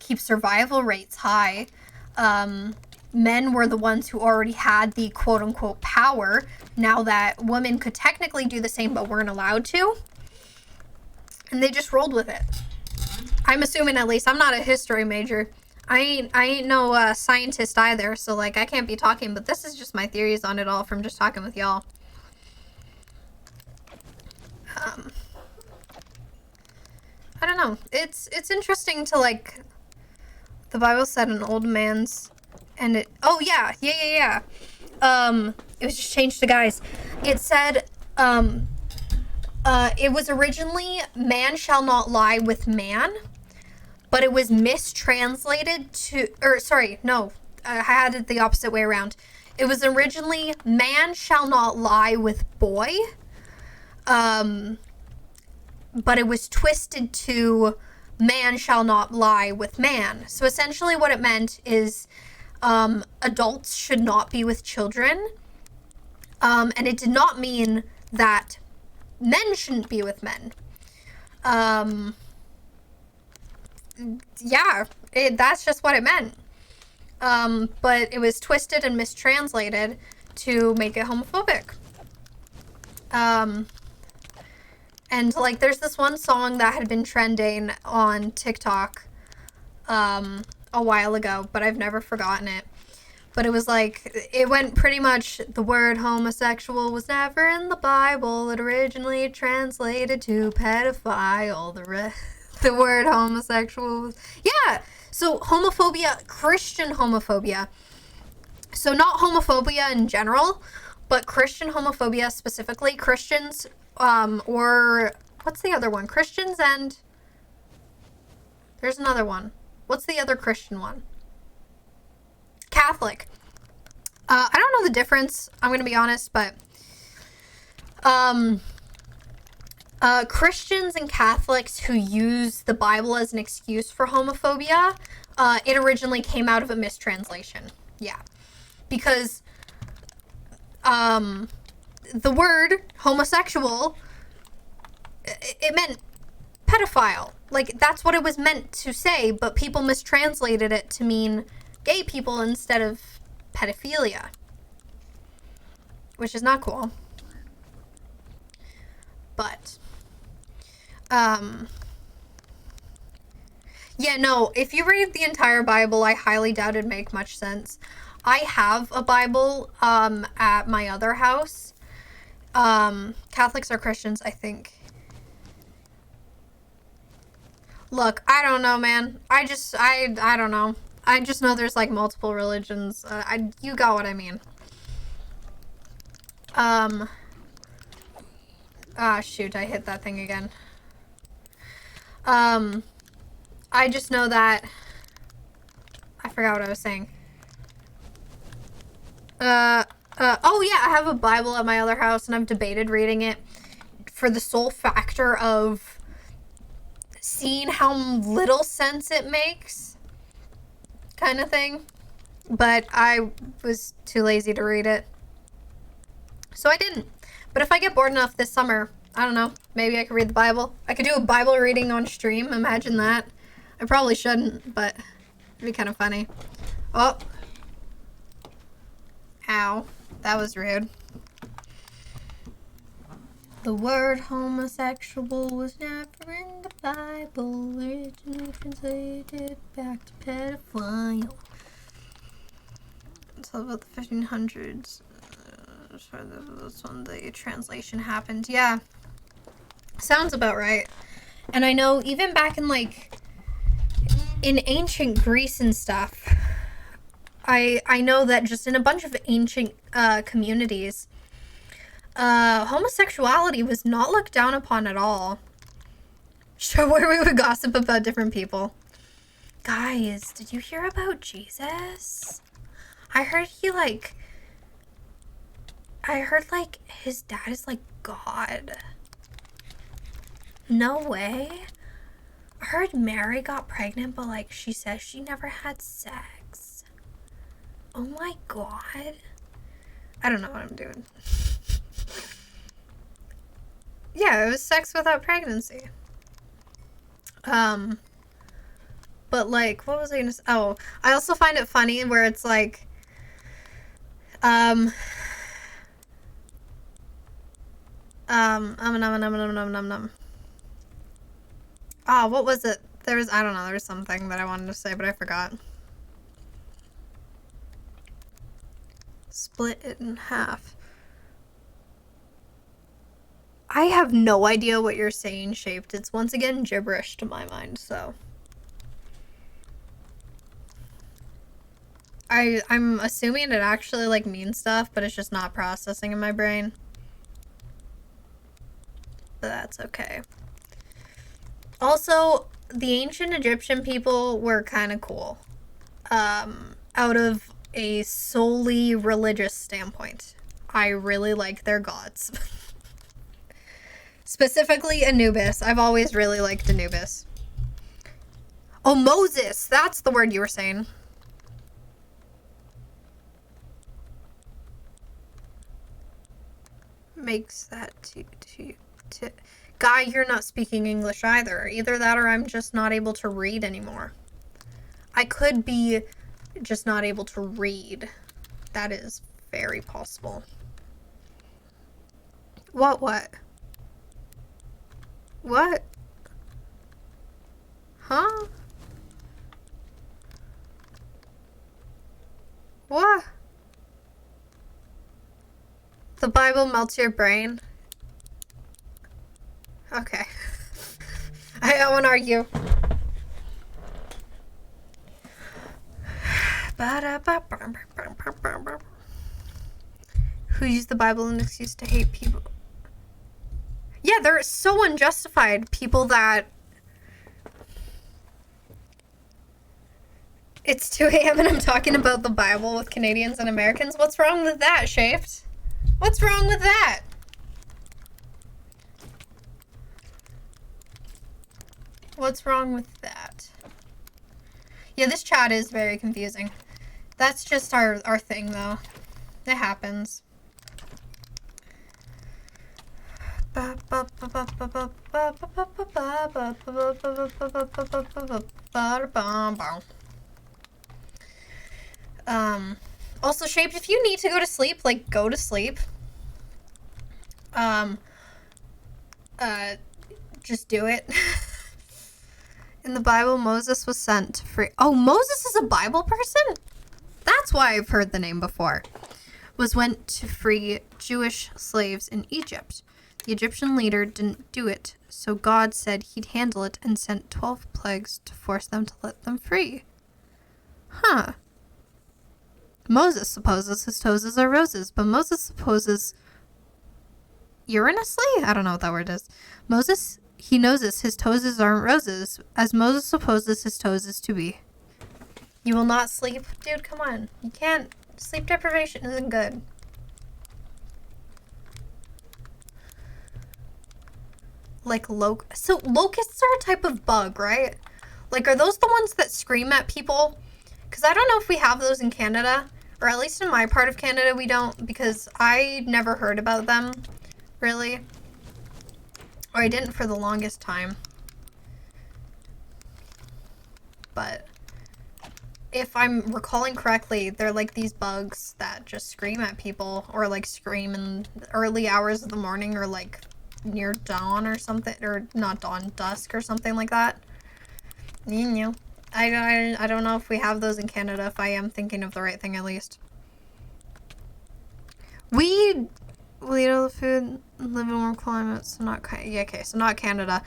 keep survival rates high, men were the ones who already had the quote-unquote power, now that women could technically do the same but weren't allowed to. And they just rolled with it. I'm assuming, at least. I'm not a history major. I ain't no scientist either, so, like, I can't be talking, but this is just my theories on it all from just talking with y'all. I don't know. It's interesting to, like, the Bible said an old man's, and it, oh, yeah. It was just changed to guys. It said, it was originally man shall not lie with man, but it was mistranslated to, I had it the opposite way around. It was originally man shall not lie with boy, but it was twisted to man shall not lie with man. So essentially what it meant is adults should not be with children. And it did not mean that men shouldn't be with men. Yeah, that's just what it meant. But it was twisted and mistranslated to make it homophobic. And like there's this one song that had been trending on TikTok a while ago, but I've never forgotten it. But it was like, it went pretty much, the word homosexual was never in the Bible. It originally translated to pedophile. The word homosexual was, yeah. So homophobia, Christian homophobia. So not homophobia in general, but Christian homophobia specifically. Christians, or what's the other one? Christians and, there's another one. What's the other Christian one? Catholic. I don't know the difference, I'm going to be honest, but Christians and Catholics who use the Bible as an excuse for homophobia, it originally came out of a mistranslation. Yeah. Because the word homosexual, it meant pedophile. Like, that's what it was meant to say, but people mistranslated it to mean gay people instead of pedophilia, which is not cool. But yeah, no, if you read the entire Bible, I highly doubt it'd make much sense. I have a Bible at my other house. Catholics or Christians, I think. Look, I don't know, man. I don't know. I just know there's like multiple religions. You got what I mean. Shoot, I hit that thing again. I just know that, I forgot what I was saying. Oh yeah, I have a Bible at my other house and I've debated reading it for the sole factor of seeing how little sense it makes. Kind of thing, but I was too lazy to read it, so I didn't. But if I get bored enough this summer, I don't know, maybe I could read the Bible. I could do a Bible reading on stream, imagine that. I probably shouldn't, but it'd be kind of funny. Oh. Ow, that was rude. The word homosexual was never in the Bible, originally translated back to pedophile. It's all about the 1500s. That's when the translation happened. Yeah, sounds about right. And I know even back in like, in ancient Greece and stuff, I know that just in a bunch of ancient communities, homosexuality was not looked down upon at all. Show where we would gossip about different people. Guys, did you hear about Jesus? I heard his dad is like God. No way. I heard Mary got pregnant, but like she says she never had sex. Oh my God. I don't know what I'm doing. Yeah, it was sex without pregnancy. But like, what was I gonna say? Oh, I also find it funny where it's like, what was it? I don't know, there was something that I wanted to say, but I forgot. Split it in half. I have no idea what you're saying, Shaped. It's once again gibberish to my mind, so. I'm assuming it actually like means stuff, but it's just not processing in my brain. But that's okay. Also, the ancient Egyptian people were kind of cool. Out of a solely religious standpoint. I really like their gods. Specifically Anubis. I've always really liked Anubis. Oh, Moses! That's the word you were saying. makes that to Guy, you're not speaking English either. Either that or I'm just not able to read anymore. I could be just not able to read. That is very possible. What? What? Huh? What? The Bible melts your brain? Okay. I won't argue. Who used the Bible as an excuse to hate people? Yeah, they're so unjustified. People that... It's 2 a.m. and I'm talking about the Bible with Canadians and Americans. What's wrong with that, Shaped? What's wrong with that? What's wrong with that? Yeah, this chat is very confusing. That's just our thing, though. It happens. Also, Shaped, if you need to go to sleep, like, go to sleep. Just do it. In the Bible, Moses was sent to free... Oh, Moses is a Bible person? That's why I've heard the name before. Was went to free Jewish slaves in Egypt. The Egyptian leader didn't do it, so God said he'd handle it and sent 12 plagues to force them to let them free. Huh. Moses supposes his toes are roses, but Moses supposes... Urinously? I don't know what that word is. Moses... He knows his toes aren't roses, as Moses supposes his toes to be. You will not sleep? Dude, come on. You can't. Sleep deprivation isn't good. Like, so locusts are a type of bug, right? Like, are those the ones that scream at people? Because I don't know if we have those in Canada, or at least in my part of Canada we don't, because I never heard about them, really. Or I didn't for the longest time. But if I'm recalling correctly, they're like these bugs that just scream at people, or like scream in the early hours of the morning, or like near dawn or something, or not dawn, dusk or something like that. You know. I don't know if we have those in Canada, if I am thinking of the right thing at least. We eat all the food, live in warm climates, so not... Yeah, okay, so not Canada.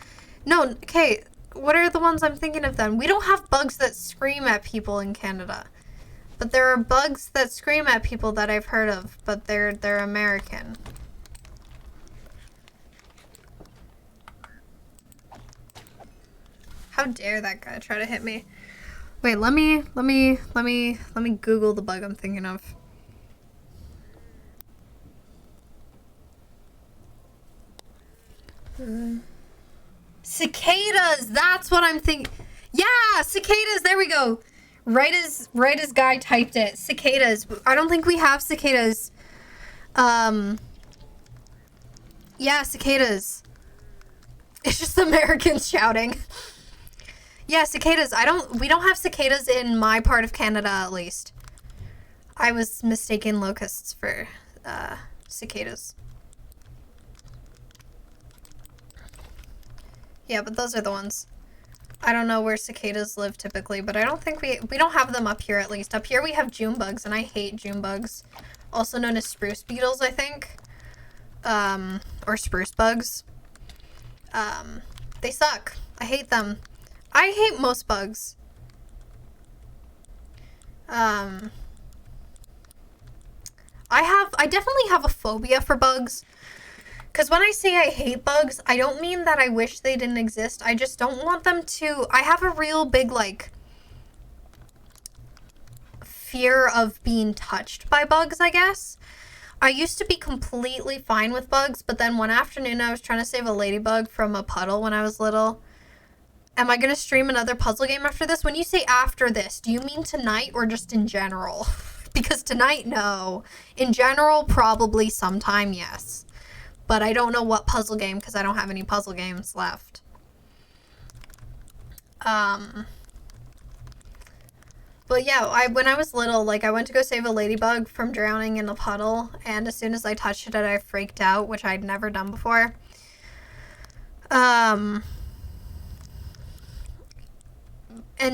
No, okay, what are the ones I'm thinking of then? We don't have bugs that scream at people in Canada. But there are bugs that scream at people that I've heard of, but they're American. How dare that guy try to hit me? Wait, let me Google the bug I'm thinking of. Cicadas, that's what I'm thinking. Yeah, cicadas, there we go. Right as Guy typed it. Cicadas. I don't think we have cicadas. Yeah, cicadas. It's just Americans shouting. Yeah, cicadas. We don't have cicadas in my part of Canada, at least. I was mistaking locusts for cicadas. Yeah, but those are the ones. I don't know where cicadas live typically, but I don't think we don't have them up here, at least. Up here we have June bugs, and I hate June bugs. Also known as spruce beetles, I think. Or spruce bugs. They suck. I hate them. I hate most bugs. I definitely have a phobia for bugs. Because when I say I hate bugs, I don't mean that I wish they didn't exist. I just don't want them to... I have a real big, like, fear of being touched by bugs, I guess. I used to be completely fine with bugs, but then one afternoon I was trying to save a ladybug from a puddle when I was little. Am I going to stream another puzzle game after this? When you say after this, do you mean tonight or just in general? Because tonight, no. In general, probably sometime, yes. but I don't know what puzzle game because I don't have any puzzle games left. But yeah, when I was little, like, I went to go save a ladybug from drowning in a puddle, and as soon as I touched it, I freaked out, which I'd never done before. And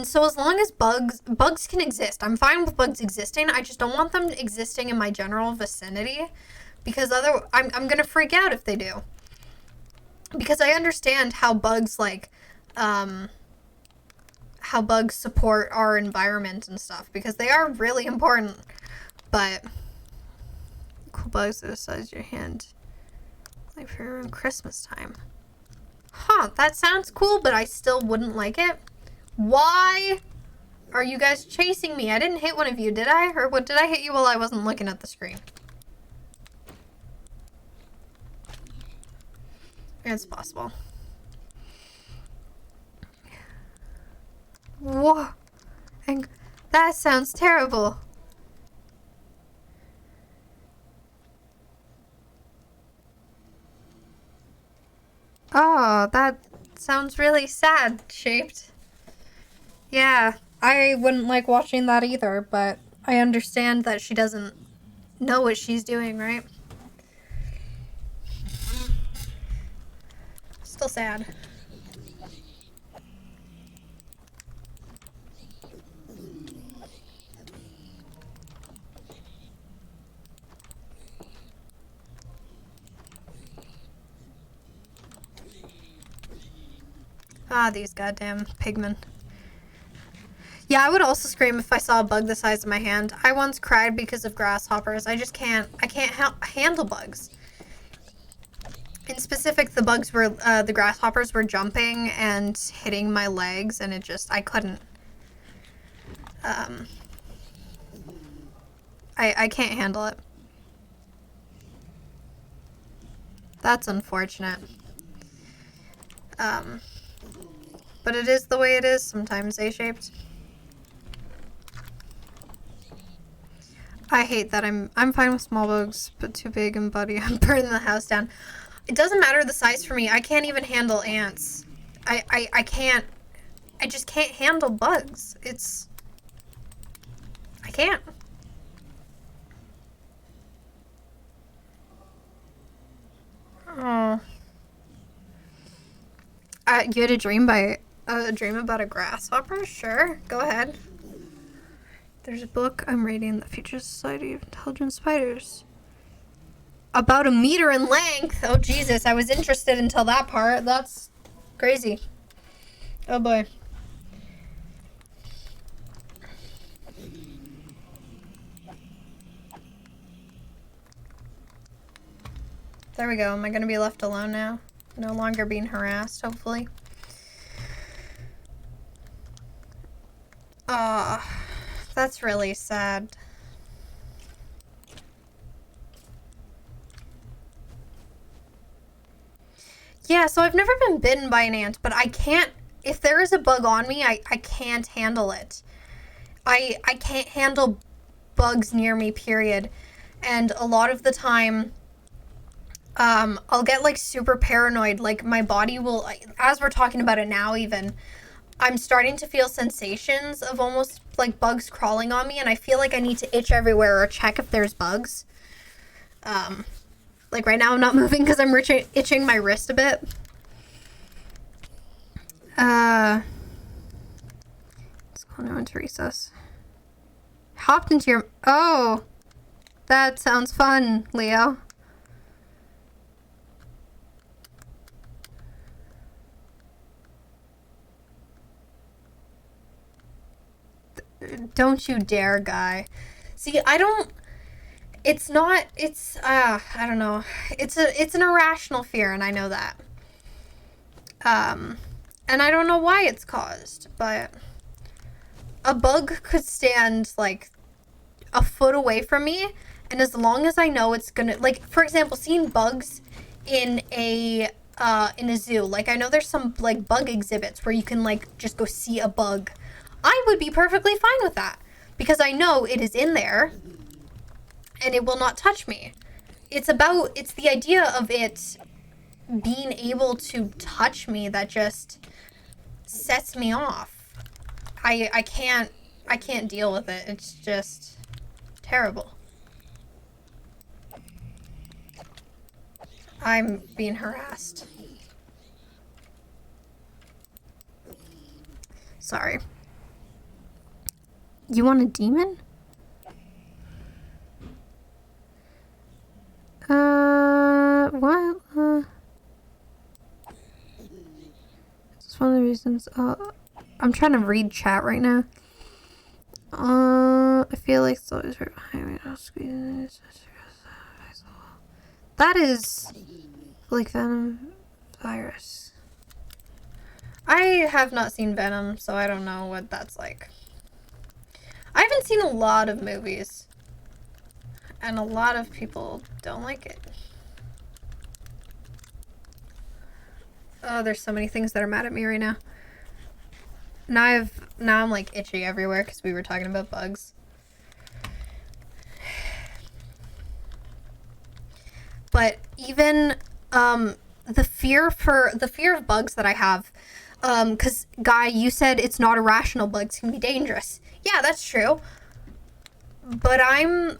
so as long as bugs can exist, I'm fine with bugs existing. I just don't want them existing in my general vicinity, because I'm gonna freak out if they do. Because I understand how bugs, like, how bugs support our environment and stuff, because they are really important. But cool bugs that the size of your hand, like for around Christmas time. Huh, that sounds cool, but I still wouldn't like it. Why are you guys chasing me? I didn't hit one of you, did I? Or what, did I hit you while I wasn't looking at the screen? It's possible. Whoa. And that sounds terrible. Oh, that sounds really sad shaped. Yeah, I wouldn't like watching that either, but I understand that she doesn't know what she's doing, right? Still sad. Ah, these goddamn pigmen. Yeah, I would also scream if I saw a bug the size of my hand. I once cried because of grasshoppers. I can't handle bugs. In specific, the bugs were, the grasshoppers were jumping and hitting my legs, and I couldn't. I can't handle it. That's unfortunate. But it is the way it is sometimes, A-shaped. I hate that I'm fine with small bugs, but too big and buddy, I'm burning the house down. It doesn't matter the size for me. I can't even handle ants. I just can't handle bugs. I can't. Oh. You had a dream about a grasshopper? Sure, go ahead. There's a book I'm reading, The Future Society of Intelligent Spiders. About 1 meter in length? Oh, Jesus, I was interested until that part. That's crazy. Oh, boy. There we go. Am I going to be left alone now? No longer being harassed, hopefully. That's really sad. Yeah, so I've never been bitten by an ant, but I can't, if there is a bug on me, I can't handle it. I can't handle bugs near me, period. And a lot of the time, I'll get like super paranoid, like my body will, as we're talking about it now even, I'm starting to feel sensations of almost like bugs crawling on me, and I feel like I need to itch everywhere or check if there's bugs. Like right now I'm not moving because I'm itching my wrist a bit. Let's go now into recess. Hopped into your, oh, that sounds fun, Leo. Don't you dare, guy. See, I don't, it's not, it's, I don't know. It's an irrational fear, and I know that. And I don't know why it's caused, but a bug could stand, like, a foot away from me, and as long as I know it's gonna, like, for example, seeing bugs in a zoo, like, I know there's some, like, bug exhibits where you can, like, just go see a bug. I would be perfectly fine with that, because I know it is in there, and it will not touch me. it's the idea of it being able to touch me that just sets me off. I can't deal with it. It's just terrible. I'm being harassed. Sorry. You want a demon? What? It's one of the reasons. I'm trying to read chat right now. I feel like it's always right behind me. I'll squeeze it. That is like Venom virus. I have not seen Venom, so I don't know what that's like. I haven't seen a lot of movies, and a lot of people don't like it. Oh, there's so many things that are mad at me right now. Now I'm like itchy everywhere because we were talking about bugs. But even the fear of bugs that I have, because Guy, you said it's not irrational. Bugs can be dangerous. Yeah, that's true. But I'm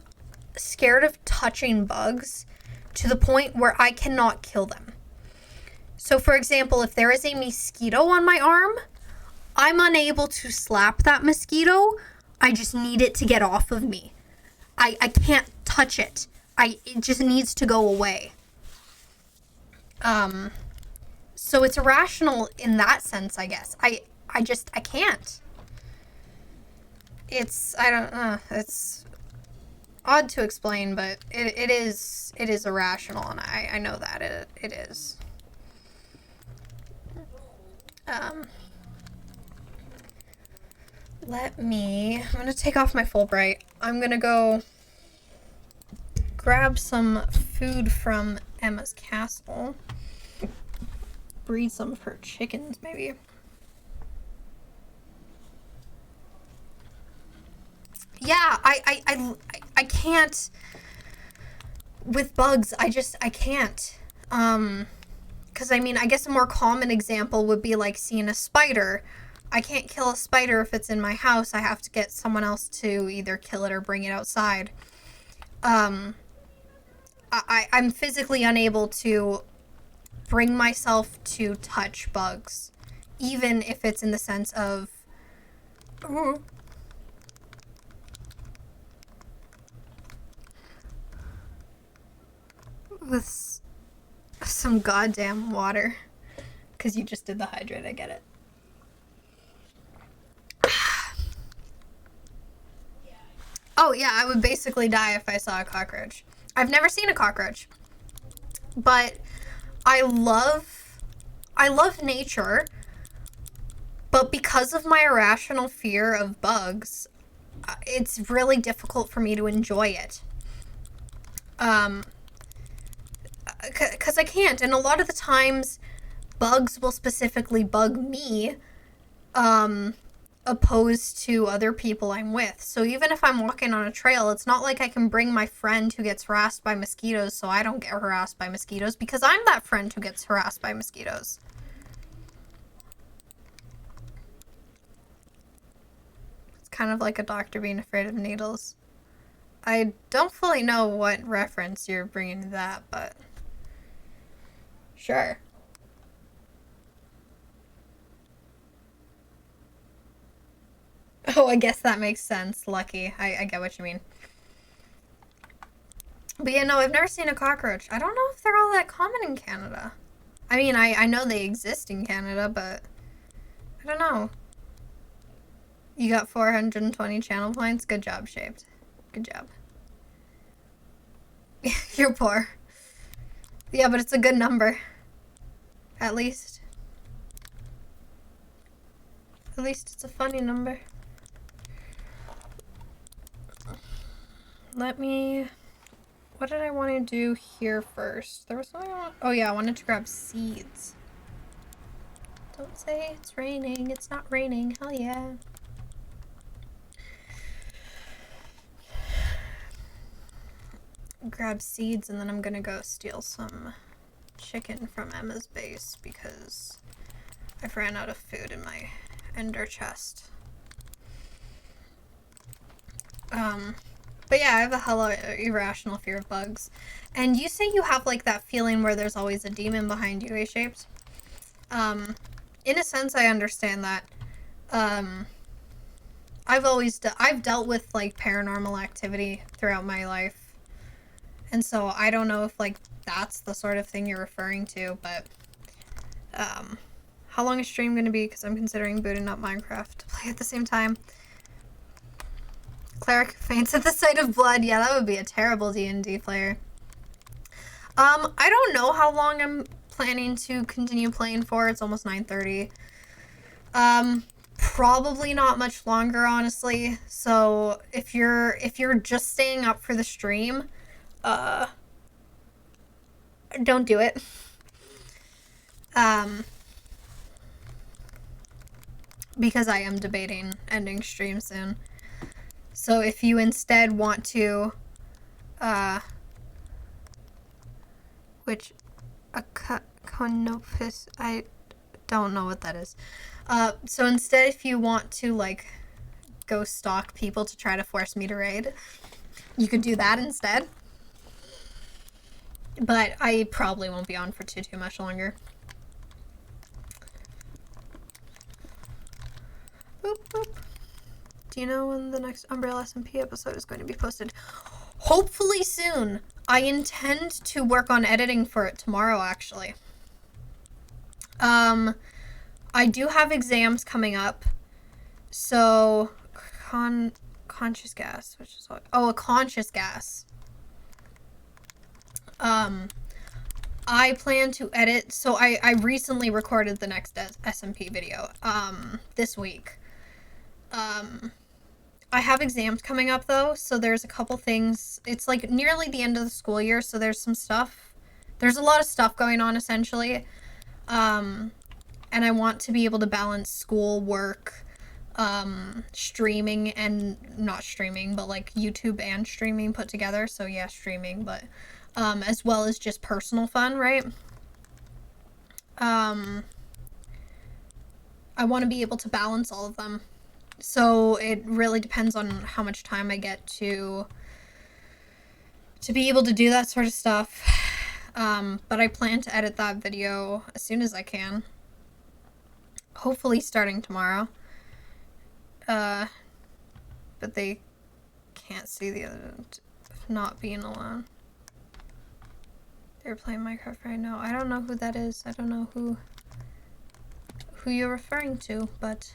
scared of touching bugs to the point where I cannot kill them. So, for example, if there is a mosquito on my arm, I'm unable to slap that mosquito. I just need it to get off of me. I can't touch it. It just needs to go away. So it's irrational in that sense, I guess. I can't. It's odd to explain, but it is irrational, and I know that it is. I'm gonna take off my Fulbright. I'm gonna go grab some food from Emma's castle. Breed some of her chickens, maybe. Yeah, I can't with bugs. I can't. Because I mean, I guess a more common example would be like seeing a spider. I can't kill a spider if it's in my house. I have to get someone else to either kill it or bring it outside. I'm physically unable to bring myself to touch bugs, even if it's in the sense of with some goddamn water, because you just did the hydrate. I get it. Oh yeah, I would basically die if I saw a cockroach. I've never seen a cockroach, but I love nature, but because of my irrational fear of bugs, it's really difficult for me to enjoy it. Because I can't, and a lot of the times, bugs will specifically bug me, opposed to other people I'm with. So even if I'm walking on a trail, it's not like I can bring my friend who gets harassed by mosquitoes so I don't get harassed by mosquitoes, because I'm that friend who gets harassed by mosquitoes. It's kind of like a doctor being afraid of needles. I don't fully know what reference you're bringing to that, but sure. Oh, I guess that makes sense. Lucky. I get what you mean. But yeah, no, I've never seen a cockroach. I don't know if they're all that common in Canada. I mean, I know they exist in Canada, but I don't know. You got 420 channel points? Good job, Shaped. Good job. You're poor. Yeah, but it's a good number. At least. At least it's a funny number. Let me... What did I want to do here first? There was something I want... Oh yeah, I wanted to grab seeds. Don't say it's raining. It's not raining. Hell yeah. grab seeds, and then I'm gonna go steal some chicken from Emma's base because I've ran out of food in my ender chest. But yeah, I have a hella irrational fear of bugs. And you say you have like that feeling where there's always a demon behind you, A-Shapes? In a sense, I understand that. I've dealt with like paranormal activity throughout my life. And so I don't know if like that's the sort of thing you're referring to, but how long is stream gonna be? Because I'm considering booting up Minecraft to play at the same time. Cleric faints at the sight of blood. Yeah, that would be a terrible D&D player. I don't know how long I'm planning to continue playing for. It's almost 9:30. Probably not much longer, honestly. So if you're just staying up for the stream, don't do it. Because I am debating ending stream soon. So if you instead want to, which a conopus, I don't know what that is. So instead, if you want to like go stalk people to try to force me to raid, you could do that instead. But I probably won't be on for too much longer. Boop, boop. Do you know when the next Umbriel SMP episode is going to be posted? Hopefully soon. I intend to work on editing for it tomorrow, actually. I do have exams coming up. So, conscious gas, which is what? Oh, a conscious gas. I plan to edit, so I recently recorded the next SMP video, this week. I have exams coming up though, so there's a couple things. It's like nearly the end of the school year, so there's some stuff. There's a lot of stuff going on essentially. And I want to be able to balance school, work, streaming, and not streaming, but like YouTube and streaming put together. So yeah, streaming, but as well as just personal fun, right? I want to be able to balance all of them. So it really depends on how much time I get to be able to do that sort of stuff. But I plan to edit that video as soon as I can. Hopefully starting tomorrow. But they can't see the other not being alone. They're playing Minecraft right now. I don't know who that is. I don't know who you're referring to, but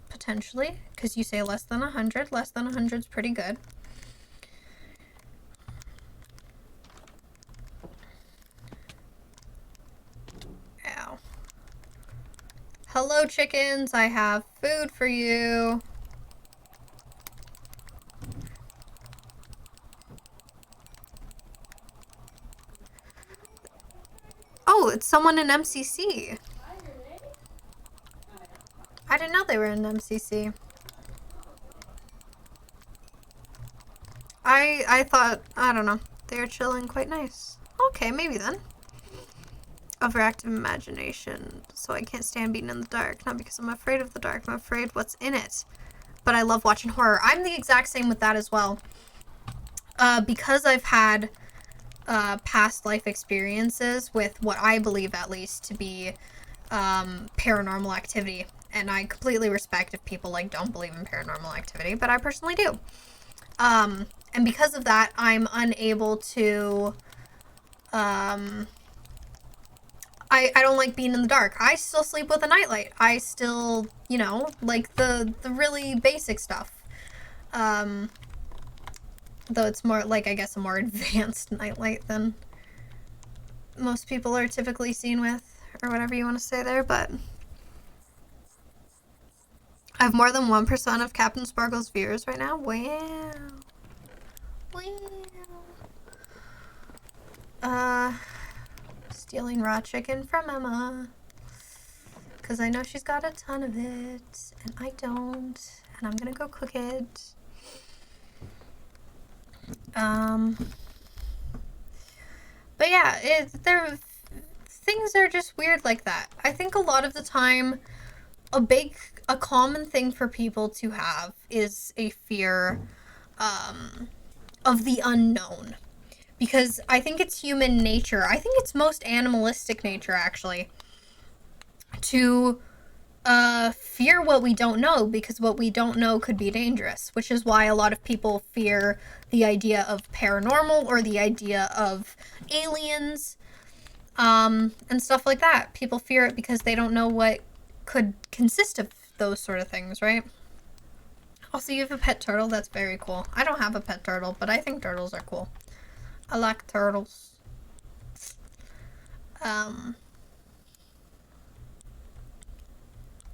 potentially, because you say less than 100. Less than 100 is pretty good. Ow. Hello, chickens. I have food for you. Oh, it's someone in MCC. I didn't know they were in MCC. I thought, I don't know, they were chilling quite nice. Okay, maybe then. Overactive imagination, so I can't stand being in the dark. Not because I'm afraid of the dark, I'm afraid what's in it. But I love watching horror. I'm the exact same with that as well. Because I've had past life experiences with what I believe at least to be paranormal activity. And I completely respect if people like don't believe in paranormal activity, but I personally do. And because of that, I'm unable to, I don't like being in the dark. I still sleep with a nightlight. I still, you know, like the really basic stuff. Though it's more like, I guess, a more advanced nightlight than most people are typically seen with, or whatever you want to say there, but I have more than 1% of Captain Sparkle's viewers right now. Wow. Wow. Stealing raw chicken from Emma. Because I know she's got a ton of it, and I don't. And I'm gonna go cook it. But yeah, things are just weird like that. I think a lot of the time, a common thing for people to have is a fear of the unknown. Because I think it's human nature. I think it's most animalistic nature, actually, to fear what we don't know, because what we don't know could be dangerous, which is why a lot of people fear the idea of paranormal or the idea of aliens, and stuff like that. People fear it because they don't know what could consist of those sort of things, right? Also, you have a pet turtle? That's very cool. I don't have a pet turtle, but I think turtles are cool. I like turtles.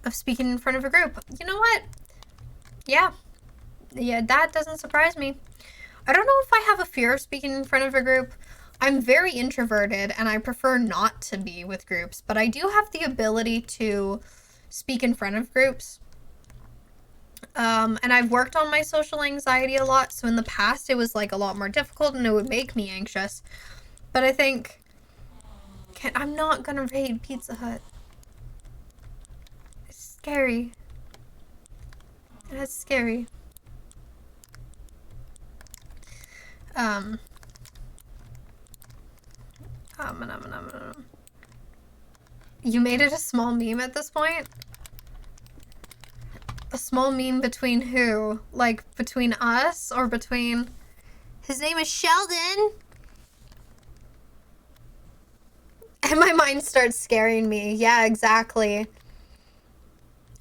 Of speaking in front of a group. You know what? Yeah, that doesn't surprise me. I don't know if I have a fear of speaking in front of a group. I'm very introverted and I prefer not to be with groups, but I do have the ability to speak in front of groups. And I've worked on my social anxiety a lot, so in the past it was like a lot more difficult and it would make me anxious. But I think I'm not gonna raid Pizza Hut. It's scary. That's scary. You made it a small meme at this point? A small meme between who? Like, between us or between... His name is Sheldon! And my mind starts scaring me. Yeah, exactly.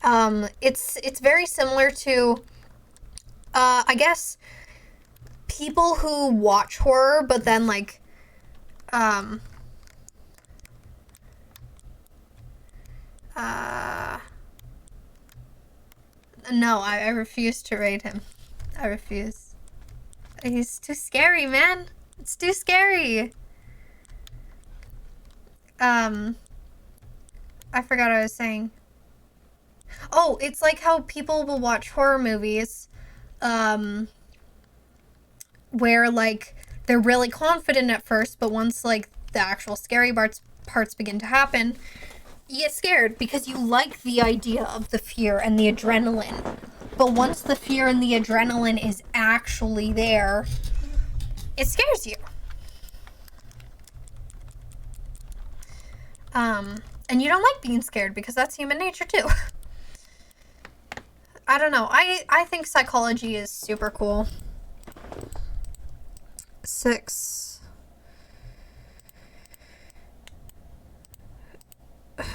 It's very similar to, I guess, people who watch horror, but then, like, no, I refuse to rate him. I refuse. He's too scary, man. It's too scary. I forgot what I was saying. Oh, it's like how people will watch horror movies, where, like, they're really confident at first, but once, like, the actual scary parts begin to happen, you get scared because you like the idea of the fear and the adrenaline. But once the fear and the adrenaline is actually there, it scares you. And you don't like being scared because that's human nature too. I don't know. I think psychology is super cool. 6.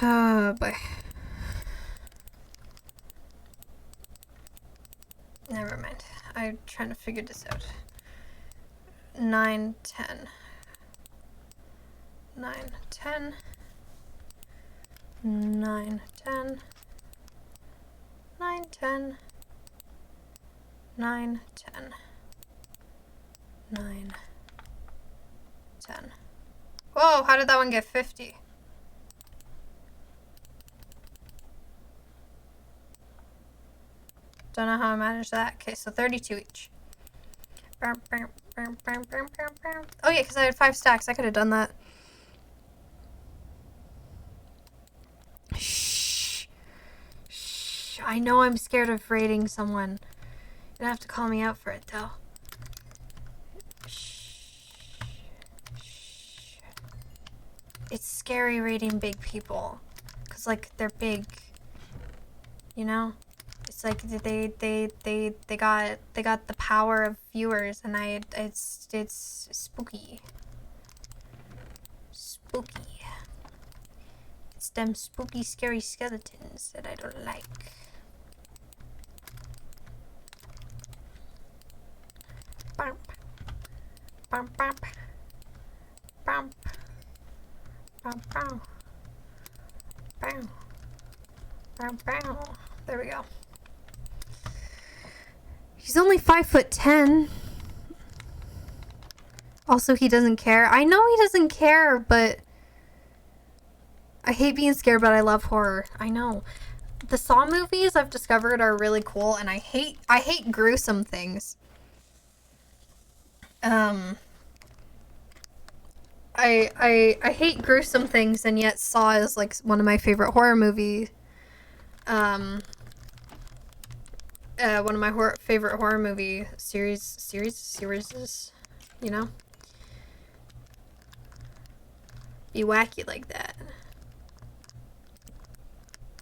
Oh boy. Never mind. I'm trying to figure this out. 9, 10. 9, 10. 9, 10. 9, 10. 9, 10. 9, 10. Whoa, how did that one get 50? Don't know how I managed that. Okay, so 32 each. Oh yeah, because I had 5 stacks. I could have done that. Shh. Shh. I know I'm scared of raiding someone. You're gonna have to call me out for it, though. Shh. Shh. It's scary raiding big people. Because, like, they're big. You know? It's like they got the power of viewers, and it's spooky. Spooky. It's them spooky, scary skeletons that I don't like. Bump. Bump bump. Bump. Bump bow. Bow. Bow bow. There we go. He's only 5'10". Also, he doesn't care. I know he doesn't care, but I hate being scared, but I love horror. I know. The Saw movies I've discovered are really cool, and I hate gruesome things. I hate gruesome things, and yet Saw is like one of my favorite horror movies. One of my favorite horror movie series, you know? Be wacky like that.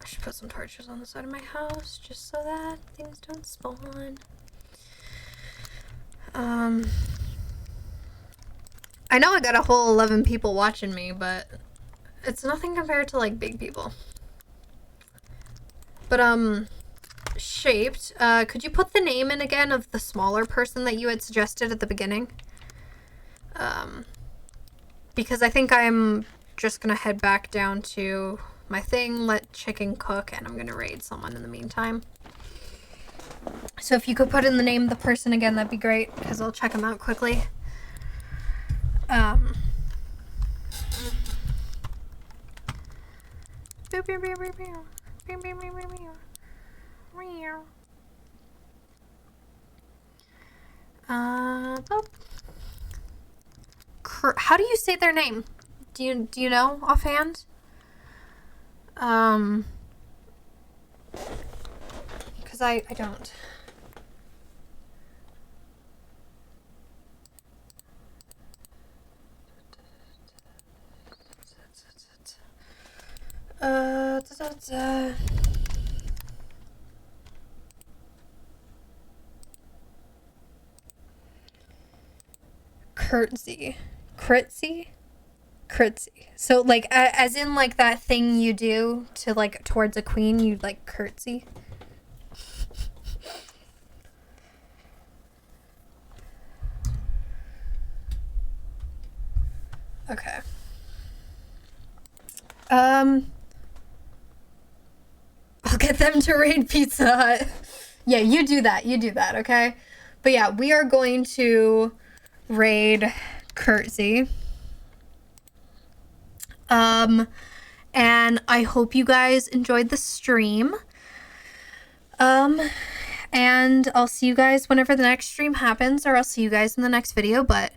I should put some torches on the side of my house just so that things don't spawn. I know I got a whole 11 people watching me, but it's nothing compared to like big people. But Shaped, could you put the name in again of the smaller person that you had suggested at the beginning? Because I think I'm just gonna head back down to my thing, let chicken cook, and I'm gonna raid someone in the meantime. So if you could put in the name of the person again, that'd be great, because I'll check them out quickly. How do you say their name? Do you know offhand? Because I don't. Curtsy. So like as in like that thing you do to like towards a queen, you like curtsy. Okay. I'll get them to raid Pizza Hut. Yeah, you do that, okay? But yeah, we are going to raid Curtsy. And I hope you guys enjoyed the stream. And I'll see you guys whenever the next stream happens, or I'll see you guys in the next video, but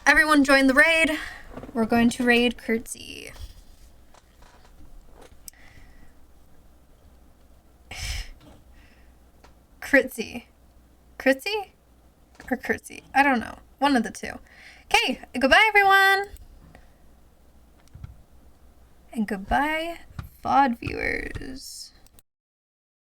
everyone join the raid. We're going to raid Curtsy. Curtsy or Curtsy? I don't know. One of the two. Okay, goodbye everyone. And goodbye, VOD viewers.